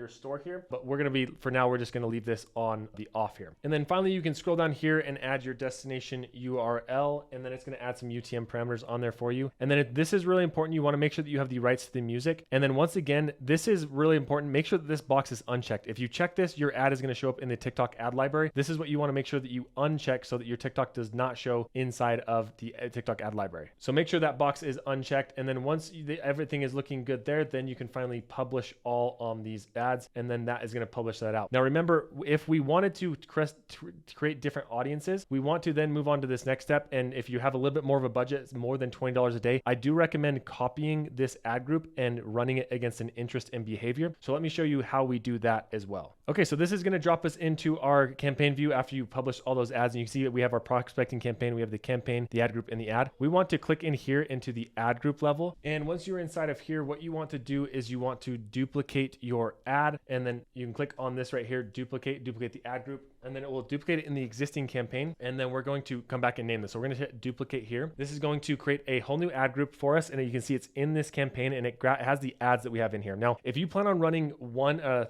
store here. But we're going to be, for now, we're just going to leave this on the off here. And then finally, you can scroll down here and add your destination URL, and then it's going to add some UTM parameters on there for you. And then this is really important. You want to make sure that you have the rights to the music. And then once again, this is really important. Make sure that this box is unchecked. If you check this, your ad is going to show up in the TikTok ad library. This is what you want to make sure that you uncheck so that your TikTok does not show inside of the TikTok ad library. So make sure that box is unchecked. And then once everything is looking good there, then you can finally publish all on these ads. And then that is going to publish that out. Now remember, if we wanted to create different audiences, we want to then move on to this next step. And if you have a little bit more of a budget, it's more than $20 a day, I do recommend copying this ad group and running it against an interest and behavior. So let me show you how we do that as well. Okay, so this is going to drop us into our campaign view after you publish all those ads. And you can see that we have our prospecting campaign, we have the campaign, the ad group, and the ad. We want to click in here into the ad group level. And once you're inside of here, what you want to do is you want to duplicate your ad. And then you can click on this right here, duplicate the ad group. And then it will duplicate it in the existing campaign. And then we're going to come back and name this. So we're going to hit duplicate here. This is going to create a whole new ad group for us. And you can see it's in this campaign and it has the ads that we have in here. Now, if you plan on running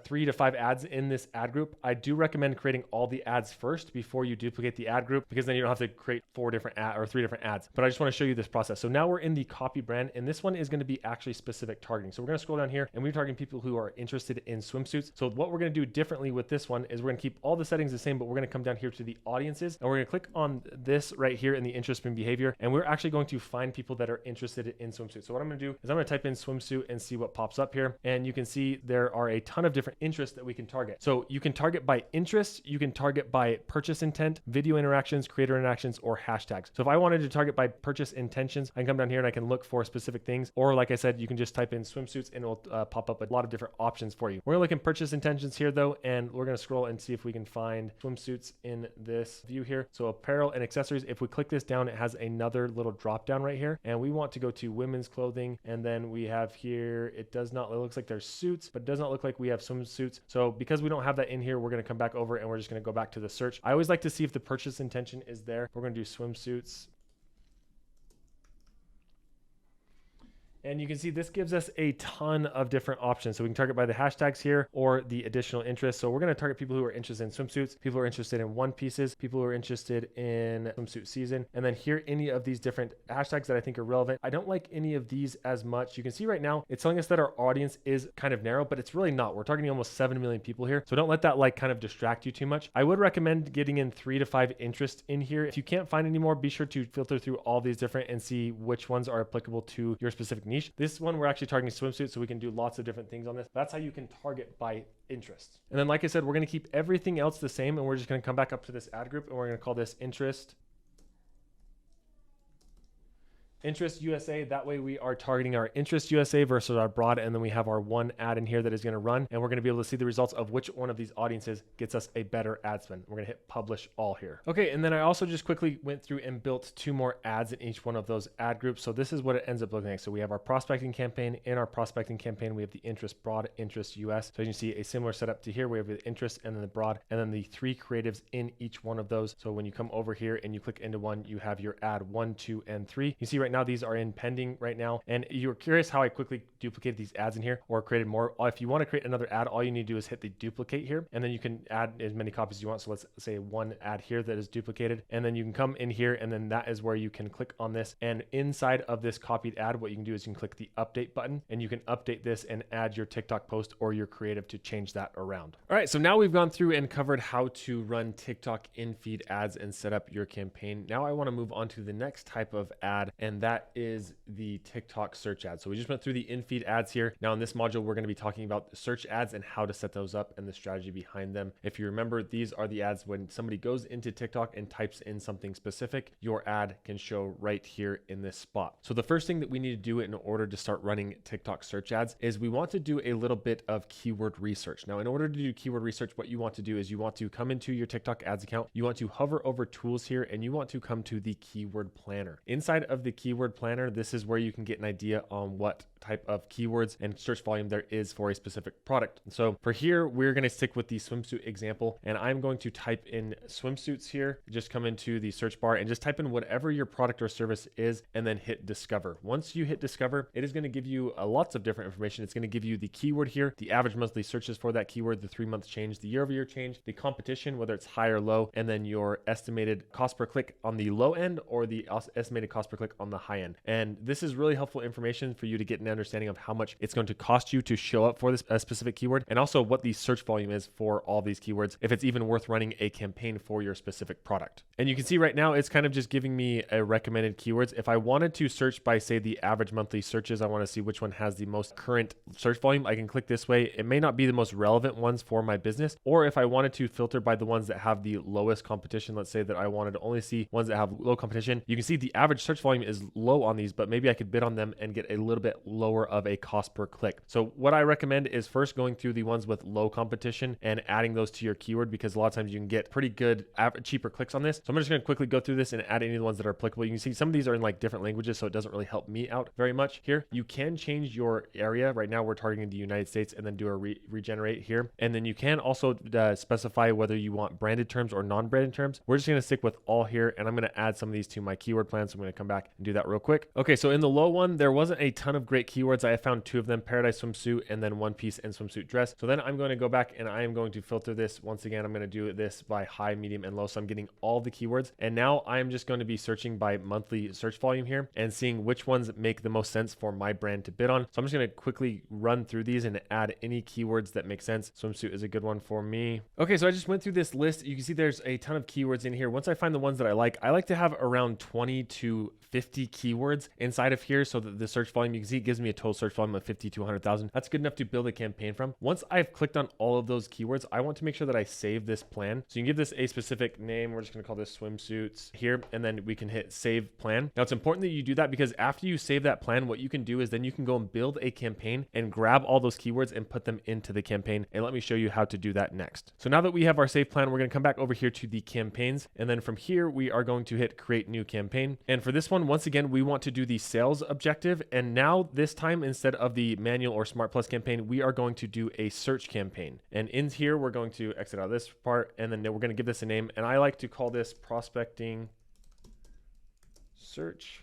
3 to 5 ads in this ad group, I do recommend creating all the ads first before you duplicate the ad group, because then you don't have to create 3 different ads. But I just want to show you this process. So now we're in the copy brand, and this one is going to be actually specific targeting. So we're going to scroll down here and we're targeting people who are interested in swimsuits. So what we're going to do differently with this one is we're going to keep all the settings the same, but we're going to come down here to the audiences and we're going to click on this right here in the interest and behavior. And we're actually going to find people that are interested in swimsuits. So what I'm going to do is I'm going to type in swimsuit and see what pops up here. And you can see there are a ton of different interests that we can target. So you can target by interest, you can target by purchase intent, video interactions, creator interactions, or hashtags. So if I wanted to target by purchase intentions, I can come down here and I can look for specific things. Or like I said, you can just type in swimsuits and it'll pop up a lot of different options for you. We're going to look in purchase intentions here though, and we're going to scroll and see if we can find swimsuits in this view here. So apparel and accessories, if we click this down, it has another little drop down right here. And we want to go to women's clothing. And then we have here, it looks like there's suits, but it does not look like we have swimsuits. So because we don't have that in here, we're going to come back over and we're just going to go back to the search. I always like to see if the purchase intention is there. We're going to do swimsuits. And you can see this gives us a ton of different options. So we can target by the hashtags here or the additional interest. So we're going to target people who are interested in swimsuits, people who are interested in one pieces, people who are interested in swimsuit season. And then here, any of these different hashtags that I think are relevant. I don't like any of these as much. You can see right now, it's telling us that our audience is kind of narrow, but it's really not. We're targeting almost 7 million people here. So don't let that kind of distract you too much. I would recommend getting in 3 to 5 interests in here. If you can't find any more, be sure to filter through all these different and see which ones are applicable to your specific niche. This one, we're actually targeting swimsuits, so we can do lots of different things on this. That's how you can target by interest. And then, like I said, we're going to keep everything else the same, and we're just going to come back up to this ad group, and we're going to call this interest USA. That way we are targeting our interest USA versus our broad. And then we have our one ad in here that is going to run. And we're going to be able to see the results of which one of these audiences gets us a better ad spend. We're going to hit publish all here. Okay. And then I also just quickly went through and built 2 more ads in each one of those ad groups. So this is what it ends up looking like. So we have our prospecting campaign. In our prospecting campaign, we have the interest broad, interest US. So you can see a similar setup to here. We have the interest and then the broad, and then the 3 creatives in each one of those. So when you come over here and you click into one, you have your ad 1, 2, and 3. You see right now, these are in pending right now. And you're curious how I quickly duplicated these ads in here or created more. If you want to create another ad, all you need to do is hit the duplicate here, and then you can add as many copies as you want. So let's say 1 ad here that is duplicated, and then you can come in here, and then that is where you can click on this. And inside of this copied ad, what you can do is you can click the update button, and you can update this and add your TikTok post or your creative to change that around. All right, so now we've gone through and covered how to run TikTok in-feed ads and set up your campaign. Now I want to move on to the next type of ad, and and that is the TikTok search ads. So we just went through the in-feed ads here. Now in this module, we're going to be talking about search ads and how to set those up and the strategy behind them. If you remember, these are the ads when somebody goes into TikTok and types in something specific, your ad can show right here in this spot. So the first thing that we need to do in order to start running TikTok search ads is we want to do a little bit of keyword research. Now, in order to do keyword research, what you want to do is you want to come into your TikTok ads account, you want to hover over tools here, and you want to come to the keyword planner. Inside of the keyword planner, this is where you can get an idea on what type of keywords and search volume there is for a specific product. So for here, we're going to stick with the swimsuit example, and I'm going to type in swimsuits here. Just come into the search bar and just type in whatever your product or service is, and then hit discover. Once you hit discover, it is going to give you lots of different information. It's going to give you the keyword here, the average monthly searches for that keyword, the 3-month change, the year-over-year change, the competition, whether it's high or low, and then your estimated cost per click on the low end or the estimated cost per click on the high end. And this is really helpful information for you to get an understanding of how much it's going to cost you to show up for this specific keyword, and also what the search volume is for all these keywords, if it's even worth running a campaign for your specific product. And you can see right now, it's kind of just giving me a recommended keywords. If I wanted to search by, say, the average monthly searches, I want to see which one has the most current search volume, I can click this way. It may not be the most relevant ones for my business, or if I wanted to filter by the ones that have the lowest competition, let's say that I wanted to only see ones that have low competition, you can see the average search volume is low on these, but maybe I could bid on them and get a little bit lower of a cost per click. So what I recommend is first going through the ones with low competition and adding those to your keyword, because a lot of times you can get pretty good cheaper clicks on this. So I'm just going to quickly go through this and add any of the ones that are applicable. You can see some of these are in like different languages, so it doesn't really help me out very much here. You can change your area. Right now we're targeting the United States, and then do a regenerate here. And then you can also specify whether you want branded terms or non-branded terms. We're just going to stick with all here, and I'm going to add some of these to my keyword plan. So I'm going to come back and do that real quick. Okay, so in the low one, there wasn't a ton of great keywords. I found 2 of them, paradise swimsuit and then one piece and swimsuit dress. So then I'm going to go back and I am going to filter this. Once again, I'm going to do this by high, medium, and low. So I'm getting all the keywords. And now I'm just going to be searching by monthly search volume here and seeing which ones make the most sense for my brand to bid on. So I'm just going to quickly run through these and add any keywords that make sense. Swimsuit is a good one for me. Okay, so I just went through this list. You can see there's a ton of keywords in here. Once I find the ones that I like to have around 20 to 50 keywords inside of here, so that the search volume, you can see it gives me a total search volume of 50 to 100,000. That's good enough to build a campaign from. Once I've clicked on all of those keywords, I want to make sure that I save this plan. So you can give this a specific name. We're just going to call this swimsuits here, and then we can hit save plan. Now it's important that you do that, because after you save that plan, what you can do is then you can go and build a campaign and grab all those keywords and put them into the campaign. And let me show you how to do that next. So now that we have our save plan, we're going to come back over here to the campaigns, and then from here we are going to hit create new campaign. And for this one, once again, we want to do the sales objective. And now this time, instead of the manual or smart plus campaign, we are going to do a search campaign. And in here, we're going to exit out of this part, and then we're going to give this a name. And I like to call this prospecting search.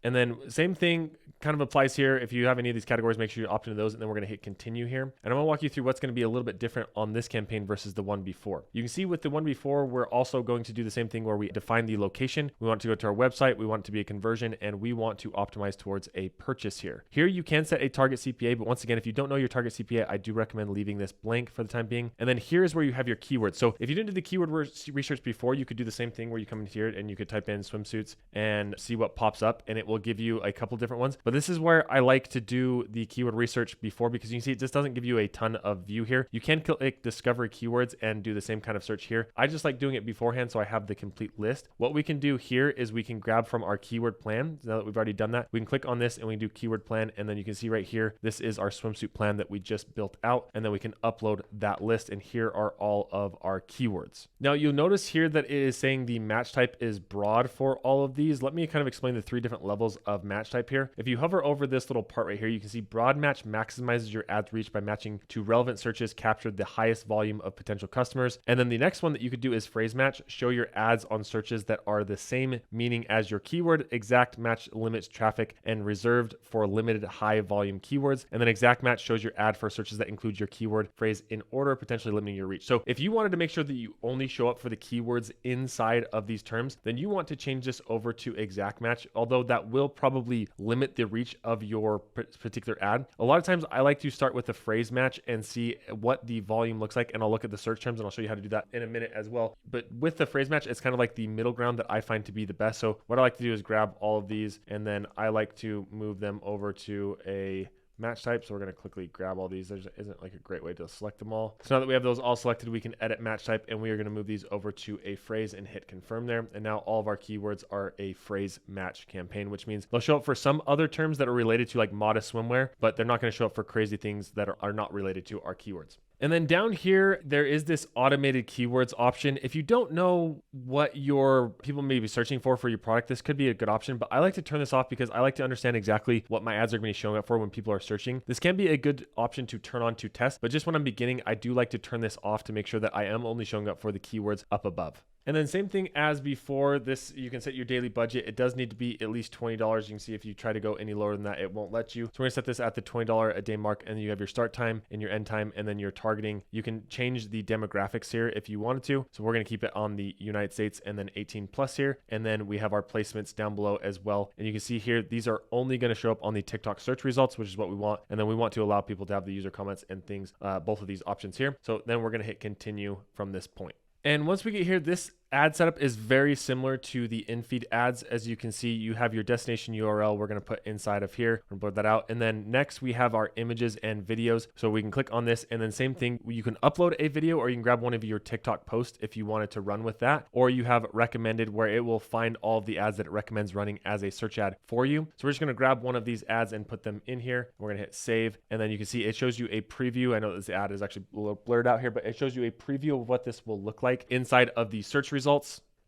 And then same thing kind of applies here. If you have any of these categories, make sure you opt into those, and then we're going to hit continue here. And I'm going to walk you through what's going to be a little bit different on this campaign versus the one before. You can see with the one before, we're also going to do the same thing where we define the location. We want to go to our website. We want it to be a conversion, and we want to optimize towards a purchase here. Here you can set a target CPA, but once again, if you don't know your target CPA, I do recommend leaving this blank for the time being. And then here's where you have your keywords. So if you didn't do the keyword research before, you could do the same thing where you come in here and you could type in swimsuits and see what pops up, and it will give you a couple different ones. But this is where I like to do the keyword research before, because you can see it just doesn't give you a ton of view here. You can click discover keywords and do the same kind of search here. I just like doing it beforehand so I have the complete list. What we can do here is we can grab from our keyword plan. Now that we've already done that, we can click on this and we can do keyword plan, and then you can see right here, this is our swimsuit plan that we just built out, and then we can upload that list, and here are all of our keywords. Now you'll notice here that it is saying the match type is broad for all of these. Let me kind of explain the 3 different levels of match type here. If you hover over this little part right here, you can see broad match maximizes your ads reach by matching to relevant searches captured the highest volume of potential customers. And then the next one that you could do is phrase match, show your ads on searches that are the same meaning as your keyword. Exact match limits traffic and reserved for limited high volume keywords. And then exact match shows your ad for searches that include your keyword phrase in order, potentially limiting your reach. So if you wanted to make sure that you only show up for the keywords inside of these terms, then you want to change this over to exact match, although that will probably limit the reach of your particular ad. A lot of times I like to start with a phrase match and see what the volume looks like, and I'll look at the search terms, and I'll show you how to do that in a minute as well. But with the phrase match, it's kind of like the middle ground that I find to be the best. So what I like to do is grab all of these, and then I like to move them over to a match type. So we're going to quickly grab all these. There isn't like a great way to select them all. So now that we have those all selected, we can edit match type, and we are going to move these over to a phrase and hit confirm there. And now all of our keywords are a phrase match campaign, which means they'll show up for some other terms that are related to like modest swimwear, but they're not going to show up for crazy things that are not related to our keywords. And then down here, there is this automated keywords option. If you don't know what your people may be searching for your product, this could be a good option, but I like to turn this off because I like to understand exactly what my ads are going to be showing up for when people are searching. This can be a good option to turn on to test, but just when I'm beginning, I do like to turn this off to make sure that I am only showing up for the keywords up above. And then same thing as before, this, you can set your daily budget. It does need to be at least $20. You can see if you try to go any lower than that, it won't let you. So we're gonna set this at the $20 a day mark, and then you have your start time and your end time, and then your targeting. You can change the demographics here if you wanted to. So we're gonna keep it on the United States and then 18 plus here. And then we have our placements down below as well. And you can see here, these are only gonna show up on the TikTok search results, which is what we want. And then we want to allow people to have the user comments and things, both of these options here. So then we're gonna hit continue from this point. And once we get here, this ad setup is very similar to the in-feed ads. As you can see, you have your destination URL we're going to put inside of here. We're going to blur that out. And then next we have our images and videos. So we can click on this, and then same thing, you can upload a video, or you can grab one of your TikTok posts if you wanted to run with that, or you have recommended, where it will find all of the ads that it recommends running as a search ad for you. So we're just going to grab one of these ads and put them in here. We're going to hit save, and then you can see it shows you a preview. I know this ad is actually a little blurred out here, but it shows you a preview of what this will look like inside of the search results.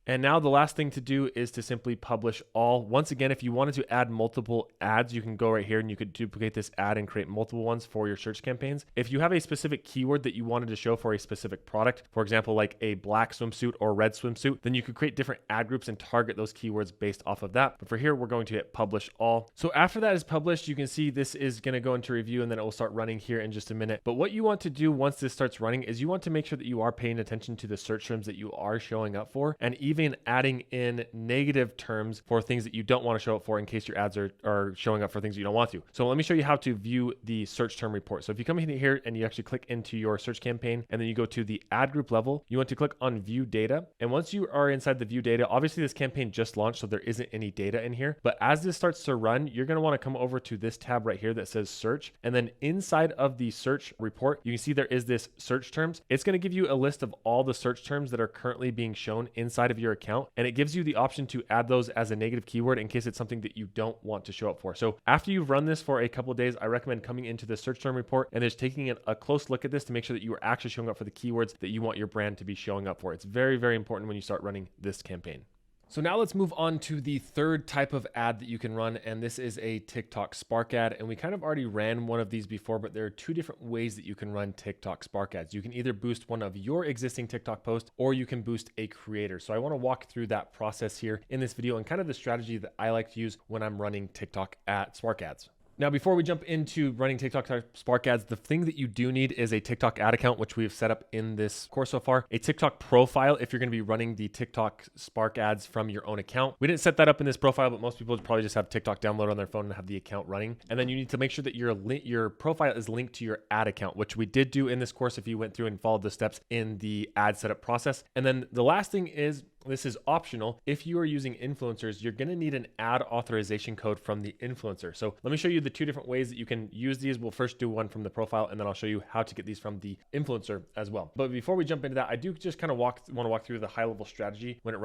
And now the last thing to do is to simply publish all. Once again, if you wanted to add multiple ads, you can go right here and you could duplicate this ad and create multiple ones for your search campaigns. If you have a specific keyword that you wanted to show for a specific product, for example, like a black swimsuit or red swimsuit, then you could create different ad groups and target those keywords based off of that. But for here, we're going to hit publish all. So after that is published, you can see this is going to go into review, and then it will start running here in just a minute. But what you want to do once this starts running is you want to make sure that you are paying attention to the search terms that you are showing up for, and even adding in negative terms for things that you don't want to show up for, in case your ads are showing up for things you don't want to. So let me show you how to view the search term report. So if you come in here and you actually click into your search campaign, and then you go to the ad group level, you want to click on view data. And once you are inside the view data, obviously this campaign just launched, so there isn't any data in here. But as this starts to run, you're going to want to come over to this tab right here that says search. And then inside of the search report, you can see there is this search terms. It's going to give you a list of all the search terms that are currently being shown inside of your account, and it gives you the option to add those as a negative keyword in case it's something that you don't want to show up for. So after you've run this for a couple of days, I recommend coming into the search term report and just taking a close look at this to make sure that you are actually showing up for the keywords that you want your brand to be showing up for. It's very, very important when you start running this campaign. So now let's move on to the third type of ad that you can run, and this is a TikTok Spark ad. And we kind of already ran one of these before, but there are two different ways that you can run TikTok Spark ads. You can either boost one of your existing TikTok posts, or you can boost a creator. So I want to walk through that process here in this video, and kind of the strategy that I like to use when I'm running TikTok Spark ads. Now, before we jump into running TikTok Spark ads, the thing that you do need is a TikTok ad account, which we have set up in this course so far, a TikTok profile if you're going to be running the TikTok Spark ads from your own account. We didn't set that up in this profile, but most people probably just have TikTok downloaded on their phone and have the account running. And then you need to make sure that your profile is linked to your ad account, which we did do in this course if you went through and followed the steps in the ad setup process. And then the last thing is, this is optional. If you are using influencers, you're going to need an ad authorization code from the influencer. So let me show you the two different ways that you can use these. We'll first do one from the profile, and then I'll show you how to get these from the influencer as well. But before we jump into that, I do just kind of want to walk through the high level strategy when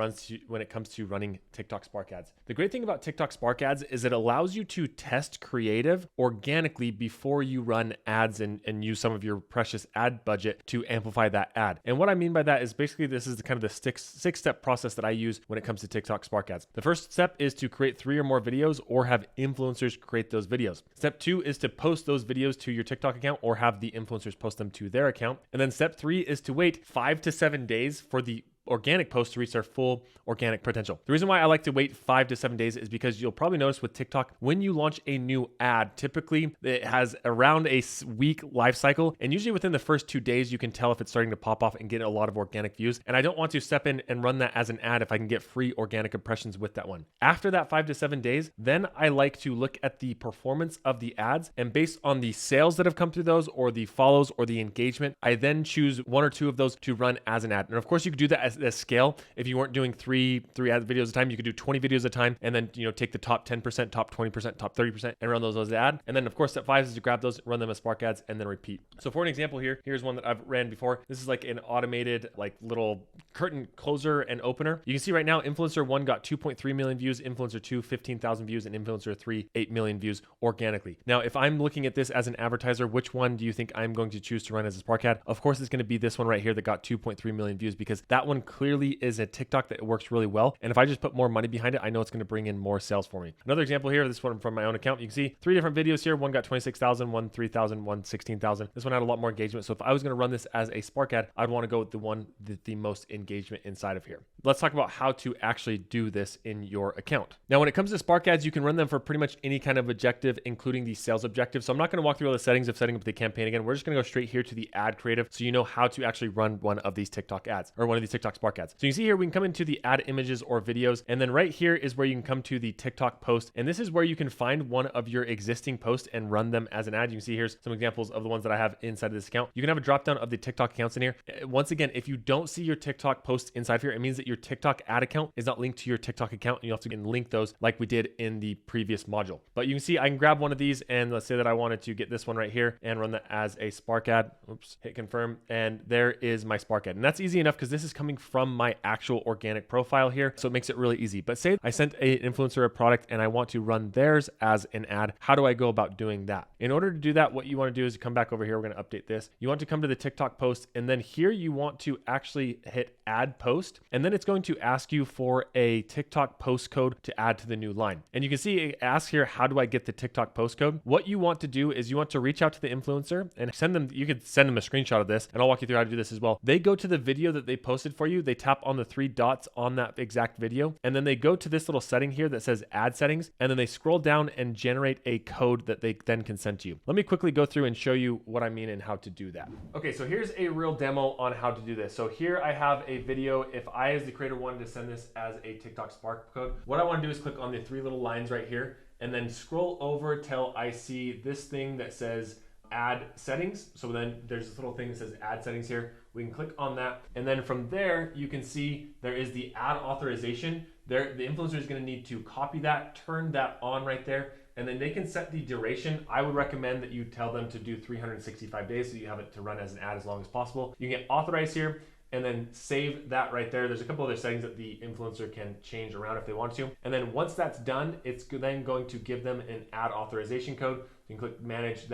it comes to running TikTok Spark ads. The great thing about TikTok Spark ads is it allows you to test creative organically before you run ads and use some of your precious ad budget to amplify that ad. And what I mean by that is basically this is the six-step process that I use when it comes to TikTok Spark ads. The first step is to create 3 or more videos or have influencers create those videos. Step 2 is to post those videos to your TikTok account or have the influencers post them to their account. And then step 3 is to wait 5 to 7 days for the organic posts to reach their full organic potential. The reason why I like to wait 5 to 7 days is because you'll probably notice with TikTok, when you launch a new ad, typically it has around a week life cycle. And usually within the first 2 days, you can tell if it's starting to pop off and get a lot of organic views. And I don't want to step in and run that as an ad if I can get free organic impressions with that one. After that 5 to 7 days, then I like to look at the performance of the ads, and based on the sales that have come through those, or the follows, or the engagement, I then choose 1 or 2 of those to run as an ad. And of course, you could do that as a scale. If you weren't doing three ad videos at a time, you could do 20 videos at a time, and then take the top 10%, top 20%, top 30%, and run those as ad. And then of course, step 5 is to grab those, run them as Spark ads, and then repeat. So for an example here's one that I've ran before. This is like an automated little curtain closer and opener. You can see right now, influencer 1 got 2.3 million views, influencer 2 15,000 views, and influencer 3 8 million views organically. Now, if I'm looking at this as an advertiser, which one do you think I'm going to choose to run as a Spark ad? Of course, it's going to be this one right here that got 2.3 million views, because that one clearly is a TikTok that works really well. And if I just put more money behind it, I know it's going to bring in more sales for me. Another example here, this one from my own account. You can see 3 different videos here. One got 26,000, one 3,000, one 16,000. This one had a lot more engagement. So if I was going to run this as a Spark ad, I'd want to go with the one with the most engagement inside of here. Let's talk about how to actually do this in your account. Now, when it comes to Spark ads, you can run them for pretty much any kind of objective, including the sales objective. So I'm not going to walk through all the settings of setting up the campaign again. We're just going to go straight here to the ad creative, so you know how to actually run one of these TikTok ads, or one of these TikTok Spark ads. So you can see here, we can come into the add images or videos, and then right here is where you can come to the TikTok post. And this is where you can find one of your existing posts and run them as an ad. You can see here's some examples of the ones that I have inside of this account. You can have a drop down of the TikTok accounts in here. Once again, if you don't see your TikTok posts inside of here, it means that your TikTok ad account is not linked to your TikTok account, and you have to link those like we did in the previous module. But you can see I can grab one of these, and let's say that I wanted to get this one right here and run that as a Spark ad. Oops, hit confirm, and there is my Spark ad. And that's easy enough because this is coming from my actual organic profile here, so it makes it really easy. But say I sent an influencer a product and I want to run theirs as an ad. How do I go about doing that? In order to do that, what you want to do is come back over here. We're going to update this. You want to come to the TikTok post, and then here you want to actually hit add post, and then it's going to ask you for a TikTok post code to add to the new line. And you can see it asks here, how do I get the TikTok post code? What you want to do is you want to reach out to the influencer and send them, you could send them a screenshot of this, and I'll walk you through how to do this as well. They go to the video that they posted for you, they tap on the 3 dots on that exact video, and then they go to this little setting here that says add settings, and then they scroll down and generate a code that they then can send to you. Let me quickly go through and show you what I mean and how to do that. Okay, so here's a real demo on how to do this. So here I have a video. If I, as the creator, wanted to send this as a TikTok Spark code, what I want to do is click on the 3 little lines right here, and then scroll over till I see this thing that says add settings. So then there's this little thing that says add settings here. We can click on that, and then from there you can see there is the ad authorization. There, the influencer is going to need to copy that, turn that on right there, and then they can set the duration. I would recommend that you tell them to do 365 days so you have it to run as an ad as long as possible. You can get authorized here, and then save that right there. There's a couple other settings that the influencer can change around if they want to. And then once that's done, it's then going to give them an ad authorization code. You can click manage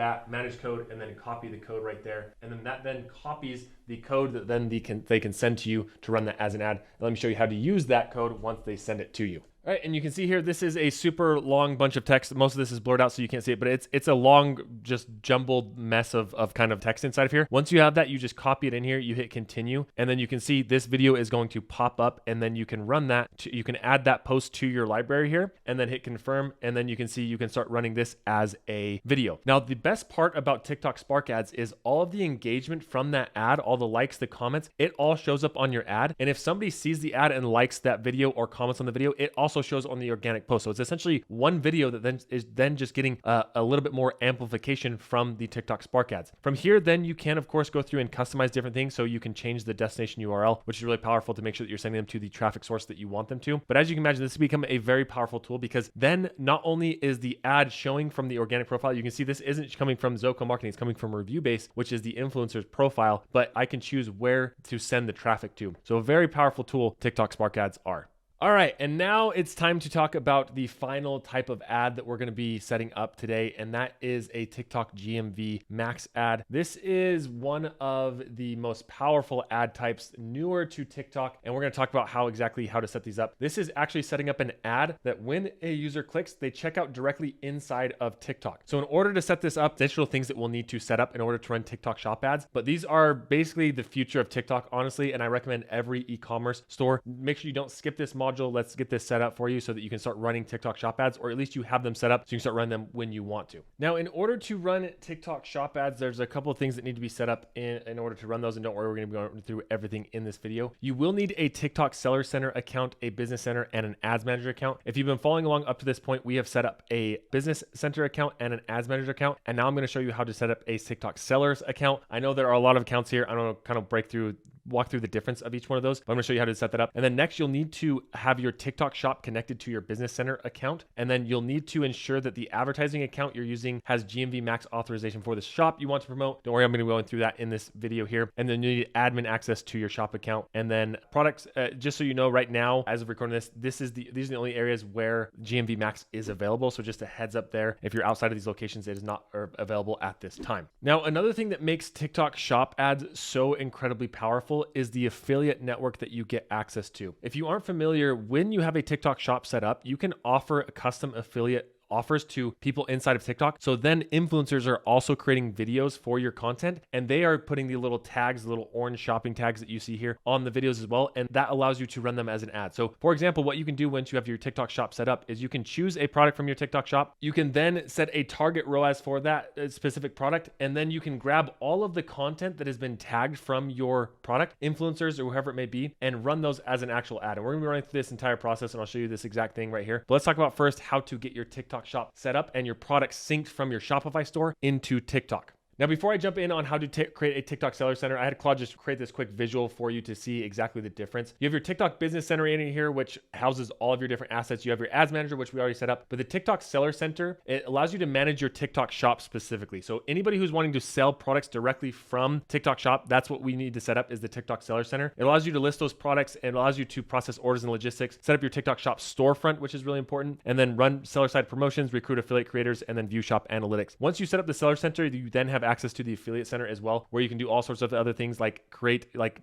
code, and then copy the code right there. And then that then copies the code that then they can send to you to run that as an ad. Let me show you how to use that code once they send it to you. All right, and you can see here, this is a super long bunch of text. Most of this is blurred out so you can't see it, but it's a long, just jumbled mess of kind of text inside of here. Once you have that, you just copy it in here, you hit continue, and then you can see this video is going to pop up, and then you can run that, you can add that post to your library here, and then hit confirm, and then you can see you can start running this as a video. Now, the best part about TikTok Spark ads is all of the engagement from that ad, all the likes, the comments, it all shows up on your ad. And if somebody sees the ad and likes that video or comments on the video, it also shows on the organic post. So it's essentially one video that then is just getting a little bit more amplification from the TikTok Spark ads. From here, then you can of course go through and customize different things. So you can change the destination URL, which is really powerful to make sure that you're sending them to the traffic source that you want them to. But as you can imagine, this has become a very powerful tool, because then not only is the ad showing from the organic profile, you can see this isn't coming from Zoco Marketing, it's coming from ReviewBase, which is the influencer's profile, but I can choose where to send the traffic to. So a very powerful tool TikTok Spark ads are. All right, and now it's time to talk about the final type of ad that we're going to be setting up today, and that is a TikTok GMV Max ad. This is one of the most powerful ad types newer to TikTok, and we're going to talk about how to set these up. This is actually setting up an ad that when a user clicks, they check out directly inside of TikTok. So in order to set this up, additional things that we'll need to set up in order to run TikTok shop ads, but these are basically the future of TikTok, honestly, and I recommend every e-commerce store, make sure you don't skip this module. Let's get this set up for you so that you can start running TikTok shop ads, or at least you have them set up so you can start running them when you want to. Now, in order to run TikTok shop ads, there's a couple of things that need to be set up in order to run those. And don't worry, we're going to be going through everything in this video. You will need a TikTok Seller Center account, a Business Center, and an Ads Manager account. If you've been following along up to this point, we have set up a Business Center account and an Ads Manager account. And now I'm going to show you how to set up a TikTok Sellers account. I know there are a lot of accounts here. I'm going to kind of walk through the difference of each one of those, but I'm gonna show you how to set that up. And then next, you'll need to have your TikTok shop connected to your Business Center account. And then you'll need to ensure that the advertising account you're using has GMV Max authorization for the shop you want to promote. Don't worry, I'm gonna be going through that in this video here. And then you need admin access to your shop account. And then products, just so you know right now, as of recording this, these are the only areas where GMV Max is available. So just a heads up there, if you're outside of these locations, it is not available at this time. Now, another thing that makes TikTok shop ads so incredibly powerful is the affiliate network that you get access to. If you aren't familiar, when you have a TikTok shop set up, you can offer a custom affiliate offers to people inside of TikTok. So then influencers are also creating videos for your content, and they are putting the little tags, the little orange shopping tags that you see here on the videos as well. And that allows you to run them as an ad. So for example, what you can do once you have your TikTok shop set up is you can choose a product from your TikTok shop. You can then set a target ROAS for that specific product. And then you can grab all of the content that has been tagged from your product, influencers or whoever it may be, and run those as an actual ad. And we're gonna be running through this entire process, and I'll show you this exact thing right here. But let's talk about first how to get your TikTok shop set up and your product synced from your Shopify store into TikTok. Now, before I jump in on how to create a TikTok Seller Center, I had Claude just create this quick visual for you to see exactly the difference. You have your TikTok Business Center in here, which houses all of your different assets. You have your Ads Manager, which we already set up, but the TikTok Seller Center, it allows you to manage your TikTok shop specifically. So anybody who's wanting to sell products directly from TikTok shop, that's what we need to set up, is the TikTok Seller Center. It allows you to list those products, and allows you to process orders and logistics, set up your TikTok shop storefront, which is really important, and then run seller side promotions, recruit affiliate creators, and then view shop analytics. Once you set up the Seller Center, you then have access to the affiliate center as well, where you can do all sorts of other things like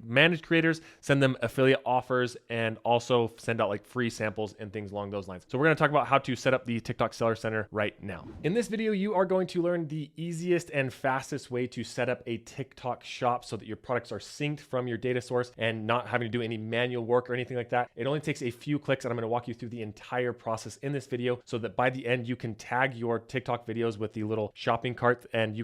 manage creators, send them affiliate offers, and also send out like free samples and things along those lines. So we're going to talk about how to set up the TikTok Seller Center right now. In this video, you are going to learn the easiest and fastest way to set up a TikTok shop so that your products are synced from your data source and not having to do any manual work or anything like that. It only takes a few clicks, and I'm going to walk you through the entire process in this video so that by the end you can tag your TikTok videos with the little shopping cart, and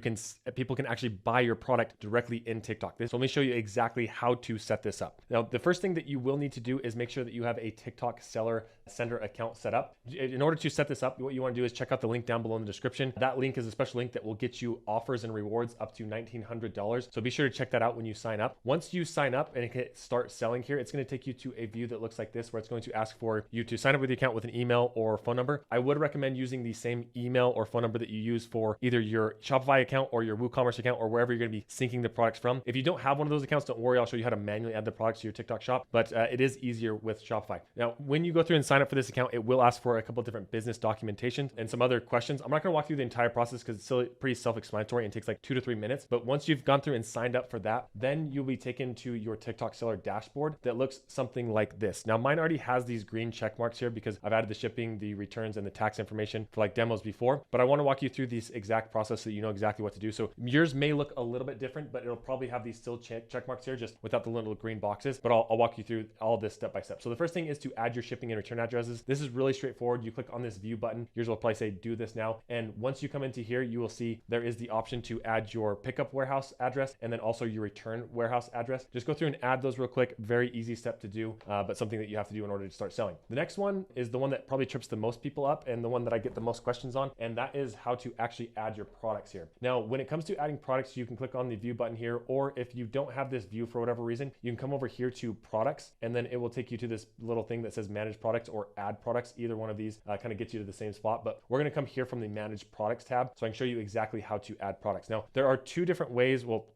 people can actually buy your product directly in TikTok. So let me show you exactly how to set this up. Now, the first thing that you will need to do is make sure that you have a TikTok Seller Center account set up. In order to set this up, what you want to do is check out the link down below in the description. That link is a special link that will get you offers and rewards up to $1,900. So be sure to check that out when you sign up. Once you sign up and hit start selling here, it's going to take you to a view that looks like this, where it's going to ask for you to sign up with the account with an email or phone number. I would recommend using the same email or phone number that you use for either your Shopify account or your WooCommerce account, or wherever you're going to be syncing the products from. If you don't have one of those accounts, don't worry, I'll show you how to manually add the products to your TikTok shop, but it is easier with Shopify. Now, when you go through and sign up for this account, it will ask for a couple of different business documentation and some other questions. I'm not going to walk through the entire process because it's still pretty self-explanatory and takes like 2 to 3 minutes. But once you've gone through and signed up for that, then you'll be taken to your TikTok seller dashboard that looks something like this. Now, mine already has these green check marks here because I've added the shipping, the returns, and the tax information for like demos before, but I want to walk you through this exact process so you know exactly what to do. So yours may look a little bit different, but it'll probably have these still check marks here, just without the little green boxes, but I'll walk you through all this step by step. So the first thing is to add your shipping and return addresses. This is really straightforward. You click on this view button. Yours will probably say do this now. And once you come into here, you will see there is the option to add your pickup warehouse address and then also your return warehouse address. Just go through and add those real quick. Very easy step to do, but something that you have to do in order to start selling. The next one is the one that probably trips the most people up and the one that I get the most questions on, and that is how to actually add your products here. Now, when it comes to adding products, you can click on the view button here, or if you don't have this view for whatever reason, you can come over here to products, and then it will take you to this little thing that says manage products or add products. Either one of these kind of gets you to the same spot, but we're going to come here from the manage products tab so I can show you exactly how to add products. Now, there are two different ways. Well,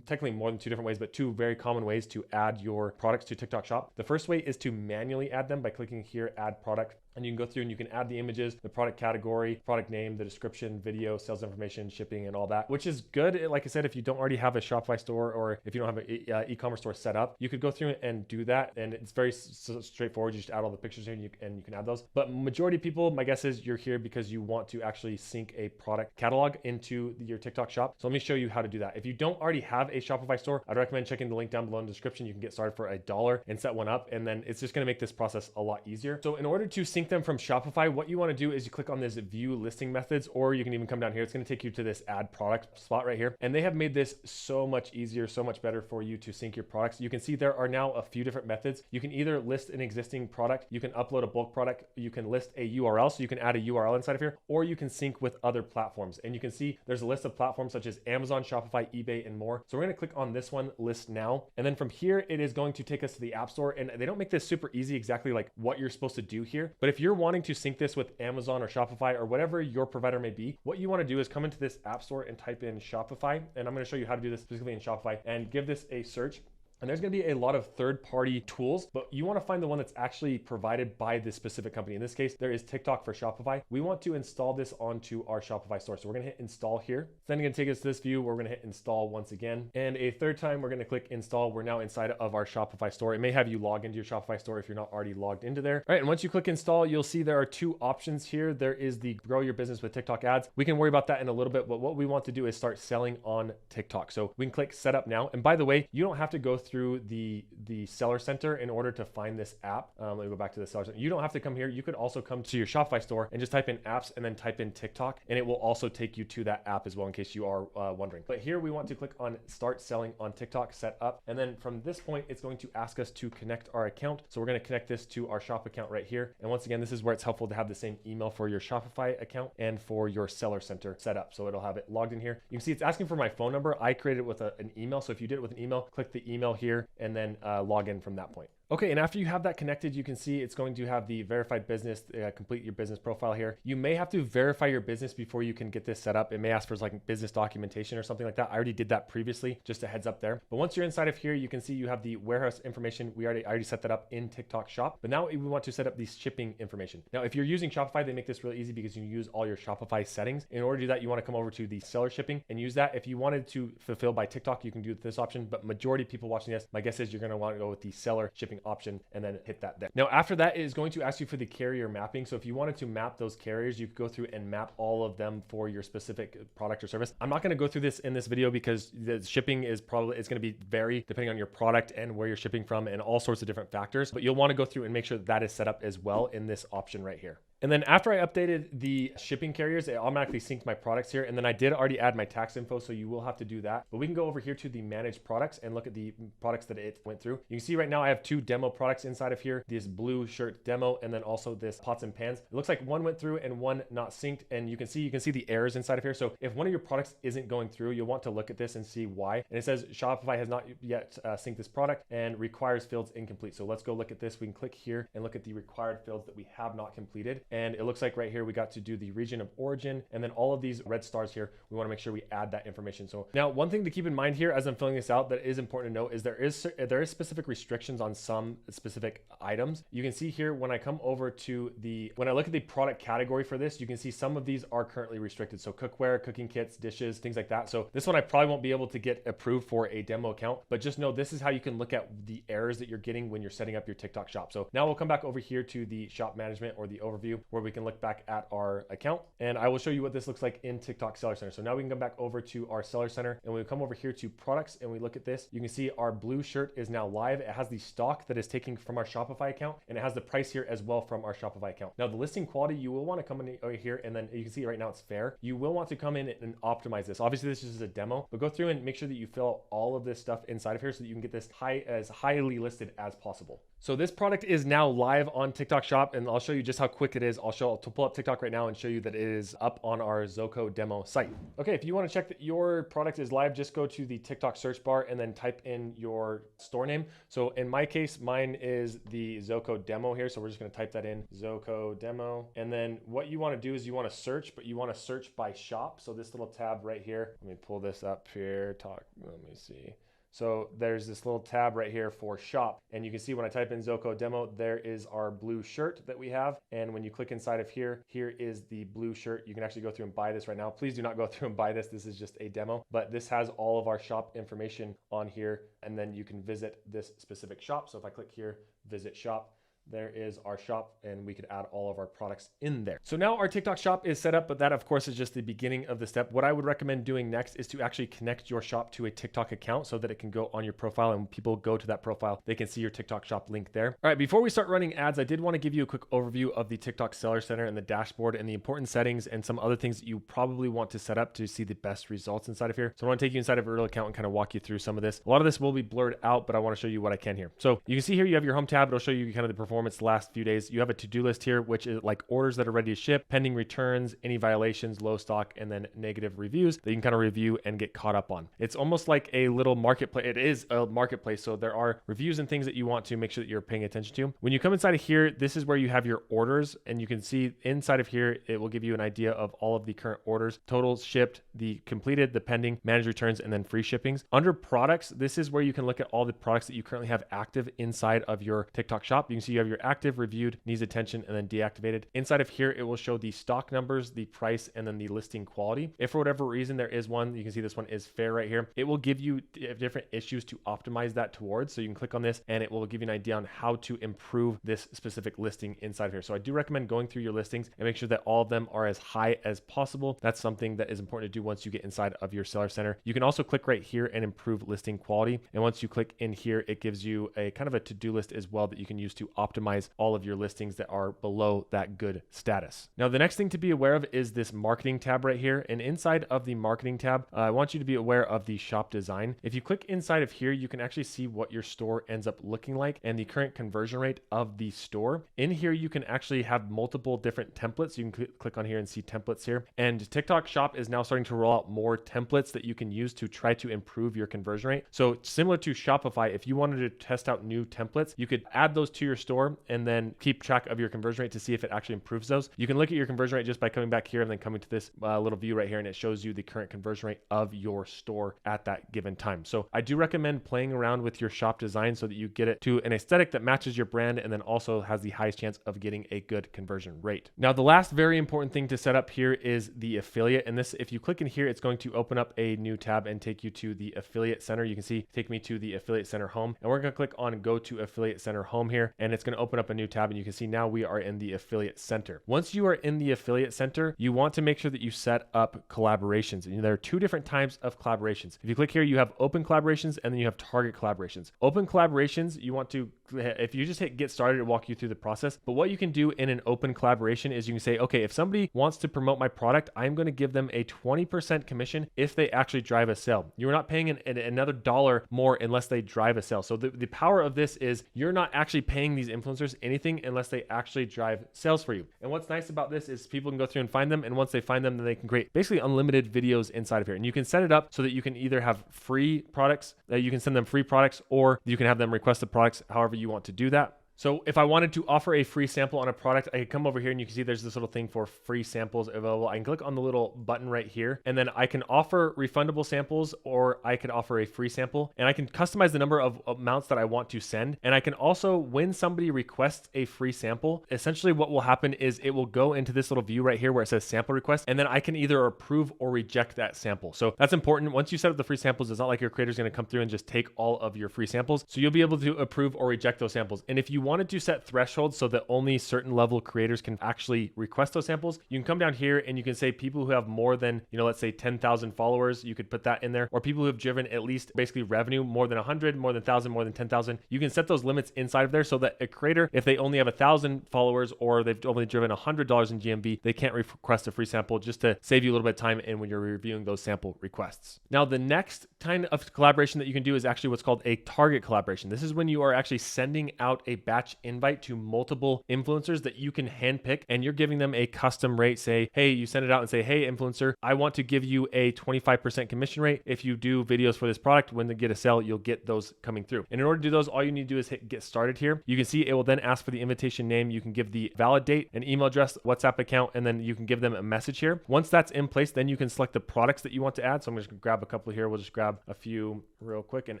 technically more than 2 different ways, but 2 very common ways to add your products to TikTok Shop. The first way is to manually add them by clicking here, add product. And you can go through and you can add the images, the product category, product name, the description, video, sales information, shipping, and all that, which is good. Like I said, if you don't already have a Shopify store or if you don't have an e-commerce store set up, you could go through and do that. And it's very straightforward. You just add all the pictures here and you can add those. But majority of people, my guess is you're here because you want to actually sync a product catalog into your TikTok Shop. So let me show you how to do that. If you don't already have a Shopify store, I'd recommend checking the link down below in the description. You can get started for $1 and set one up. And then it's just going to make this process a lot easier. So in order to sync them from Shopify, what you want to do is you click on this view listing methods, or you can even come down here. It's going to take you to this add product spot right here. And they have made this so much easier, so much better for you to sync your products. You can see there are now a few different methods. You can either list an existing product, you can upload a bulk product, you can list a URL, so you can add a URL inside of here, or you can sync with other platforms. And you can see there's a list of platforms such as Amazon, Shopify, eBay, and more. So we're going to click on this one, list now. And then from here, it is going to take us to the App Store. And they don't make this super easy exactly like what you're supposed to do here. But if you're wanting to sync this with Amazon or Shopify or whatever your provider may be, what you want to do is come into this App Store and type in Shopify. And I'm going to show you how to do this specifically in Shopify and give this a search. And there's going to be a lot of third-party tools, but you want to find the one that's actually provided by this specific company. In this case, there is TikTok for Shopify. We want to install this onto our Shopify store. So we're going to hit install here. It's then going to take us to this view where we're going to hit install once again. And a third time, we're going to click install. We're now inside of our Shopify store. It may have you log into your Shopify store if you're not already logged into there. All right, and once you click install, you'll see there are 2 options here. There is the grow your business with TikTok ads. We can worry about that in a little bit, but what we want to do is start selling on TikTok. So we can click set up now. And by the way, you don't have to go through the seller center in order to find this app. Let me go back to the seller center. You don't have to come here. You could also come to your Shopify store and just type in apps and then type in TikTok, and it will also take you to that app as well in case you are wondering. But here we want to click on start selling on TikTok, set up. And then from this point, it's going to ask us to connect our account. So we're going to connect this to our shop account right here. And once again, this is where it's helpful to have the same email for your Shopify account and for your seller center set up. So it'll have it logged in here. You can see it's asking for my phone number. I created it with an email. So if you did it with an email, click the email here and then log in from that point. Okay, and after you have that connected, you can see it's going to have the verified business, complete your business profile here. You may have to verify your business before you can get this set up. It may ask for like business documentation or something like that. I already did that previously, just a heads up there. But once you're inside of here, you can see you have the warehouse information. I already set that up in TikTok Shop, but now we want to set up the shipping information. Now, if you're using Shopify, they make this really easy because you use all your Shopify settings. In order to do that, you want to come over to the seller shipping and use that. If you wanted to fulfill by TikTok, you can do this option, but majority of people watching this, my guess is you're going to want to go with the seller shipping option and then hit that there. Now, after that, it is going to ask you for the carrier mapping. So if you wanted to map those carriers, you could go through and map all of them for your specific product or service. I'm not going to go through this in this video because the shipping is probably, it's going to be vary depending on your product and where you're shipping from and all sorts of different factors, but you'll want to go through and make sure that is set up as well in this option right here. And then after I updated the shipping carriers, it automatically synced my products here. And then I did already add my tax info, so you will have to do that. But we can go over here to the manage products and look at the products that it went through. You can see right now I have 2 demo products inside of here, this blue shirt demo, and then also this pots and pans. It looks like one went through and one not synced. And you can see the errors inside of here. So if one of your products isn't going through, you'll want to look at this and see why. And it says Shopify has not yet synced this product and requires fields incomplete. So let's go look at this. We can click here and look at the required fields that we have not completed. And it looks like right here, we got to do the region of origin. And then all of these red stars here, we want to make sure we add that information. So now one thing to keep in mind here as I'm filling this out that is important to note is there is specific restrictions on some specific items. You can see here when I come over to when I look at the product category for this, you can see some of these are currently restricted. So cookware, cooking kits, dishes, things like that. So this one I probably won't be able to get approved for a demo account, but just know this is how you can look at the errors that you're getting when you're setting up your TikTok shop. So now we'll come back over here to the shop management or the overview where we can look back at our account, and I will show you what this looks like in TikTok Seller Center. So now we can come back over to our Seller Center, and we come over here to products and we look at this. You can see our blue shirt is now live. It has the stock that is taken from our Shopify account, and it has the price here as well from our Shopify account. Now the listing quality, you will want to come in over here, and then you can see right now it's fair. You will want to come in and optimize this. Obviously this is a demo, but go through and make sure that you fill all of this stuff inside of here so that you can get this as highly listed as possible. So this product is now live on TikTok Shop, and I'll show you just how quick it is. I'll pull up TikTok right now and show you that it is up on our Zoco demo site. Okay, if you want to check that your product is live, just go to the TikTok search bar and then type in your store name. So in my case, mine is the Zoco demo here. So we're just going to type that in, Zoco demo. And then what you want to do is you want to search, but you want to search by shop. So this little tab right here, let me pull this up here, let me see. So there's this little tab right here for shop. And you can see when I type in Zoco demo, there is our blue shirt that we have. And when you click inside of here, here is the blue shirt. You can actually go through and buy this right now. Please do not go through and buy this. This is just a demo, but this has all of our shop information on here. And then you can visit this specific shop. So if I click here, visit shop, there is our shop, and we could add all of our products in there. So now our TikTok shop is set up, but that of course is just the beginning of the step. What I would recommend doing next is to actually connect your shop to a TikTok account so that it can go on your profile, and when people go to that profile, they can see your TikTok shop link there. All right, before we start running ads, I did want to give you a quick overview of the TikTok Seller Center and the dashboard and the important settings and some other things that you probably want to set up to see the best results inside of here. So I want to take you inside of a real account and kind of walk you through some of this. A lot of this will be blurred out, but I want to show you what I can here. So you can see here, you have your home tab. It'll show you kind of the performance the last few days. You have a to-do list here, which is like orders that are ready to ship, pending returns, any violations, low stock, and then negative reviews that you can kind of review and get caught up on. It's almost like a little marketplace. It is a marketplace. So there are reviews and things that you want to make sure that you're paying attention to. When you come inside of here, this is where you have your orders, and you can see inside of here, it will give you an idea of all of the current orders, totals shipped, the completed, the pending, managed returns, and then free shippings. Under products, this is where you can look at all the products that you currently have active inside of your TikTok shop. You can see you have your active, reviewed, needs attention, and then deactivated. Inside of here, it will show the stock numbers, the price, and then the listing quality. If for whatever reason there is one, you can see this one is fair right here. It will give you different issues to optimize that towards. So you can click on this and it will give you an idea on how to improve this specific listing inside of here. So I do recommend going through your listings and make sure that all of them are as high as possible. That's something that is important to do once you get inside of your Seller Center. You can also click right here and improve listing quality. And once you click in here, it gives you a kind of a to-do list as well that you can use to optimize all of your listings that are below that good status. Now, the next thing to be aware of is this marketing tab right here. And inside of the marketing tab, I want you to be aware of the shop design. If you click inside of here, you can actually see what your store ends up looking like and the current conversion rate of the store. In here, you can actually have multiple different templates. You can click on here and see templates here. And TikTok Shop is now starting to roll out more templates that you can use to try to improve your conversion rate. So similar to Shopify, if you wanted to test out new templates, you could add those to your store and then keep track of your conversion rate to see if it actually improves those. You can look at your conversion rate just by coming back here and then coming to this little view right here, and it shows you the current conversion rate of your store at that given time. So I do recommend playing around with your shop design so that you get it to an aesthetic that matches your brand and then also has the highest chance of getting a good conversion rate. Now, the last very important thing to set up here is the affiliate. And this, if you click in here, it's going to open up a new tab and take you to the affiliate center. You can see, take me to the affiliate center home, and we're going to click on go to affiliate center home here, and it's going to open up a new tab, and you can see now we are in the affiliate center. Once you are in the affiliate center, you want to make sure that you set up collaborations. And there are two different types of collaborations. If you click here, you have open collaborations and then you have target collaborations. Open collaborations, you want to, if you just hit get started, it'll walk you through the process. But what you can do in an open collaboration is you can say, okay, if somebody wants to promote my product, I'm going to give them a 20% commission if they actually drive a sale. You're not paying another dollar more unless they drive a sale. So the power of this is you're not actually paying these influencers anything unless they actually drive sales for you. And what's nice about this is people can go through and find them. And once they find them, then they can create basically unlimited videos inside of here. And you can set it up so that you can either have free products, you can send them free products, or you can have them request the products however you want to do that. So if I wanted to offer a free sample on a product, I could come over here and you can see there's this little thing for free samples available. I can click on the little button right here, and then I can offer refundable samples, or I could offer a free sample, and I can customize the number of amounts that I want to send. And I can also, when somebody requests a free sample, essentially what will happen is it will go into this little view right here where it says sample request, and then I can either approve or reject that sample. So that's important. Once you set up the free samples, it's not like your creator is going to come through and just take all of your free samples. So you'll be able to approve or reject those samples. And if you wanted to set thresholds so that only certain level creators can actually request those samples, you can come down here and you can say people who have more than, let's say 10,000 followers, you could put that in there, or people who have driven at least basically revenue more than 100, more than 1,000, more than 10,000. You can set those limits inside of there so that a creator, if they only have 1,000 followers or they've only driven $100 in GMV, they can't request a free sample, just to save you a little bit of time in when you're reviewing those sample requests. Now, the next kind of collaboration that you can do is actually what's called a target collaboration. This is when you are actually sending out a batch batch invite to multiple influencers that you can handpick, and you're giving them a custom rate. Say, hey, you send it out and say, hey, influencer, I want to give you a 25% commission rate. If you do videos for this product, when they get a sale, you'll get those coming through. And in order to do those, all you need to do is hit get started here. You can see it will then ask for the invitation name. You can give the valid date, an email address, WhatsApp account, and then you can give them a message here. Once that's in place, then you can select the products that you want to add. So I'm just gonna grab a couple here. We'll just grab a few real quick and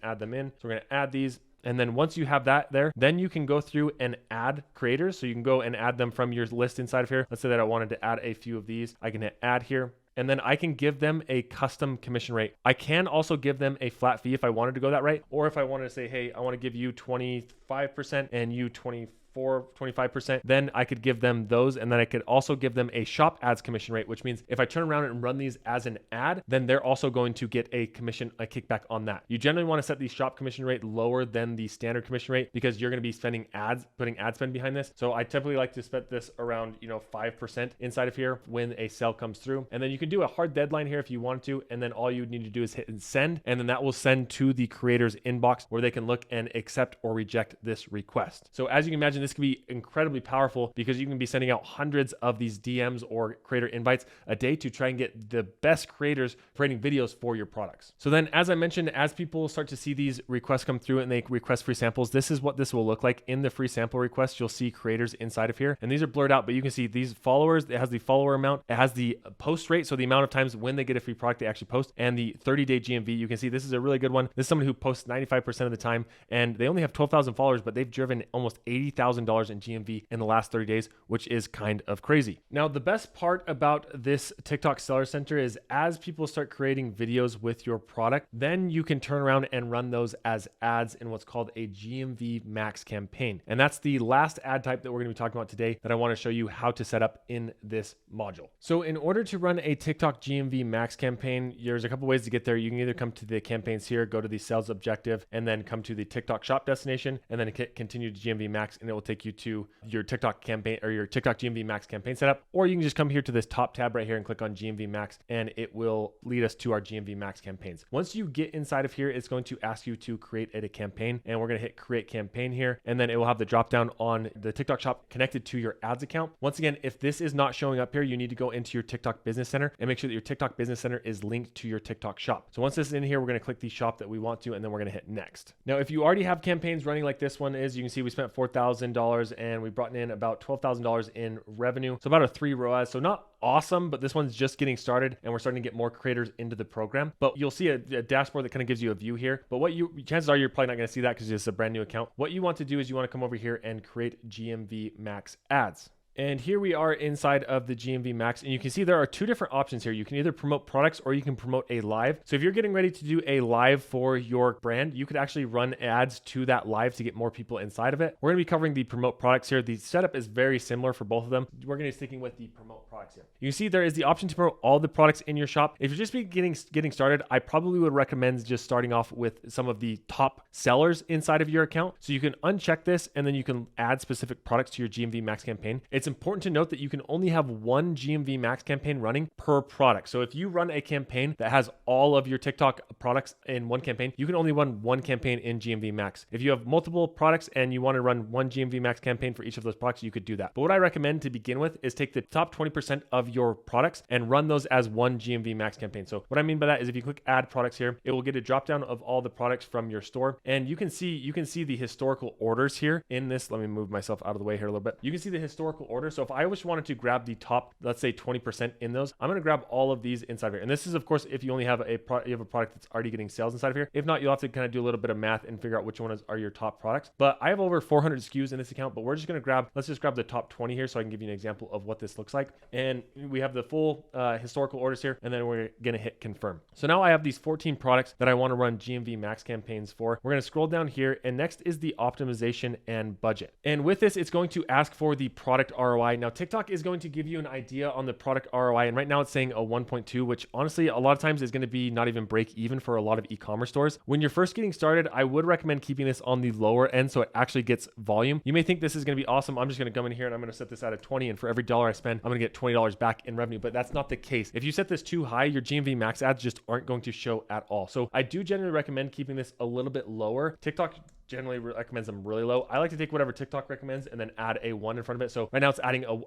add them in. So we're gonna add these. And then once you have that there, then you can go through and add creators. So you can go and add them from your list inside of here. Let's say that I wanted to add a few of these. I can hit add here. And then I can give them a custom commission rate. I can also give them a flat fee if I wanted to go that right. Or if I wanted to say, hey, I want to give you 25% and you 25%, then I could give them those. And then I could also give them a shop ads commission rate, which means if I turn around and run these as an ad, then they're also going to get a commission, a kickback on that. You generally want to set the shop commission rate lower than the standard commission rate because you're going to be spending ads, putting ad spend behind this. So I typically like to spend this around, 5% inside of here when a sale comes through. And then you can do a hard deadline here if you want to. And then all you need to do is hit and send. And then that will send to the creator's inbox where they can look and accept or reject this request. So as you can imagine, this can be incredibly powerful because you can be sending out hundreds of these DMs or creator invites a day to try and get the best creators creating videos for your products. So then, as I mentioned, as people start to see these requests come through and they request free samples, this is what this will look like. In the free sample request, you'll see creators inside of here, and these are blurred out, but you can see these followers. It has the follower amount, it has the post rate, so the amount of times when they get a free product they actually post, and the 30-day GMV. You can see this is a really good one. This is someone who posts 95% of the time, and they only have 12,000 followers, but they've driven almost $80,000 in GMV in the last 30 days, which is kind of crazy. Now, the best part about this TikTok Seller Center is as people start creating videos with your product, then you can turn around and run those as ads in what's called a GMV Max campaign. And that's the last ad type that we're going to be talking about today that I want to show you how to set up in this module. So in order to run a TikTok GMV Max campaign, there's a couple ways to get there. You can either come to the campaigns here, go to the sales objective, and then come to the TikTok shop destination, and then continue to GMV Max, and it will take you to your TikTok campaign or your TikTok GMV Max campaign setup. Or you can just come here to this top tab right here and click on GMV Max, and it will lead us to our GMV Max campaigns. Once you get inside of here, it's going to ask you to create a campaign, and we're going to hit create campaign here, and then it will have the drop down on the TikTok shop connected to your ads account. Once again, if this is not showing up here, you need to go into your TikTok Business Center and make sure that your TikTok Business Center is linked to your TikTok shop. So once this is in here, we're going to click the shop that we want to, and then we're going to hit next. Now, if you already have campaigns running like this one is, you can see we spent $4,000 and we brought in about $12,000 in revenue. So about a 3 ROAS. So not awesome, but this one's just getting started and we're starting to get more creators into the program. But you'll see a dashboard that kind of gives you a view here. But chances are you're probably not going to see that because it's a brand new account. What you want to do is you want to come over here and create GMV Max ads. And here we are inside of the GMV Max, and you can see there are two different options here. You can either promote products or you can promote a live. So if you're getting ready to do a live for your brand, you could actually run ads to that live to get more people inside of it. We're going to be covering the promote products here. The setup is very similar for both of them. We're going to be sticking with the promote products here. You see there is the option to promote all the products in your shop. If you're just getting started, I probably would recommend just starting off with some of the top sellers inside of your account. So you can uncheck this and then you can add specific products to your GMV Max campaign. It's important to note that you can only have one GMV Max campaign running per product. So if you run a campaign that has all of your TikTok products in one campaign, you can only run one campaign in GMV Max. If you have multiple products and you want to run one GMV Max campaign for each of those products, you could do that. But what I recommend to begin with is take the top 20% of your products and run those as one GMV Max campaign. So what I mean by that is if you click add products here, it will get a drop down of all the products from your store. And you can see the historical orders here in this. Let me move myself out of the way here a little bit. You can see the historical order. So if I just wanted to grab the top, let's say 20% in those, I'm going to grab all of these inside of here. And this is, of course, if you only have a product that's already getting sales inside of here. If not, you'll have to kind of do a little bit of math and figure out which ones are your top products. But I have over 400 SKUs in this account, but we're just going to let's just grab the top 20 here so I can give you an example of what this looks like. And we have the full historical orders here, and then we're going to hit confirm. So now I have these 14 products that I want to run GMV Max campaigns for. We're going to scroll down here, and next is the optimization and budget. And with this, it's going to ask for the product ROI. Now, TikTok is going to give you an idea on the product ROI, and right now it's saying a 1.2, which honestly a lot of times is going to be not even break even for a lot of e-commerce stores. When you're first getting started, I would recommend keeping this on the lower end so it actually gets volume. You may think this is going to be awesome. I'm just going to come in here and I'm going to set this at a 20, and for every dollar I spend, I'm going to get $20 back in revenue, but that's not the case. If you set this too high, your GMV Max ads just aren't going to show at all. So I do generally recommend keeping this a little bit lower. TikTok generally recommends them really low. I like to take whatever TikTok recommends and then add a 1 in front of it. So right now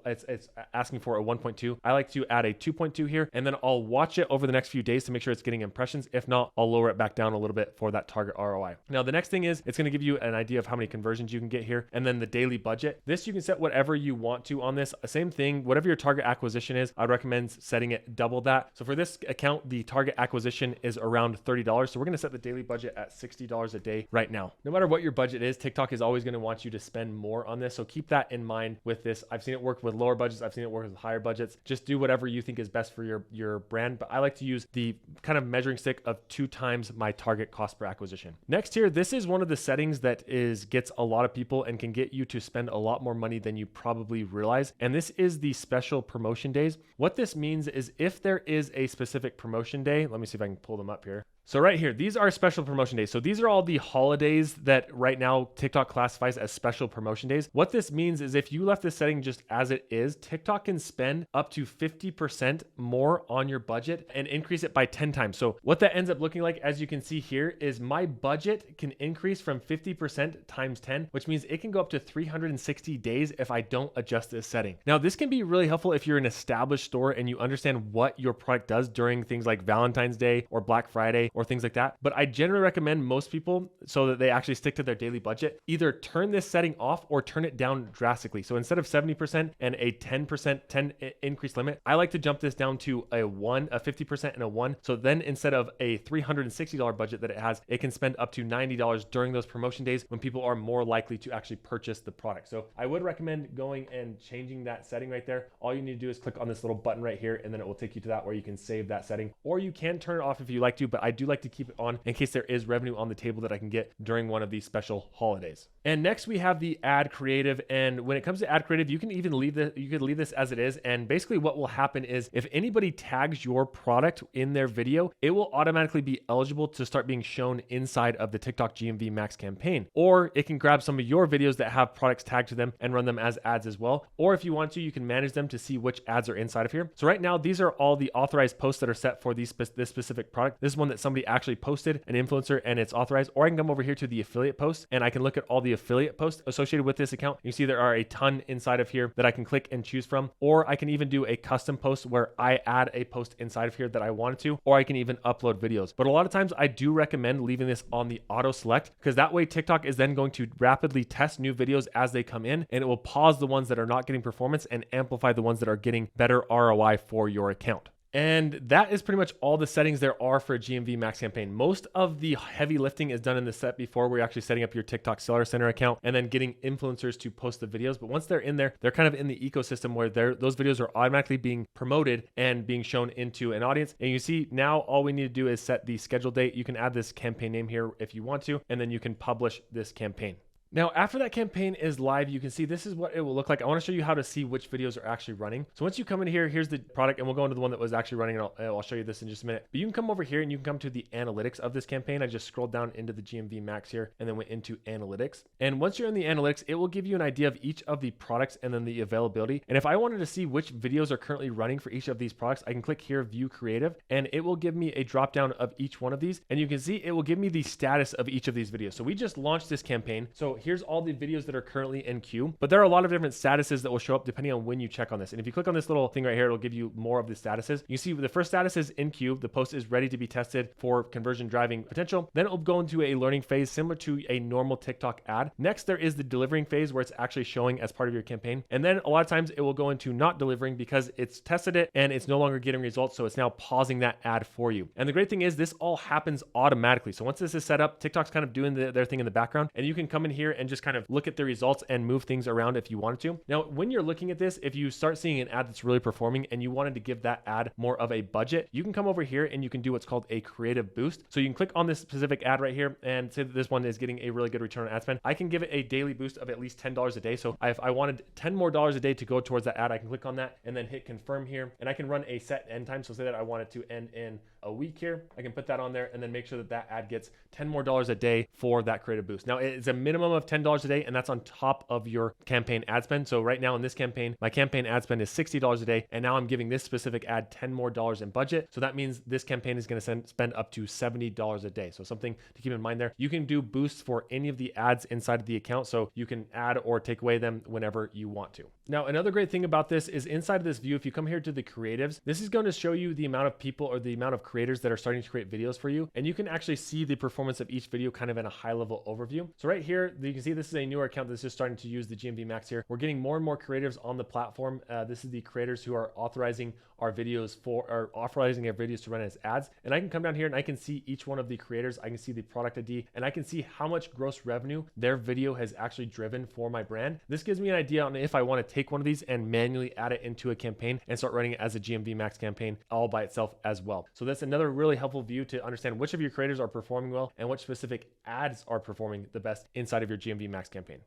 it's asking for a 1.2. I like to add a 2.2 here, and then I'll watch it over the next few days to make sure it's getting impressions. If not, I'll lower it back down a little bit for that target ROI. Now, the next thing is it's going to give you an idea of how many conversions you can get here, and then the daily budget. This you can set whatever you want to on this. Same thing, whatever your target acquisition is, I'd recommend setting it double that. So for this account, the target acquisition is around $30. So we're going to set the daily budget at $60 a day right now. No matter what your budget is, TikTok is always going to want you to spend more on this. So keep that in mind with this. I've seen it work with lower budgets. I've seen it work with higher budgets. Just do whatever you think is best for your brand. But I like to use the kind of measuring stick of 2 times my target cost per acquisition. Next here, this is one of the settings that gets a lot of people and can get you to spend a lot more money than you probably realize. And this is the special promotion days. What this means is if there is a specific promotion day, let me see if I can pull them up here. So right here, these are special promotion days. So these are all the holidays that right now TikTok classifies as special promotion days. What this means is if you left this setting just as it is, TikTok can spend up to 50% more on your budget and increase it by 10 times. So what that ends up looking like, as you can see here, is my budget can increase from 50% times 10, which means it can go up to 360 days if I don't adjust this setting. Now, this can be really helpful if you're an established store and you understand what your product does during things like Valentine's Day or Black Friday or things like that. But I generally recommend most people, so that they actually stick to their daily budget, either turn this setting off or turn it down drastically. So instead of 70% and a 10% increase limit, I like to jump this down to a 50% and a 1. So then instead of a $360 budget that it has, it can spend up to $90 during those promotion days when people are more likely to actually purchase the product. So I would recommend going and changing that setting right there. All you need to do is click on this little button right here, and then it will take you to that where you can save that setting, or you can turn it off if you like to, but I do like to keep it on in case there is revenue on the table that I can get during one of these special holidays. And next we have the ad creative. And when it comes to ad creative, you can even leave this as it is. And basically what will happen is if anybody tags your product in their video, it will automatically be eligible to start being shown inside of the TikTok GMV Max campaign. Or it can grab some of your videos that have products tagged to them and run them as ads as well. Or if you want to, you can manage them to see which ads are inside of here. So right now, these are all the authorized posts that are set for this specific product. This is one that somebody actually posted, an influencer, and it's authorized. Or I can come over here to the affiliate post and I can look at all the affiliate posts associated with this account. You see there are a ton inside of here that I can click and choose from. Or I can even do a custom post where I add a post inside of here that I wanted to, or I can even upload videos. But a lot of times I do recommend leaving this on the auto select, because that way TikTok is then going to rapidly test new videos as they come in, and it will pause the ones that are not getting performance and amplify the ones that are getting better ROI for your account. And that is pretty much all the settings there are for a GMV Max campaign. Most of the heavy lifting is done in the step before, where you're actually setting up your TikTok Seller Center account and then getting influencers to post the videos. But once they're in there, they're kind of in the ecosystem where those videos are automatically being promoted and being shown into an audience. And you see now all we need to do is set the schedule date. You can add this campaign name here if you want to, and then you can publish this campaign. Now, after that campaign is live, you can see this is what it will look like. I want to show you how to see which videos are actually running. So once you come in here, here's the product, and we'll go into the one that was actually running, and I'll show you this in just a minute. But you can come over here and you can come to the analytics of this campaign. I just scrolled down into the GMV Max here and then went into analytics. And once you're in the analytics, it will give you an idea of each of the products and then the availability. And if I wanted to see which videos are currently running for each of these products, I can click here, View Creative, and it will give me a drop down of each one of these. And you can see it will give me the status of each of these videos. So we just launched this campaign. So here's all the videos that are currently in queue, but there are a lot of different statuses that will show up depending on when you check on this. And if you click on this little thing right here, it'll give you more of the statuses. You see the first status is in queue. The post is ready to be tested for conversion driving potential. Then it will go into a learning phase similar to a normal TikTok ad. Next, there is the delivering phase where it's actually showing as part of your campaign. And then a lot of times it will go into not delivering because it's tested it and it's no longer getting results. So it's now pausing that ad for you. And the great thing is this all happens automatically. So once this is set up, TikTok's kind of doing their thing in the background, and you can come in here and just kind of look at the results and move things around if you wanted to. Now, when you're looking at this, if you start seeing an ad that's really performing and you wanted to give that ad more of a budget, you can come over here and you can do what's called a creative boost. So you can click on this specific ad right here and say that this one is getting a really good return on ad spend. I can give it a daily boost of at least $10 a day. So if I wanted $10 more a day to go towards that ad, I can click on that and then hit confirm here, and I can run a set end time. So say that I want it to end in a week here, I can put that on there and then make sure that that ad gets $10 more a day for that creative boost. Now, it's a minimum of $10 a day, and that's on top of your campaign ad spend. So right now in this campaign, my campaign ad spend is $60 a day, and now I'm giving this specific ad $10 more in budget. So that means this campaign is going to spend up to $70 a day. So something to keep in mind there. You can do boosts for any of the ads inside of the account, so you can add or take away them whenever you want to. Now, another great thing about this is inside of this view, if you come here to the creatives, this is going to show you the amount of people or the amount of creators that are starting to create videos for you. And you can actually see the performance of each video kind of in a high level overview. So right here, you can see this is a newer account that's just starting to use the GMV Max here. We're getting more and more creators on the platform. This is the creators who are authorizing our videos or authorizing our videos to run as ads. And I can come down here and I can see each one of the creators. I can see the product ID and I can see how much gross revenue their video has actually driven for my brand. This gives me an idea on if I want to take one of these and manually add it into a campaign and start running it as a GMV Max campaign all by itself as well. So that's another really helpful view to understand which of your creators are performing well and which specific ads are performing the best inside of your GMV Max campaign.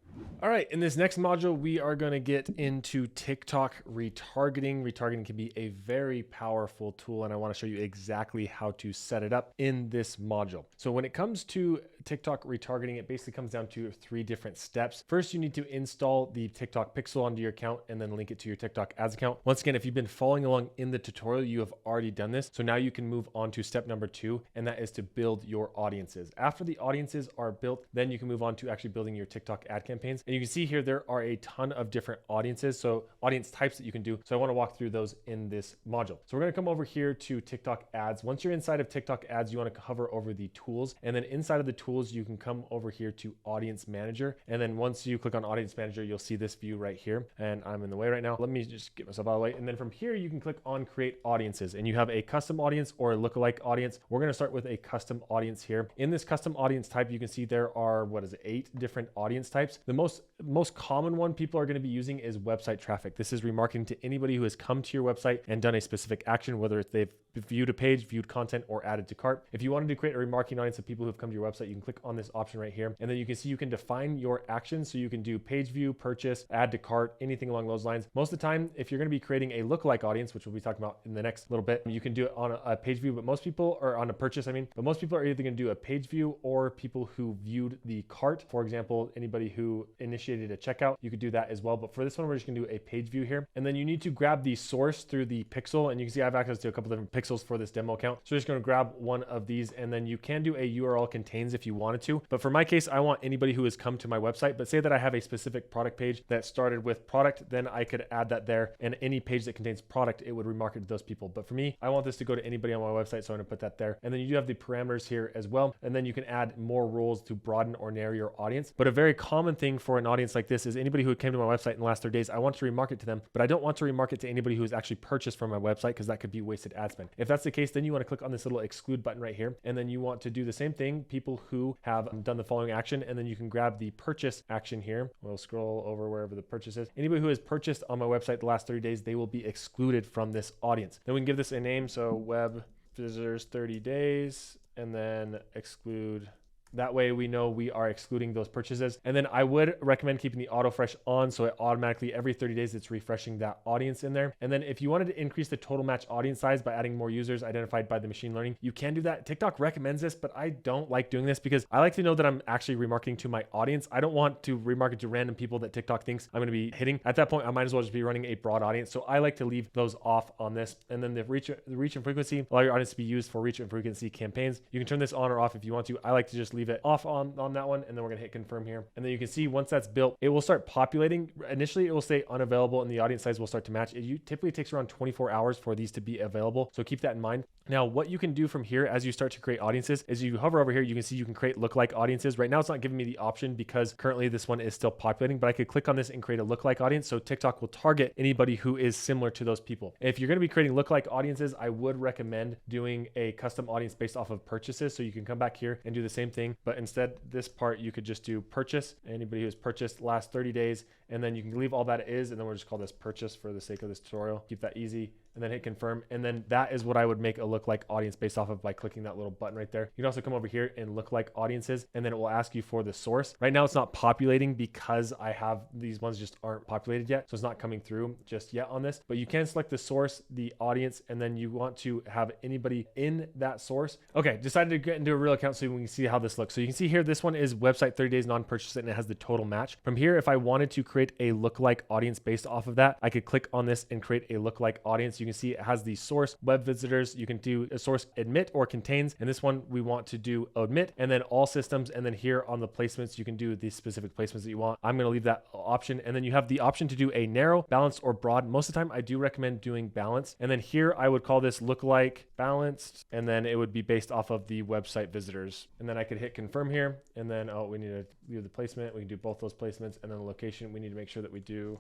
All right, in this next module, we are going to get into TikTok retargeting. Retargeting can be a very powerful tool, and I want to show you exactly how to set it up in this module. So when it comes to TikTok retargeting, it basically comes down to 3 different steps. First, you need to install the TikTok pixel onto your account and then link it to your TikTok ads account. Once again, if you've been following along in the tutorial, you have already done this. So now you can move on to step number 2, and that is to build your audiences. After the audiences are built, then you can move on to actually building your TikTok ad campaigns. And you can see here, there are a ton of different audiences. So audience types that you can do. So I want to walk through those in this module. So we're going to come over here to TikTok ads. Once you're inside of TikTok ads, you want to hover over the tools, and then inside of the tools, you can come over here to audience manager. And then once you click on audience manager, you'll see this view right here. And I'm in the way right now. Let me just get myself out of the way. And then from here, you can click on create audiences, and you have a custom audience or a lookalike audience. We're going to start with a custom audience here. In this custom audience type, you can see there are, 8 different audience types. The most common one people are going to be using is website traffic. This is remarketing to anybody who has come to your website and done a specific action, whether it's they've viewed a page, viewed content, or added to cart. If you wanted to create a remarketing audience of people who have come to your website, you can click on this option right here. And then you can see you can define your actions. So you can do page view, purchase, add to cart, anything along those lines. Most of the time, if you're going to be creating a lookalike audience, which we'll be talking about in the next little bit, you can do it on a page view, but most people are on a purchase, but most people are either going to do a page view or people who viewed the cart. For example, anybody who initiated a checkout, you could do that as well. But for this one, we're just going to do a page view here. And then you need to grab the source through the pixel. And you can see I have access to a couple different pixels for this demo account. So we're just going to grab one of these, and then you can do a URL contains if you wanted to. But for my case, I want anybody who has come to my website, but say that I have a specific product page that started with product, then I could add that there, and any page that contains product, it would remarket to those people. But for me, I want this to go to anybody on my website, so I'm going to put that there. And then you do have the parameters here as well. And then you can add more rules to broaden or narrow your audience. But a very common thing for an audience like this is anybody who came to my website in the last 30 days, I want to remarket to them, but I don't want to remarket to anybody who has actually purchased from my website, because that could be wasted ad spend. If that's the case, then you want to click on this little exclude button right here. And then you want to do the same thing, people who have done the following action, and then you can grab the purchase action here. We'll scroll over wherever the purchase is. Anybody who has purchased on my website the last 30 days, they will be excluded from this audience. Then we can give this a name. So web visitors 30 days, and then exclude. That way we know we are excluding those purchases. And then I would recommend keeping the auto fresh on, so it automatically every 30 days it's refreshing that audience in there. And then if you wanted to increase the total match audience size by adding more users identified by the machine learning, you can do that. TikTok recommends this, but I don't like doing this because I like to know that I'm actually remarketing to my audience. I don't want to remarket to random people that TikTok thinks I'm going to be hitting. At that point, I might as well just be running a broad audience. So I like to leave those off on this. And then the reach and frequency, allow your audience to be used for reach and frequency campaigns. You can turn this on or off if you want to. I like to just leave it off on that one, and then we're gonna hit confirm here. And then you can see once that's built, it will start populating. Initially, it will say unavailable, and the audience size will start to match. It typically takes around 24 hours for these to be available, so keep that in mind. Now, what you can do from here as you start to create audiences is you hover over here, you can see you can create lookalike audiences. Right now, it's not giving me the option because currently this one is still populating, but I could click on this and create a lookalike audience. So TikTok will target anybody who is similar to those people. If you're going to be creating lookalike audiences, I would recommend doing a custom audience based off of purchases. So you can come back here and do the same thing, but instead this part, you could just do purchase, anybody who's purchased last 30 days, and then you can leave all that is, and then we'll just call this purchase for the sake of this tutorial. Keep that easy, and then hit confirm. And then that is what I would make a lookalike audience based off of by clicking that little button right there. You can also come over here and lookalike audiences, and then it will ask you for the source. Right now it's not populating because I have these ones just aren't populated yet. So it's not coming through just yet on this, but you can select the source, the audience, and then you want to have anybody in that source. Okay, decided to get into a real account so we can see how this looks look. So you can see here, this one is website 30 days non-purchase, and it has the total match. From here, if I wanted to create a lookalike audience based off of that, I could click on this and create a lookalike audience. You can see it has the source, web visitors. You can do a source admit or contains, and this one we want to do admit, and then all systems. And then here on the placements, you can do the specific placements that you want. I'm going to leave that option. And then you have the option to do a narrow, balanced, or broad. Most of the time I do recommend doing balanced. And then here I would call this lookalike balanced, and then it would be based off of the website visitors. And then I could hit confirm here, and then we need to do the placement. We can do both those placements, and then the location, we need to make sure that we do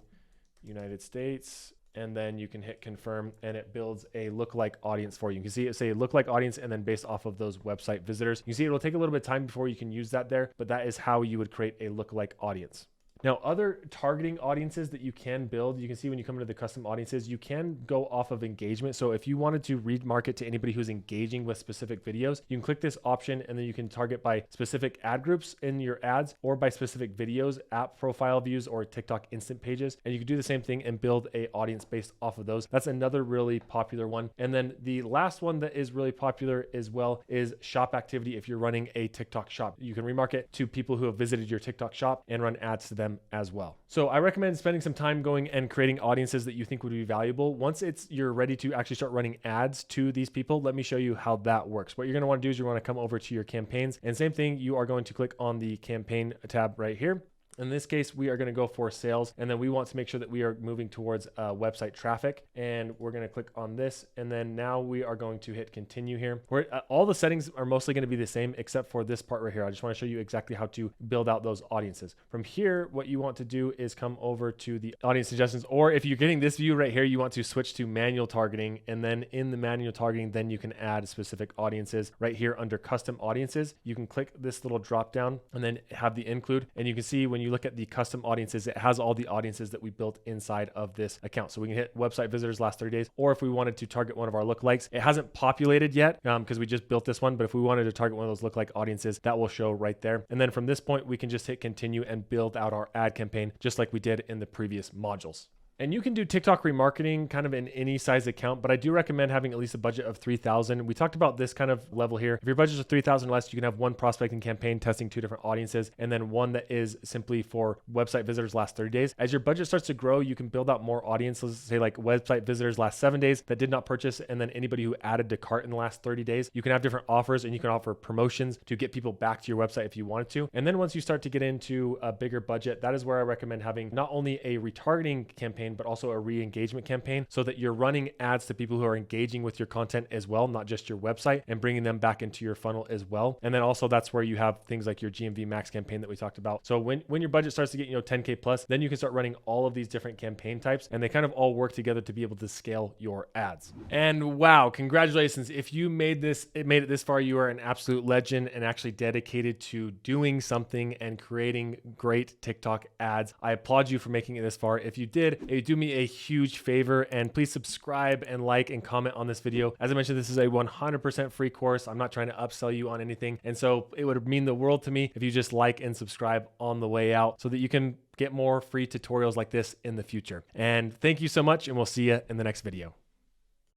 United States. And then you can hit confirm, and it builds a lookalike audience for you. You can see it say lookalike audience, and then based off of those website visitors. You see it will take a little bit of time before you can use that there, but that is how you would create a lookalike audience. Now, other targeting audiences that you can build, you can see when you come into the custom audiences, you can go off of engagement. So if you wanted to remarket to anybody who's engaging with specific videos, you can click this option, and then you can target by specific ad groups in your ads, or by specific videos, app profile views, or TikTok instant pages. And you can do the same thing and build a audience based off of those. That's another really popular one. And then the last one that is really popular as well is shop activity. If you're running a TikTok shop, you can remarket to people who have visited your TikTok shop and run ads to them as well. So I recommend spending some time going and creating audiences that you think would be valuable. Once you're ready to actually start running ads to these people, let me show you how that works. What you're going to want to do is you want to come over to your campaigns, and same thing, you are going to click on the campaign tab right here. In this case, we are going to go for sales, and then we want to make sure that we are moving towards website traffic, and we're going to click on this, and then now we are going to hit continue here. All the settings are mostly going to be the same except for this part right here. I just want to show you exactly how to build out those audiences. From here, what you want to do is come over to the audience suggestions, or if you're getting this view right here, you want to switch to manual targeting, and then in the manual targeting, then you can add specific audiences right here under custom audiences. You can click this little drop down and then have the include, and you can see when you look at the custom audiences, it has all the audiences that we built inside of this account. So we can hit website visitors last 30 days, or if we wanted to target one of our lookalikes, it hasn't populated yet because we just built this one, but if we wanted to target one of those lookalike audiences, that will show right there. And then from this point, we can just hit continue and build out our ad campaign just like we did in the previous modules. And you can do TikTok remarketing kind of in any size account, but I do recommend having at least a budget of 3,000. We talked about this kind of level here. If your budget is 3,000 or less, you can have one prospecting campaign testing 2 different audiences, and then one that is simply for website visitors last 30 days. As your budget starts to grow, you can build out more audiences, say like website visitors last 7 days that did not purchase, and then anybody who added to cart in the last 30 days. You can have different offers, and you can offer promotions to get people back to your website if you wanted to. And then once you start to get into a bigger budget, that is where I recommend having not only a retargeting campaign, but also a re-engagement campaign, so that you're running ads to people who are engaging with your content as well, not just your website, and bringing them back into your funnel as well. And then also that's where you have things like your GMV Max campaign that we talked about. So when your budget starts to get 10K plus, then you can start running all of these different campaign types, and they kind of all work together to be able to scale your ads. And wow, congratulations. If you made it this far, you are an absolute legend and actually dedicated to doing something and creating great TikTok ads. I applaud you for making it this far. If you did, do me a huge favor, and please subscribe and like and comment on this video. As I mentioned, this is a 100% free course. I'm not trying to upsell you on anything. And so it would mean the world to me if you just like and subscribe on the way out so that you can get more free tutorials like this in the future. And thank you so much, and we'll see you in the next video.